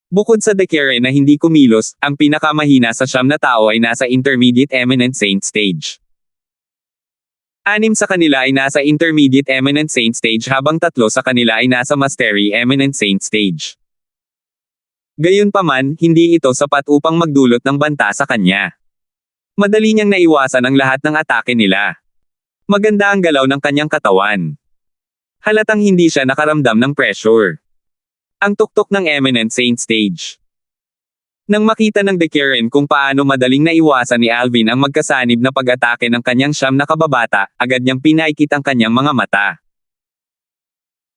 Bukod sa Decaren na hindi kumilos, ang pinakamahina sa 9 na tao ay nasa Intermediate Eminent Saint Stage. 6 sa kanila ay nasa Intermediate Eminent Saint Stage habang 3 sa kanila ay nasa Mastery Eminent Saint Stage. Gayunpaman, hindi ito sapat upang magdulot ng banta sa kanya. Madali niyang naiwasan ang lahat ng atake nila. Maganda ang galaw ng kanyang katawan. Halatang hindi siya nakaramdam ng pressure. Ang tuktok ng Eminent Saint Stage. Nang makita ng Decaren kung paano madaling naiwasan ni Alvin ang magkasanib na pag-atake ng kanyang 9 na kababata, agad niyang pinaikit ang kanyang mga mata.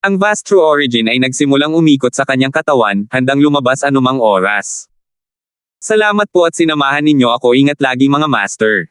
Ang Vast True Origin ay nagsimulang umikot sa kanyang katawan, handang lumabas anumang oras. Salamat po at sinamahan ninyo ako, ingat lagi mga master.